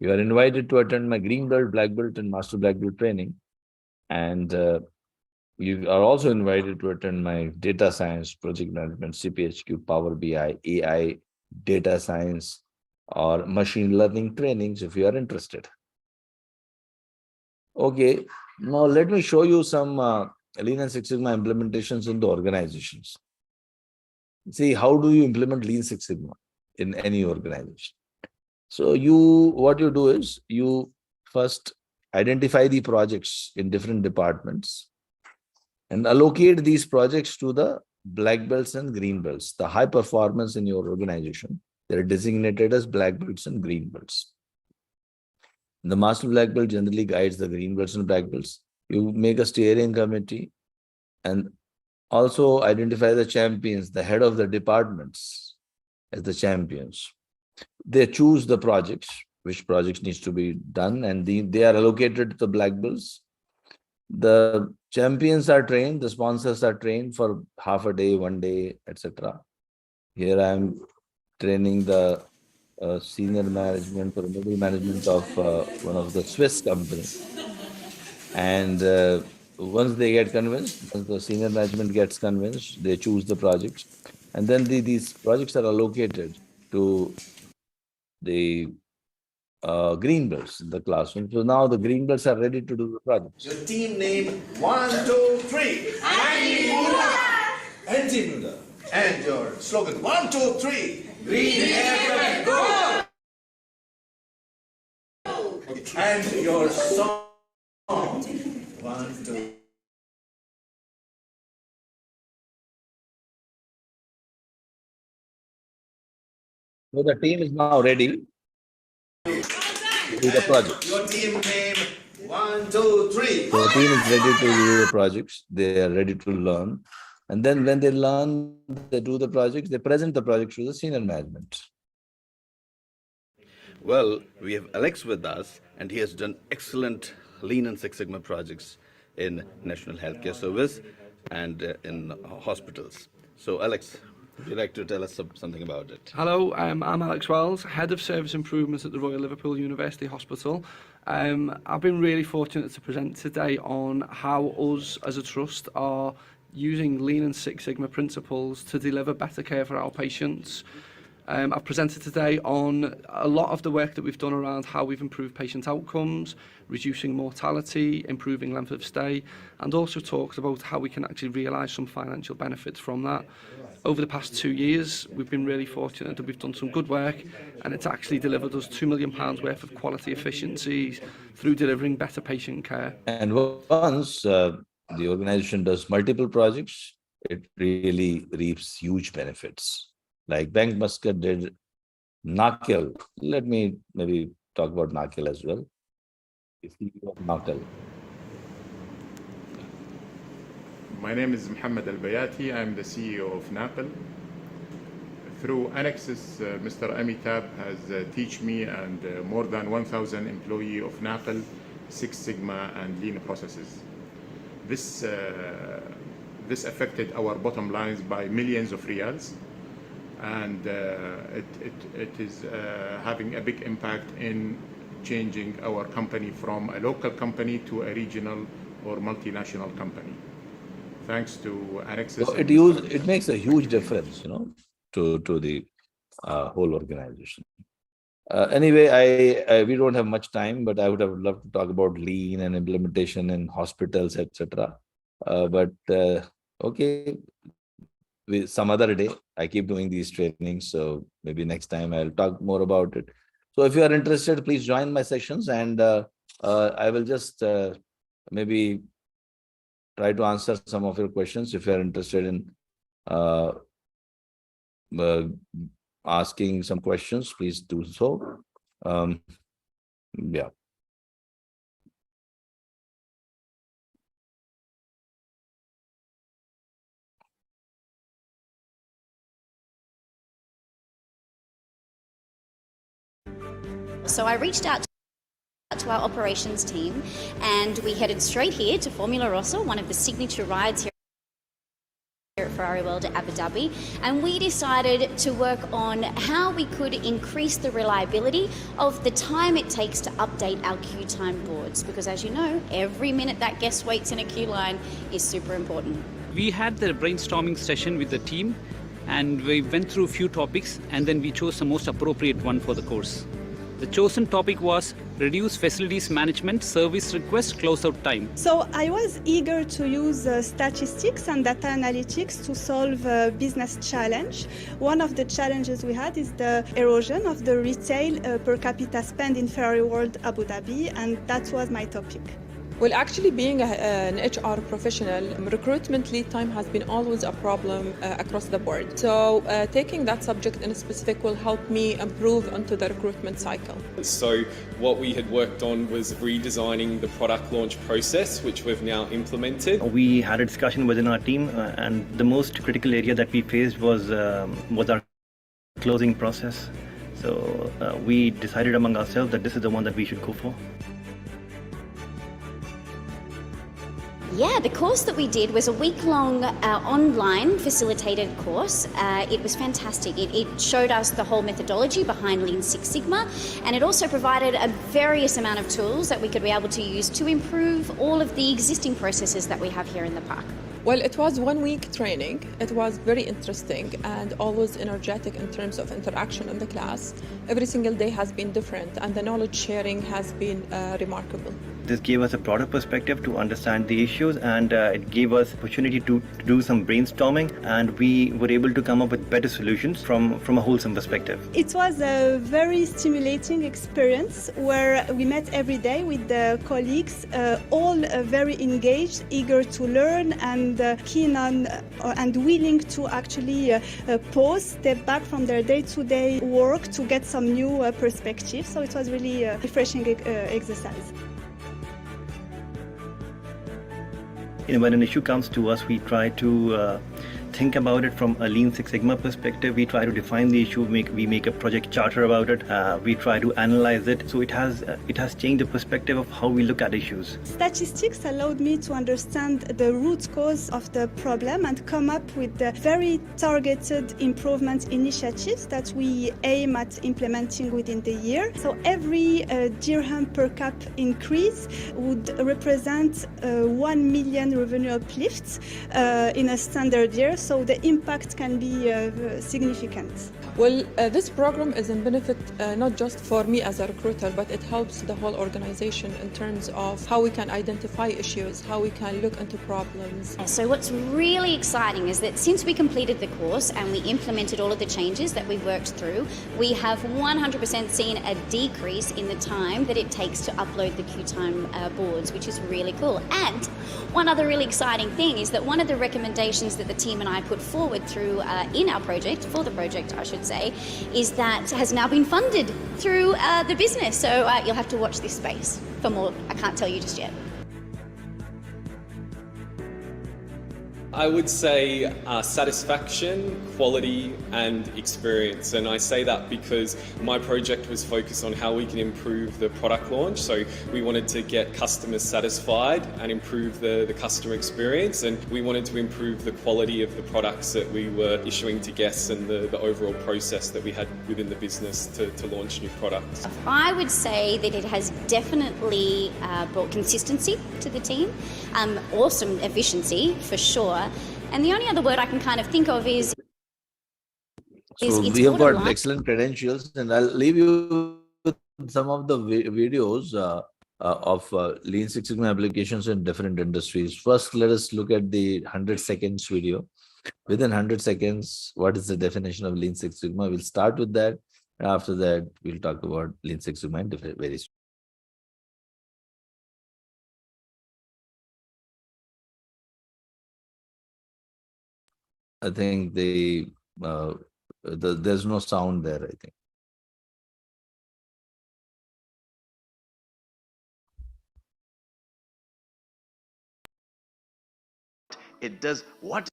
You are invited to attend my Green Belt, Black Belt, and Master Black Belt training. And you are also invited to attend my data science, project management, CPHQ, Power BI, AI, data science, or machine learning trainings if you are interested. Okay, now let me show you some Lean and Six Sigma implementations in the organizations. See, how do you implement Lean Six Sigma in any organization? So what you do is you first identify the projects in different departments and allocate these projects to the black belts and green belts, the high performance in your organization. They're designated as black belts and green belts. The master black belt generally guides the green belts and black belts. You make a steering committee and also identify the champions, the head of the departments as the champions. They choose the projects, which projects needs to be done, and they are allocated to the black belts. The champions are trained, the sponsors are trained for half a day, 1 day, etc. Here I am training the senior management or middle management of one of the Swiss companies. And once they get convinced, once the senior management gets convinced, they choose the projects. And then these projects are allocated to the green belts in the classroom. So now the green belts are ready to do the projects. Your team name 1, 2, 3. Anti-Muda. And your slogan 1, 2, 3. Green air go. And your song 1, 2. So the team is now ready to do the project. Your team name 1, 2, 3. So the team is ready to do the projects. They are ready to learn. And then when they learn, they do the projects, they present the projects to the senior management. Well, we have Alex with us, and he has done excellent Lean and Six Sigma projects in National Healthcare Service and in hospitals. So, Alex, would you like to tell us something about it? Hello, I'm Alex Wells, Head of Service Improvements at the Royal Liverpool University Hospital. I've been really fortunate to present today on how us as a trust are using Lean and Six Sigma principles to deliver better care for our patients. I've presented today on a lot of the work that we've done around how we've improved patient outcomes, reducing mortality, improving length of stay, and also talked about how we can actually realise some financial benefits from that. Over the past 2 years, we've been really fortunate that we've done some good work, and it's actually delivered us £2 million worth of quality efficiencies through delivering better patient care. And once the organization does multiple projects, it really reaps huge benefits. Like Bank Muscat did NAKL. Let me maybe talk about NAKL as well. NAKL. My name is Mohammed Al-Bayati. I'm the CEO of NAKL. Through Anexas, Mr. Amitabh has taught me and more than 1,000 employees of NAKL, Six Sigma and Lean processes. This affected our bottom lines by millions of riyals, and it is having a big impact in changing our company from a local company to a regional or multinational company. Thanks to Anexas. So it makes a huge difference, to the whole organization. Anyway, we don't have much time, but I would have loved to talk about Lean and implementation in hospitals, etc. Okay, some other day. I keep doing these trainings, so maybe next time I'll talk more about it. So if you are interested, please join my sessions, and I will just maybe try to answer some of your questions if you are interested in asking some questions. Please do so. Yeah. So I reached out to our operations team, and we headed straight here to Formula Rossa, one of the signature rides here at Ferrari World at Abu Dhabi, and we decided to work on how we could increase the reliability of the time it takes to update our queue time boards, because as you know, every minute that guest waits in a queue line is super important. We had the brainstorming session with the team, and we went through a few topics, and then we chose the most appropriate one for the course. The chosen topic was reduce facilities management service request closeout time. So I was eager to use statistics and data analytics to solve a business challenge. One of the challenges we had is the erosion of the retail per capita spend in Ferrari World Abu Dhabi, and that was my topic. Well, actually, being an HR professional, recruitment lead time has been always a problem across the board. So taking that subject in specific will help me improve onto the recruitment cycle. So what we had worked on was redesigning the product launch process, which we've now implemented. We had a discussion within our team, and the most critical area that we faced was our closing process. So we decided among ourselves that this is the one that we should go for. Yeah, the course that we did was a week-long online facilitated course. It was fantastic. It showed us the whole methodology behind Lean Six Sigma, and it also provided a various amount of tools that we could be able to use to improve all of the existing processes that we have here in the park. Well, it was 1 week training. It was very interesting and always energetic in terms of interaction in the class. Every single day has been different, and the knowledge sharing has been remarkable. This gave us a broader perspective to understand the issues, and it gave us opportunity to do some brainstorming, and we were able to come up with better solutions from a wholesome perspective. It was a very stimulating experience where we met every day with the colleagues, all very engaged, eager to learn, and keen on and willing to actually pause, step back from their day-to-day work to get some new perspectives. So it was really a refreshing exercise. When an issue comes to us, we try to think about it from a Lean Six Sigma perspective. We try to define the issue, we make a project charter about it. We try to analyze it. So it has changed the perspective of how we look at issues. Statistics allowed me to understand the root cause of the problem and come up with the very targeted improvement initiatives that we aim at implementing within the year. So every dirham per cap increase would represent 1 million revenue uplifts in a standard year, so the impact can be significant. Well, this program is in benefit not just for me as a recruiter, but it helps the whole organization in terms of how we can identify issues, how we can look into problems. So what's really exciting is that since we completed the course and we implemented all of the changes that we worked through, we have 100% seen a decrease in the time that it takes to upload the QTime boards, which is really cool. And one other really exciting thing is that one of the recommendations that the team and I put forward through in our project, for the project I should say, is that has now been funded through the business. So you'll have to watch this space for more. I can't tell you just yet. I would say satisfaction, quality and experience, and I say that because my project was focused on how we can improve the product launch. So we wanted to get customers satisfied and improve the customer experience, and we wanted to improve the quality of the products that we were issuing to guests and the overall process that we had within the business to launch new products. I would say that it has definitely brought consistency to the team, awesome efficiency for sure. And the only other word I can kind of think of is So we have got excellent credentials, and I'll leave you with some of the videos of Lean Six Sigma applications in different industries. First, let us look at the 100 seconds video. Within 100 seconds, what is the definition of Lean Six Sigma? We'll start with that. After that, we'll talk about Lean Six Sigma in various. I think there's no sound there, I think. It does what?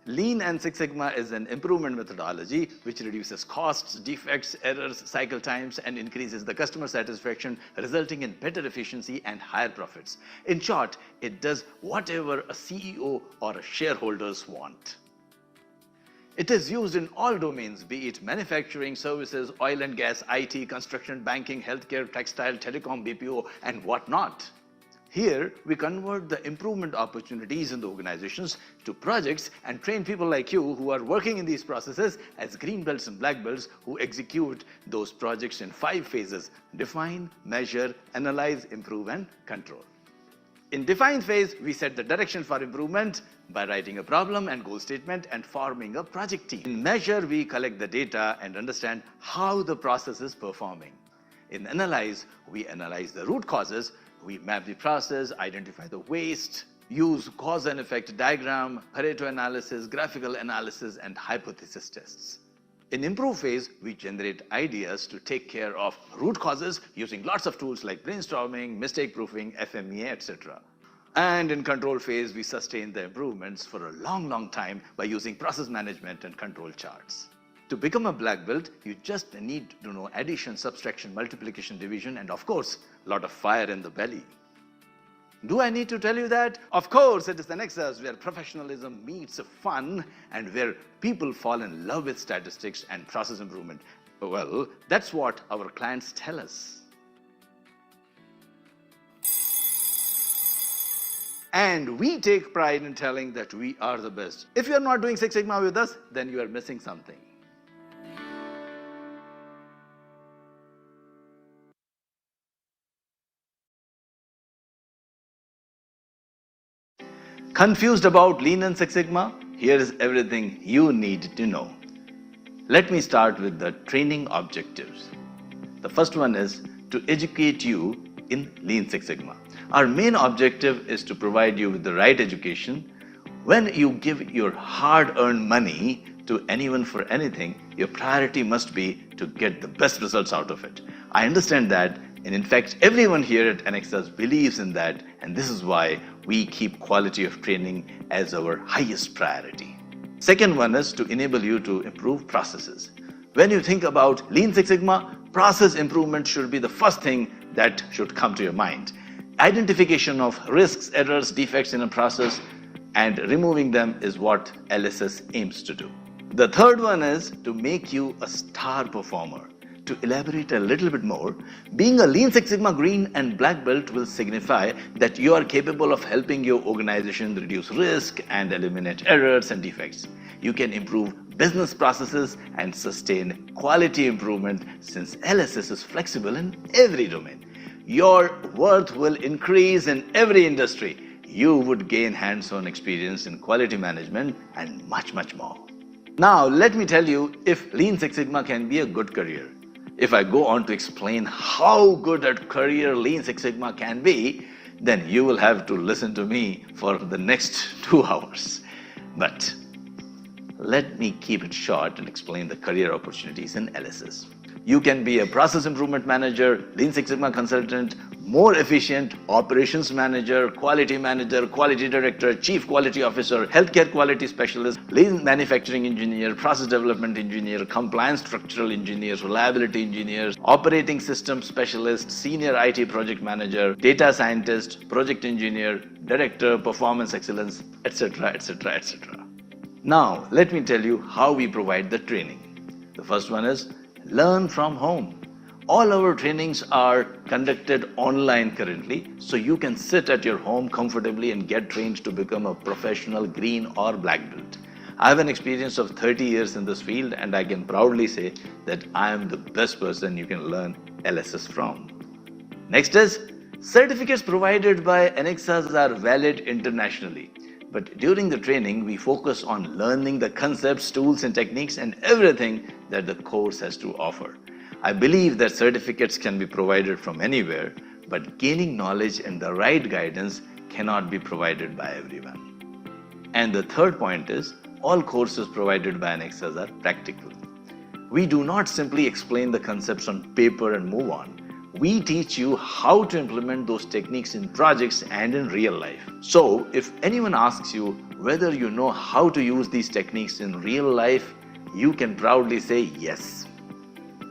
Lean and Six Sigma is an improvement methodology which reduces costs, defects, errors, cycle times, and increases the customer satisfaction, resulting in better efficiency and higher profits. In short, it does whatever a CEO or a shareholders want. It is used in all domains, be it manufacturing, services, oil and gas, IT, construction, banking, healthcare, textile, telecom, BPO, and whatnot. Here, we convert the improvement opportunities in the organizations to projects and train people like you who are working in these processes as green belts and black belts who execute those projects in 5 phases: define, measure, analyze, improve, and control. In define phase, we set the direction for improvement by writing a problem and goal statement and forming a project team. In measure, we collect the data and understand how the process is performing. In analyze, we analyze the root causes. We map the process, identify the waste, use cause and effect diagram, Pareto analysis, graphical analysis, and hypothesis tests. In improve phase, we generate ideas to take care of root causes using lots of tools like brainstorming, mistake proofing, FMEA, etc. And in control phase, we sustain the improvements for a long time by using process management and control charts. To become a black belt, you just need to know addition, subtraction, multiplication, division, and of course, a lot of fire in the belly. Do I need to tell you that? Of course, it is Anexas where professionalism meets fun and where people fall in love with statistics and process improvement. Well, that's what our clients tell us. And we take pride in telling that we are the best. If you are not doing Six Sigma with us, then you are missing something. Confused about Lean and Six Sigma? Here is everything you need to know. Let me start with the training objectives. The first one is to educate you in Lean Six Sigma. Our main objective is to provide you with the right education. When you give your hard-earned money to anyone for anything, your priority must be to get the best results out of it. I understand that And in fact, everyone here at Anexas believes in that, and this is why we keep quality of training as our highest priority. Second one is to enable you to improve processes. When you think about Lean Six Sigma, process improvement should be the first thing that should come to your mind. Identification of risks, errors, defects in a process and removing them is what LSS aims to do. The third one is to make you a star performer. To elaborate a little bit more, being a Lean Six Sigma Green and Black Belt will signify that you are capable of helping your organization reduce risk and eliminate errors and defects. You can improve business processes and sustain quality improvement since LSS is flexible in every domain. Your worth will increase in every industry. You would gain hands-on experience in quality management and much, much more. Now, let me tell you if Lean Six Sigma can be a good career. If I go on to explain how good a career Lean Six Sigma can be, then you will have to listen to me for the next 2 hours. But let me keep it short and explain the career opportunities in LSS. You can be a process improvement manager, Lean Six Sigma consultant, more efficient operations manager, quality director, chief quality officer, healthcare quality specialist, lean manufacturing engineer, process development engineer, compliance structural engineer, reliability engineers, operating system specialist, senior IT project manager, data scientist, project engineer, director, performance excellence, etc., etc., etc. Now, let me tell you how we provide the training. The first one is learn from home. All our trainings are conducted online currently, so you can sit at your home comfortably and get trained to become a professional green or black belt. I have an experience of 30 years in this field and I can proudly say that I am the best person you can learn LSS from. Next is, certificates provided by Anexas are valid internationally. But during the training, we focus on learning the concepts, tools and techniques and everything that the course has to offer. I believe that certificates can be provided from anywhere, but gaining knowledge and the right guidance cannot be provided by everyone. And the third point is, all courses provided by Anexas are practical. We do not simply explain the concepts on paper and move on. We teach you how to implement those techniques in projects and in real life. So, if anyone asks you whether you know how to use these techniques in real life, you can proudly say yes.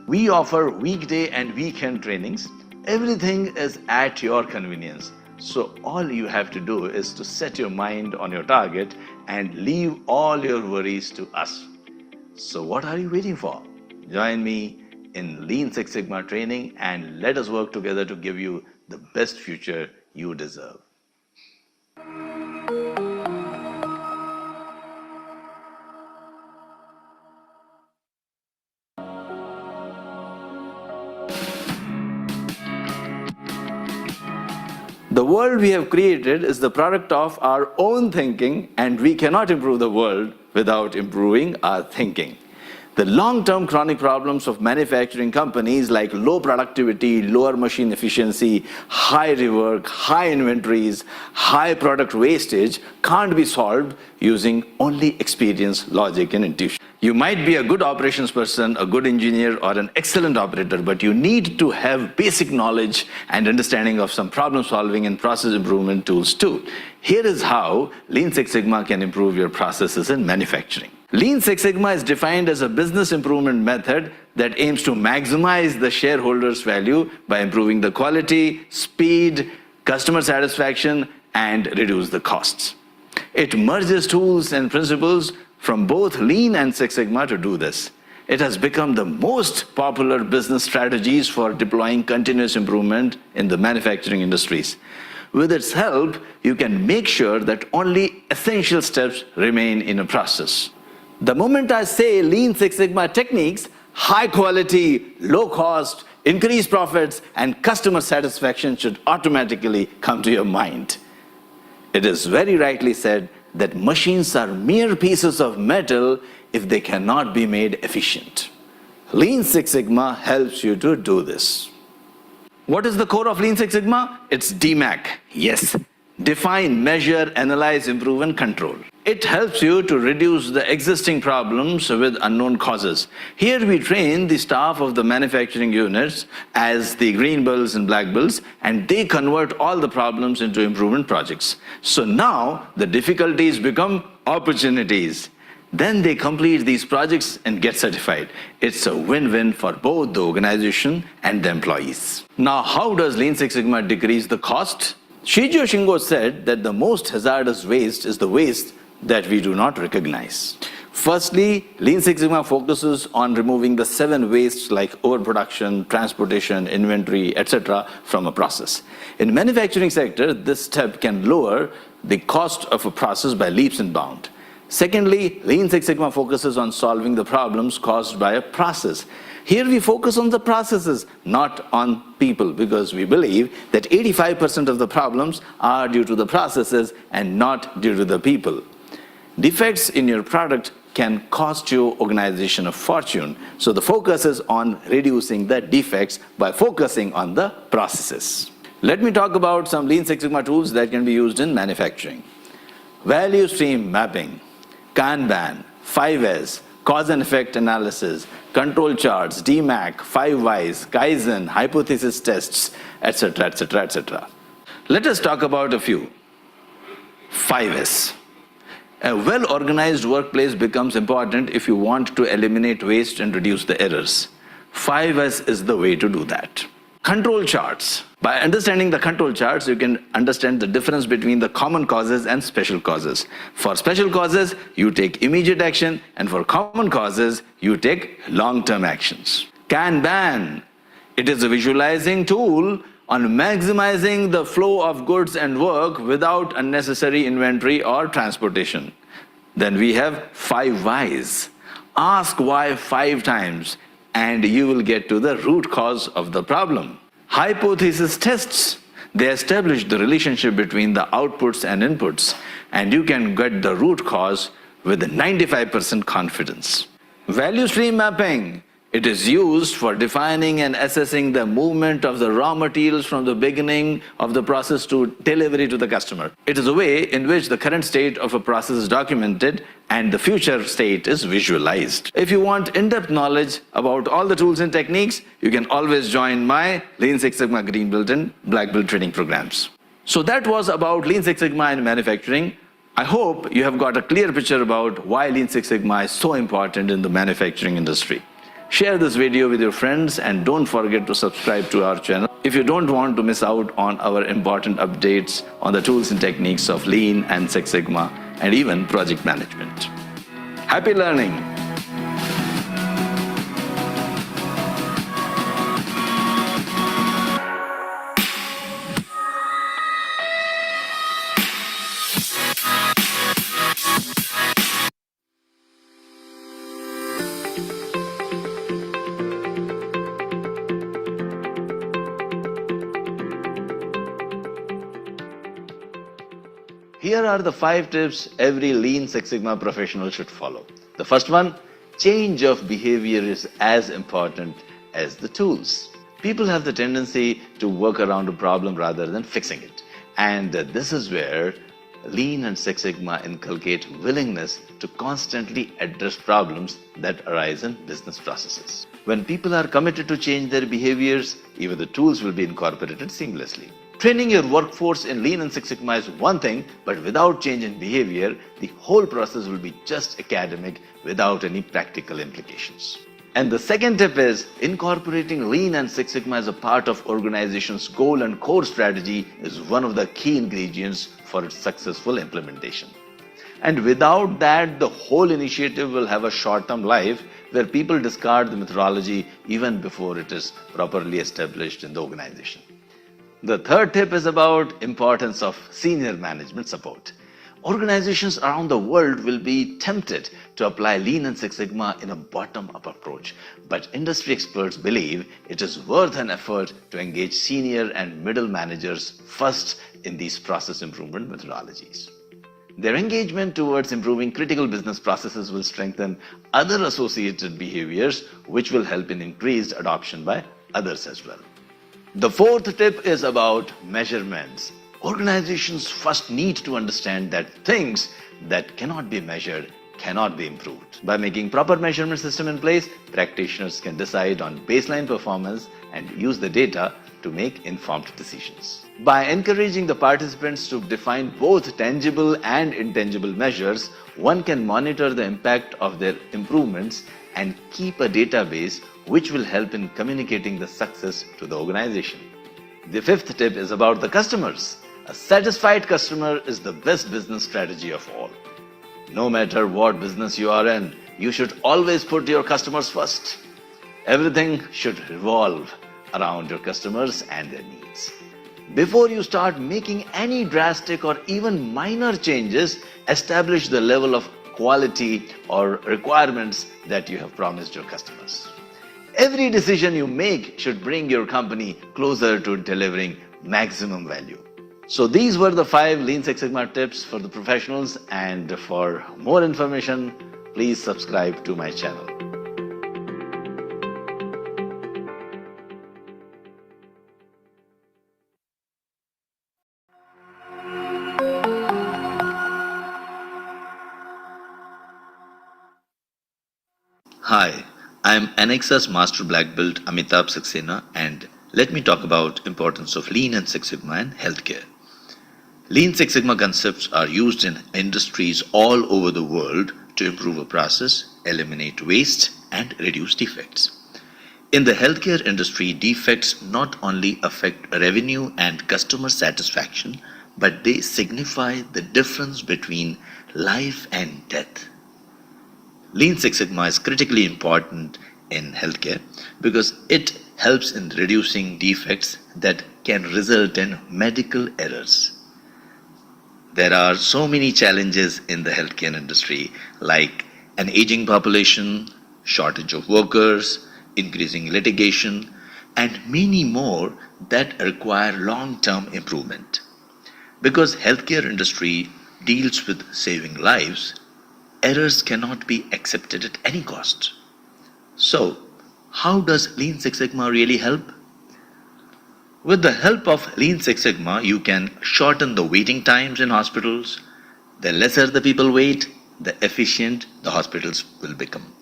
We offer weekday and weekend trainings. Everything is at your convenience. So all you have to do is to set your mind on your target and leave all your worries to us. So what are you waiting for? Join me in Lean Six Sigma training and let us work together to give you the best future you deserve. The world we have created is the product of our own thinking, and we cannot improve the world without improving our thinking. The long-term chronic problems of manufacturing companies like low productivity, lower machine efficiency, high rework, high inventories, high product wastage can't be solved using only experience, logic, and intuition. You might be a good operations person, a good engineer, or an excellent operator, but you need to have basic knowledge and understanding of some problem solving and process improvement tools too. Here is how Lean Six Sigma can improve your processes in manufacturing. Lean Six Sigma is defined as a business improvement method that aims to maximize the shareholders' value by improving the quality, speed, customer satisfaction, and reduce the costs. It merges tools and principles from both Lean and Six Sigma to do this. It has become the most popular business strategies for deploying continuous improvement in the manufacturing industries. With its help, you can make sure that only essential steps remain in a process. The moment I say Lean Six Sigma techniques, high quality, low cost, increased profits, and customer satisfaction should automatically come to your mind. It is very rightly said that machines are mere pieces of metal if they cannot be made efficient. Lean Six Sigma helps you to do this. What is the core of Lean Six Sigma? It's DMAC. Yes, Define, measure, analyze, improve, and control. It helps you to reduce the existing problems with unknown causes. Here we train the staff of the manufacturing units as the green belts and black belts, and they convert all the problems into improvement projects. So now the difficulties become opportunities. Then they complete these projects and get certified. It's a win-win for both the organization and the employees. Now, how does Lean Six Sigma decrease the cost? Shijo Shingo said that the most hazardous waste is the waste that we do not recognize. Firstly, Lean Six Sigma focuses on removing the 7 wastes like overproduction, transportation, inventory, etc. from a process. In manufacturing sector, this step can lower the cost of a process by leaps and bounds. Secondly, Lean Six Sigma focuses on solving the problems caused by a process. Here we focus on the processes, not on people, because we believe that 85% of the problems are due to the processes and not due to the people. Defects in your product can cost your organization a fortune, so the focus is on reducing the defects by focusing on the processes. Let me talk about some Lean Six Sigma tools that can be used in manufacturing. Value stream mapping, Kanban, 5S, cause and effect analysis, control charts, DMAC, 5 Whys, Kaizen, hypothesis tests, etc., etc., etc. Let us talk about a few. 5S. A well-organized workplace becomes important if you want to eliminate waste and reduce the errors. 5S is the way to do that. Control charts. By understanding the control charts, you can understand the difference between the common causes and special causes. For special causes, you take immediate action, and for common causes, you take long-term actions. Kanban. It is a visualizing tool on maximizing the flow of goods and work without unnecessary inventory or transportation. Then we have 5 Whys. Ask why 5 times, and you will get to the root cause of the problem. Hypothesis tests. They establish the relationship between the outputs and inputs, and you can get the root cause with 95% confidence. Value stream mapping. It is used for defining and assessing the movement of the raw materials from the beginning of the process to delivery to the customer. It is a way in which the current state of a process is documented and the future state is visualized. If you want in-depth knowledge about all the tools and techniques, you can always join my Lean Six Sigma Green Belt and Black Belt training programs. So that was about Lean Six Sigma in manufacturing. I hope you have got a clear picture about why Lean Six Sigma is so important in the manufacturing industry. Share this video with your friends and don't forget to subscribe to our channel if you don't want to miss out on our important updates on the tools and techniques of Lean and Six Sigma and even project management. Happy learning! Here are the 5 tips every Lean Six Sigma professional should follow. The first one, change of behavior is as important as the tools. People have the tendency to work around a problem rather than fixing it. And this is where Lean and Six Sigma inculcate willingness to constantly address problems that arise in business processes. When people are committed to change their behaviors, even the tools will be incorporated seamlessly. Training your workforce in Lean and Six Sigma is one thing, but without change in behavior, the whole process will be just academic without any practical implications. And the second tip is incorporating Lean and Six Sigma as a part of organization's goal and core strategy is one of the key ingredients for its successful implementation. And without that, the whole initiative will have a short-term life where people discard the methodology even before it is properly established in the organization. The third tip is about importance of senior management support. Organizations around the world will be tempted to apply Lean and Six Sigma in a bottom-up approach, but industry experts believe it is worth an effort to engage senior and middle managers first in these process improvement methodologies. Their engagement towards improving critical business processes will strengthen other associated behaviors, which will help in increased adoption by others as well. The fourth tip is about measurements. Organizations first need to understand that things that cannot be measured cannot be improved. By making proper measurement system in place, practitioners can decide on baseline performance and use the data to make informed decisions. By encouraging the participants to define both tangible and intangible measures, one can monitor the impact of their improvements and keep a database which will help in communicating the success to the organization. The fifth tip is about the customers. A satisfied customer is the best business strategy of all. No matter what business you are in, you should always put your customers first. Everything should revolve around your customers and their needs. Before you start making any drastic or even minor changes, establish the level of quality or requirements that you have promised your customers. Every decision you make should bring your company closer to delivering maximum value. So these were the 5 Lean Six Sigma tips for the professionals, and for more information, please subscribe to my channel. Hi, I am Anexas Master Black Belt Amitabh Saxena, and let me talk about importance of Lean and Six Sigma in healthcare. Lean Six Sigma concepts are used in industries all over the world to improve a process, eliminate waste, and reduce defects. In the healthcare industry, defects not only affect revenue and customer satisfaction, but they signify the difference between life and death. Lean Six Sigma is critically important in healthcare because it helps in reducing defects that can result in medical errors. There are so many challenges in the healthcare industry, like an aging population, shortage of workers, increasing litigation, and many more that require long-term improvement. Because healthcare industry deals with saving lives, errors cannot be accepted at any cost. So, how does Lean Six Sigma really help? With the help of Lean Six Sigma, you can shorten the waiting times in hospitals. The lesser the people wait, the efficient the hospitals will become.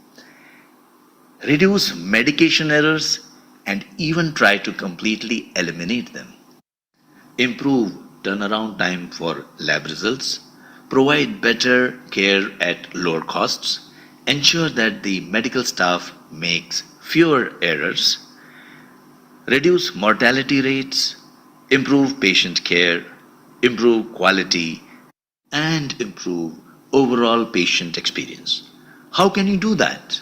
Reduce medication errors and even try to completely eliminate them. Improve turnaround time for lab results. Provide better care at lower costs. Ensure that the medical staff makes fewer errors. Reduce mortality rates, improve patient care, improve quality, and improve overall patient experience. How can you do that?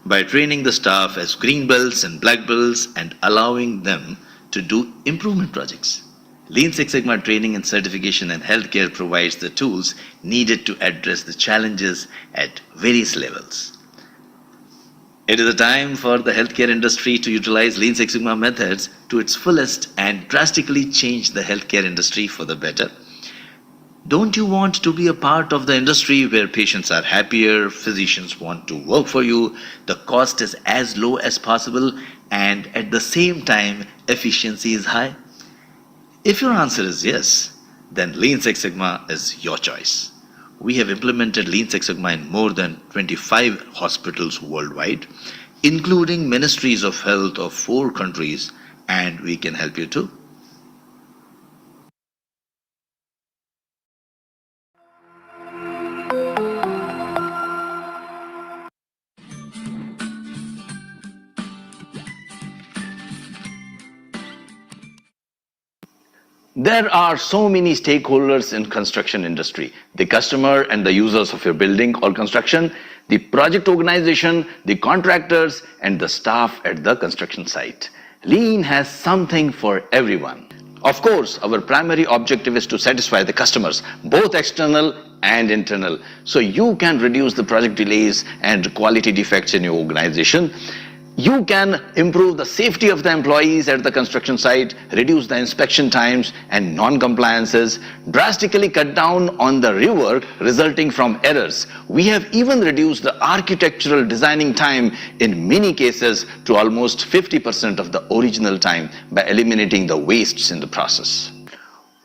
By training the staff as green belts and black belts and allowing them to do improvement projects. Lean Six Sigma training and certification in healthcare provides the tools needed to address the challenges at various levels. It is a time for the healthcare industry to utilize Lean Six Sigma methods to its fullest and drastically change the healthcare industry for the better. Don't you want to be a part of the industry where patients are happier, physicians want to work for you, the cost is as low as possible, and at the same time, efficiency is high? If your answer is yes, then Lean Six Sigma is your choice. We have implemented Lean Six Sigma in more than 25 hospitals worldwide, including ministries of health of 4 countries, and we can help you too. There are so many stakeholders in construction industry: the customer and the users of your building or construction, the project organization, the contractors, and the staff at the construction site. Lean has something for everyone. Of course, our primary objective is to satisfy the customers, both external and internal, so you can reduce the project delays and quality defects in your organization. You can improve the safety of the employees at the construction site, reduce the inspection times and non-compliances, drastically cut down on the rework resulting from errors. We have even reduced the architectural designing time in many cases to almost 50% of the original time by eliminating the wastes in the process.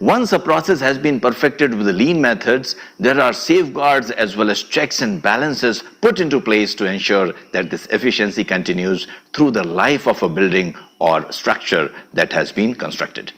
Once a process has been perfected with the lean methods, there are safeguards as well as checks and balances put into place to ensure that this efficiency continues through the life of a building or structure that has been constructed.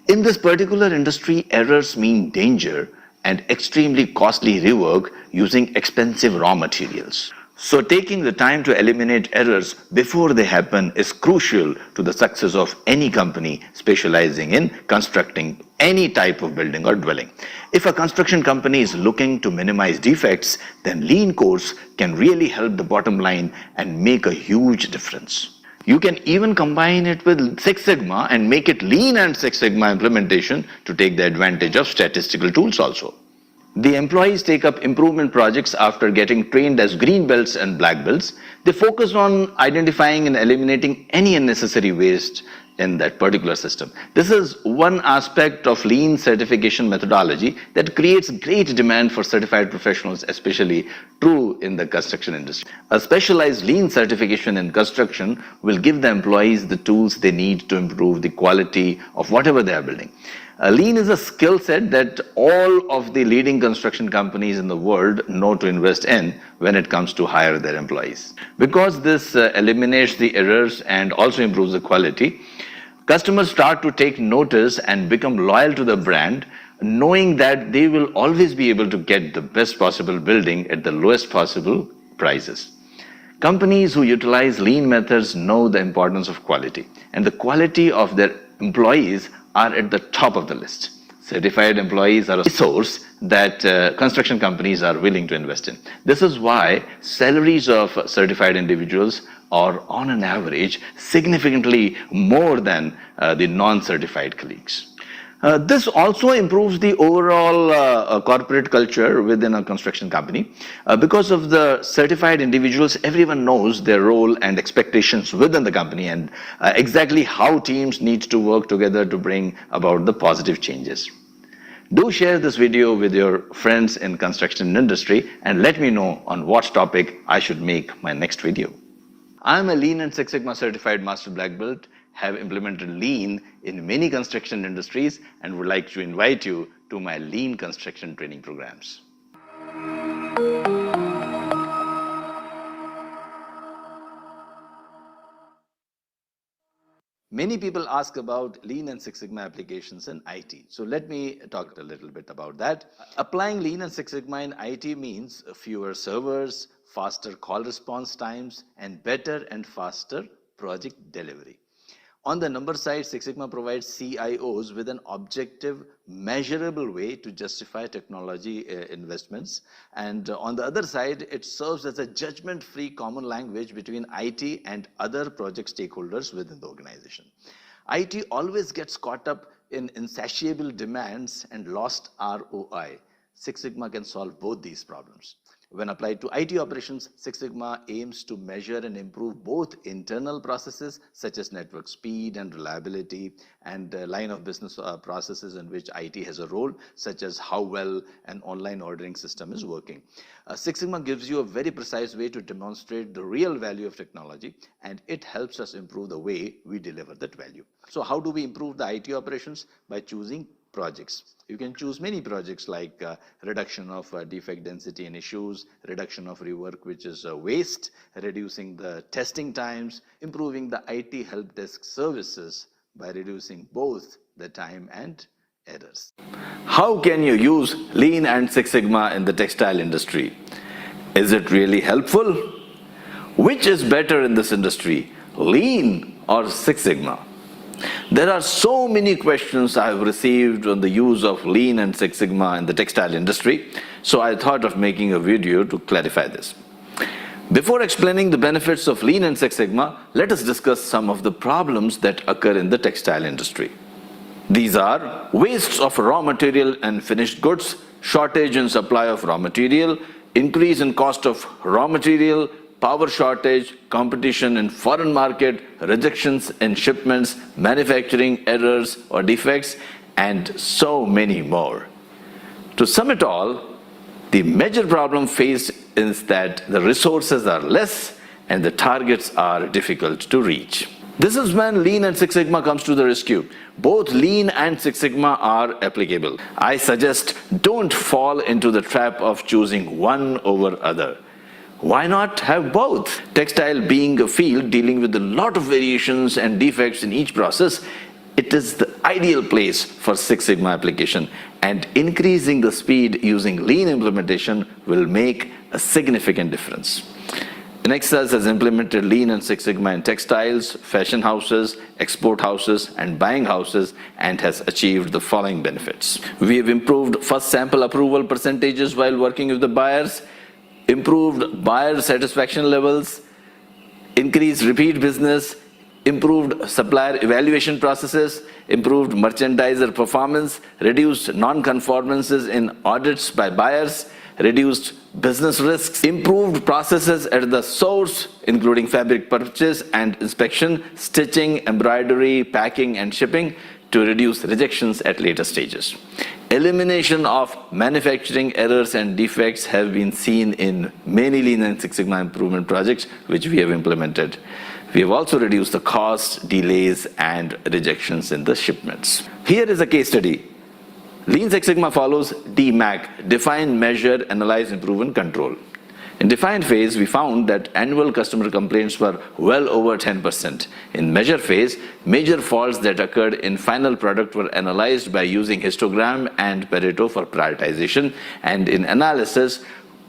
In this particular industry, errors mean danger and extremely costly rework using expensive raw materials. So taking the time to eliminate errors before they happen is crucial to the success of any company specializing in constructing any type of building or dwelling. If a construction company is looking to minimize defects, then lean course can really help the bottom line and make a huge difference. You can even combine it with Six Sigma and make it lean and Six Sigma implementation to take the advantage of statistical tools also. The employees take up improvement projects after getting trained as green belts and black belts. They focus on identifying and eliminating any unnecessary waste in that particular system. This is one aspect of lean certification methodology that creates great demand for certified professionals, especially true in the construction industry. A specialized lean certification in construction will give the employees the tools they need to improve the quality of whatever they are building. Lean is a skill set that all of the leading construction companies in the world know to invest in when it comes to hire their employees. Because this eliminates the errors and also improves the quality, customers start to take notice and become loyal to the brand, knowing that they will always be able to get the best possible building at the lowest possible prices. Companies who utilize lean methods know the importance of quality, and the quality of their employees are at the top of the list. Certified employees are a resource that construction companies are willing to invest in. This is why salaries of certified individuals are on an average significantly more than the non-certified colleagues. This also improves the overall corporate culture within a construction company. Because of the certified individuals, everyone knows their role and expectations within the company and exactly how teams need to work together to bring about the positive changes. Do share this video with your friends in construction industry and let me know on what topic I should make my next video. I'm a Lean and Six Sigma certified Master Black Belt, have implemented Lean in many construction industries and would like to invite you to my Lean construction training programs. Many people ask about Lean and Six Sigma applications in IT. So let me talk a little bit about that. Applying Lean and Six Sigma in IT means fewer servers, faster call response times, and better and faster project delivery. On the number side, Six Sigma provides CIOs with an objective, measurable way to justify technology investments. And on the other side, it serves as a judgment-free common language between IT and other project stakeholders within the organization. IT always gets caught up in insatiable demands and lost ROI. Six Sigma can solve both these problems. When applied to IT operations, Six Sigma aims to measure and improve both internal processes such as network speed and reliability and line of business processes in which IT has a role, such as how well an online ordering system is working. Six Sigma gives you a very precise way to demonstrate the real value of technology, and it helps us improve the way we deliver that value. So how do we improve the IT operations? By choosing projects. You can choose many projects like reduction of defect density and issues, reduction of rework, which is waste, reducing the testing times, improving the IT help desk services by reducing both the time and errors. How can you use Lean and Six Sigma in the textile industry? Is it really helpful? Which is better in this industry, Lean or Six Sigma? There are so many questions I have received on the use of Lean and Six Sigma in the textile industry, so I thought of making a video to clarify this. Before explaining the benefits of Lean and Six Sigma, let us discuss some of the problems that occur in the textile industry. These are wastes of raw material and finished goods, shortage in supply of raw material, increase in cost of raw material, power shortage, competition in foreign market, rejections in shipments, manufacturing errors or defects, and so many more. To sum it all, the major problem faced is that the resources are less and the targets are difficult to reach. This is when Lean and Six Sigma comes to the rescue. Both Lean and Six Sigma are applicable. I suggest don't fall into the trap of choosing one over other. Why not have both? Textile being a field dealing with a lot of variations and defects in each process, it is the ideal place for Six Sigma application, and increasing the speed using Lean implementation will make a significant difference. Anexas has implemented Lean and Six Sigma in textiles, fashion houses, export houses, and buying houses, and has achieved the following benefits. We have improved first sample approval percentages while working with the buyers, improved buyer satisfaction levels, increased repeat business, improved supplier evaluation processes, improved merchandiser performance, reduced non-conformances in audits by buyers, reduced business risks, improved processes at the source, including fabric purchase and inspection, stitching, embroidery, packing, and shipping, to reduce rejections at later stages. Elimination of manufacturing errors and defects have been seen in many Lean and Six Sigma improvement projects which we have implemented. We have also reduced the cost, delays, and rejections in the shipments. Here is a case study. Lean Six Sigma follows DMAC, Define, Measure, Analyze, Improve, and Control. In Define phase, we found that annual customer complaints were well over 10%. In Measure phase, major faults that occurred in final product were analyzed by using histogram and Pareto for prioritization, and in analysis,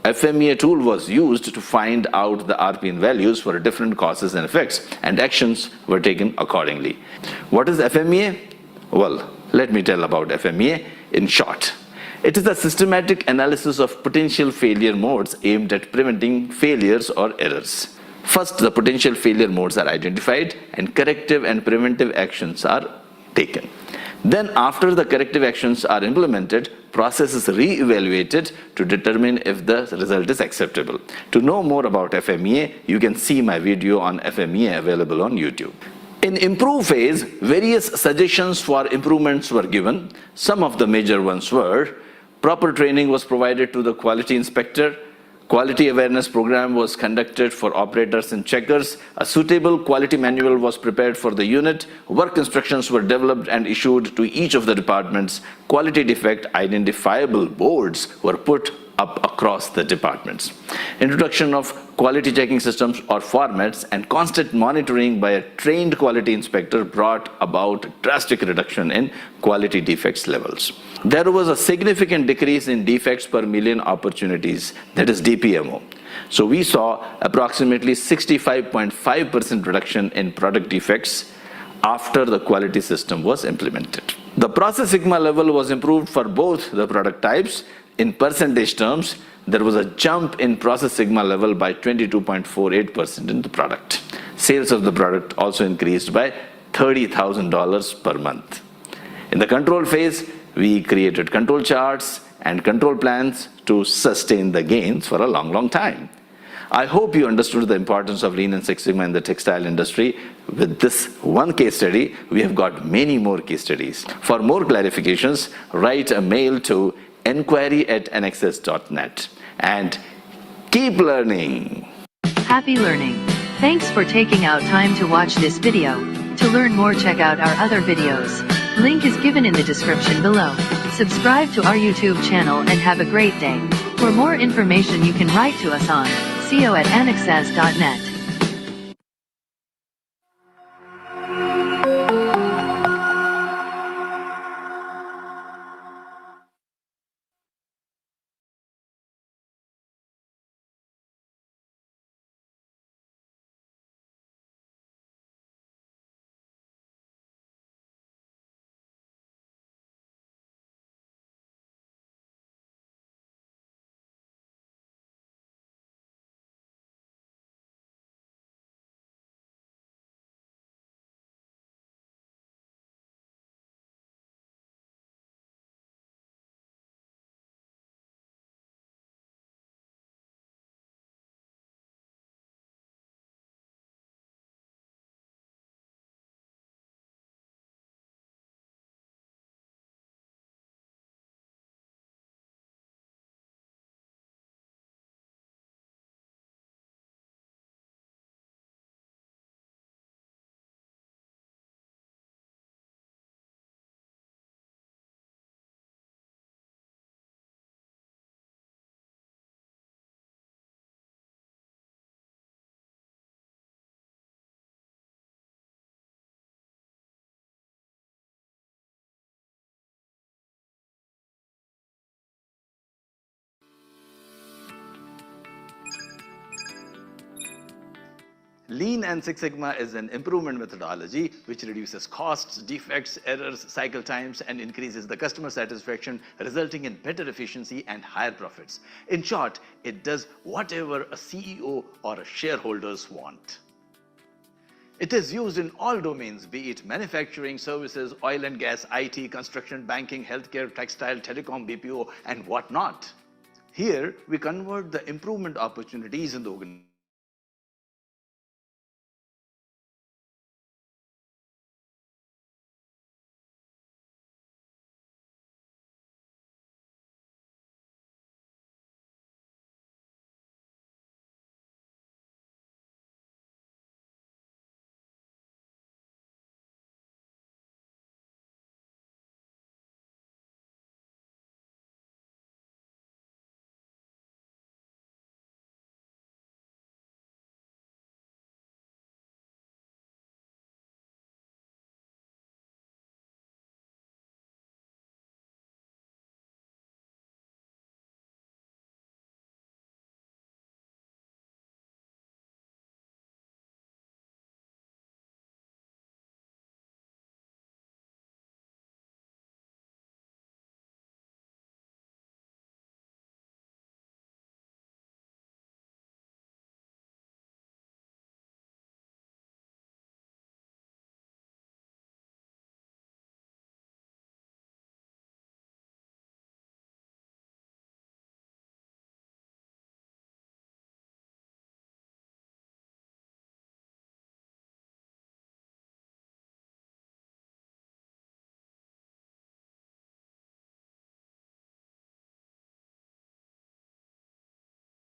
FMEA tool was used to find out the RPN values for different causes and effects, and actions were taken accordingly. What is FMEA? Well, let me tell about FMEA in short. It is a systematic analysis of potential failure modes aimed at preventing failures or errors. First, the potential failure modes are identified and corrective and preventive actions are taken. Then, after the corrective actions are implemented, process is re-evaluated to determine if the result is acceptable. To know more about FMEA, you can see my video on FMEA available on YouTube. In Improve phase, various suggestions for improvements were given. Some of the major ones were: proper training was provided to the quality inspector, quality awareness program was conducted for operators and checkers, a suitable quality manual was prepared for the unit, work instructions were developed and issued to each of the departments, quality defect identifiable boards were put up across the departments. Introduction of quality checking systems or formats and constant monitoring by a trained quality inspector brought about drastic reduction in quality defects levels. There was a significant decrease in defects per million opportunities, that is DPMO. So we saw approximately 65.5% reduction in product defects after the quality system was implemented. The process sigma level was improved for both the product types. In percentage terms, there was a jump in process sigma level by 22.48% in the product. Sales of the product also increased by $30,000 per month. In the control phase, we created control charts and control plans to sustain the gains for a long time. I hope you understood the importance of Lean and Six Sigma in the textile industry. With this one case study, we have got many more case studies. For more clarifications, write a mail to enquiry@anexas.net and keep learning. Happy learning. Thanks for taking out time to watch this video. To learn more, check out our other videos. Link is given in the description below. Subscribe to our YouTube channel and have a great day. For more information you can write to us on co@anexas.net. Lean and Six Sigma is an improvement methodology which reduces costs, defects, errors, cycle times, and increases the customer satisfaction, resulting in better efficiency and higher profits. In short, it does whatever a CEO or a shareholders want. It is used in all domains, be it manufacturing, services, oil and gas, IT, construction, banking, healthcare, textile, telecom, BPO, and whatnot. Here, we convert the improvement opportunities in the organization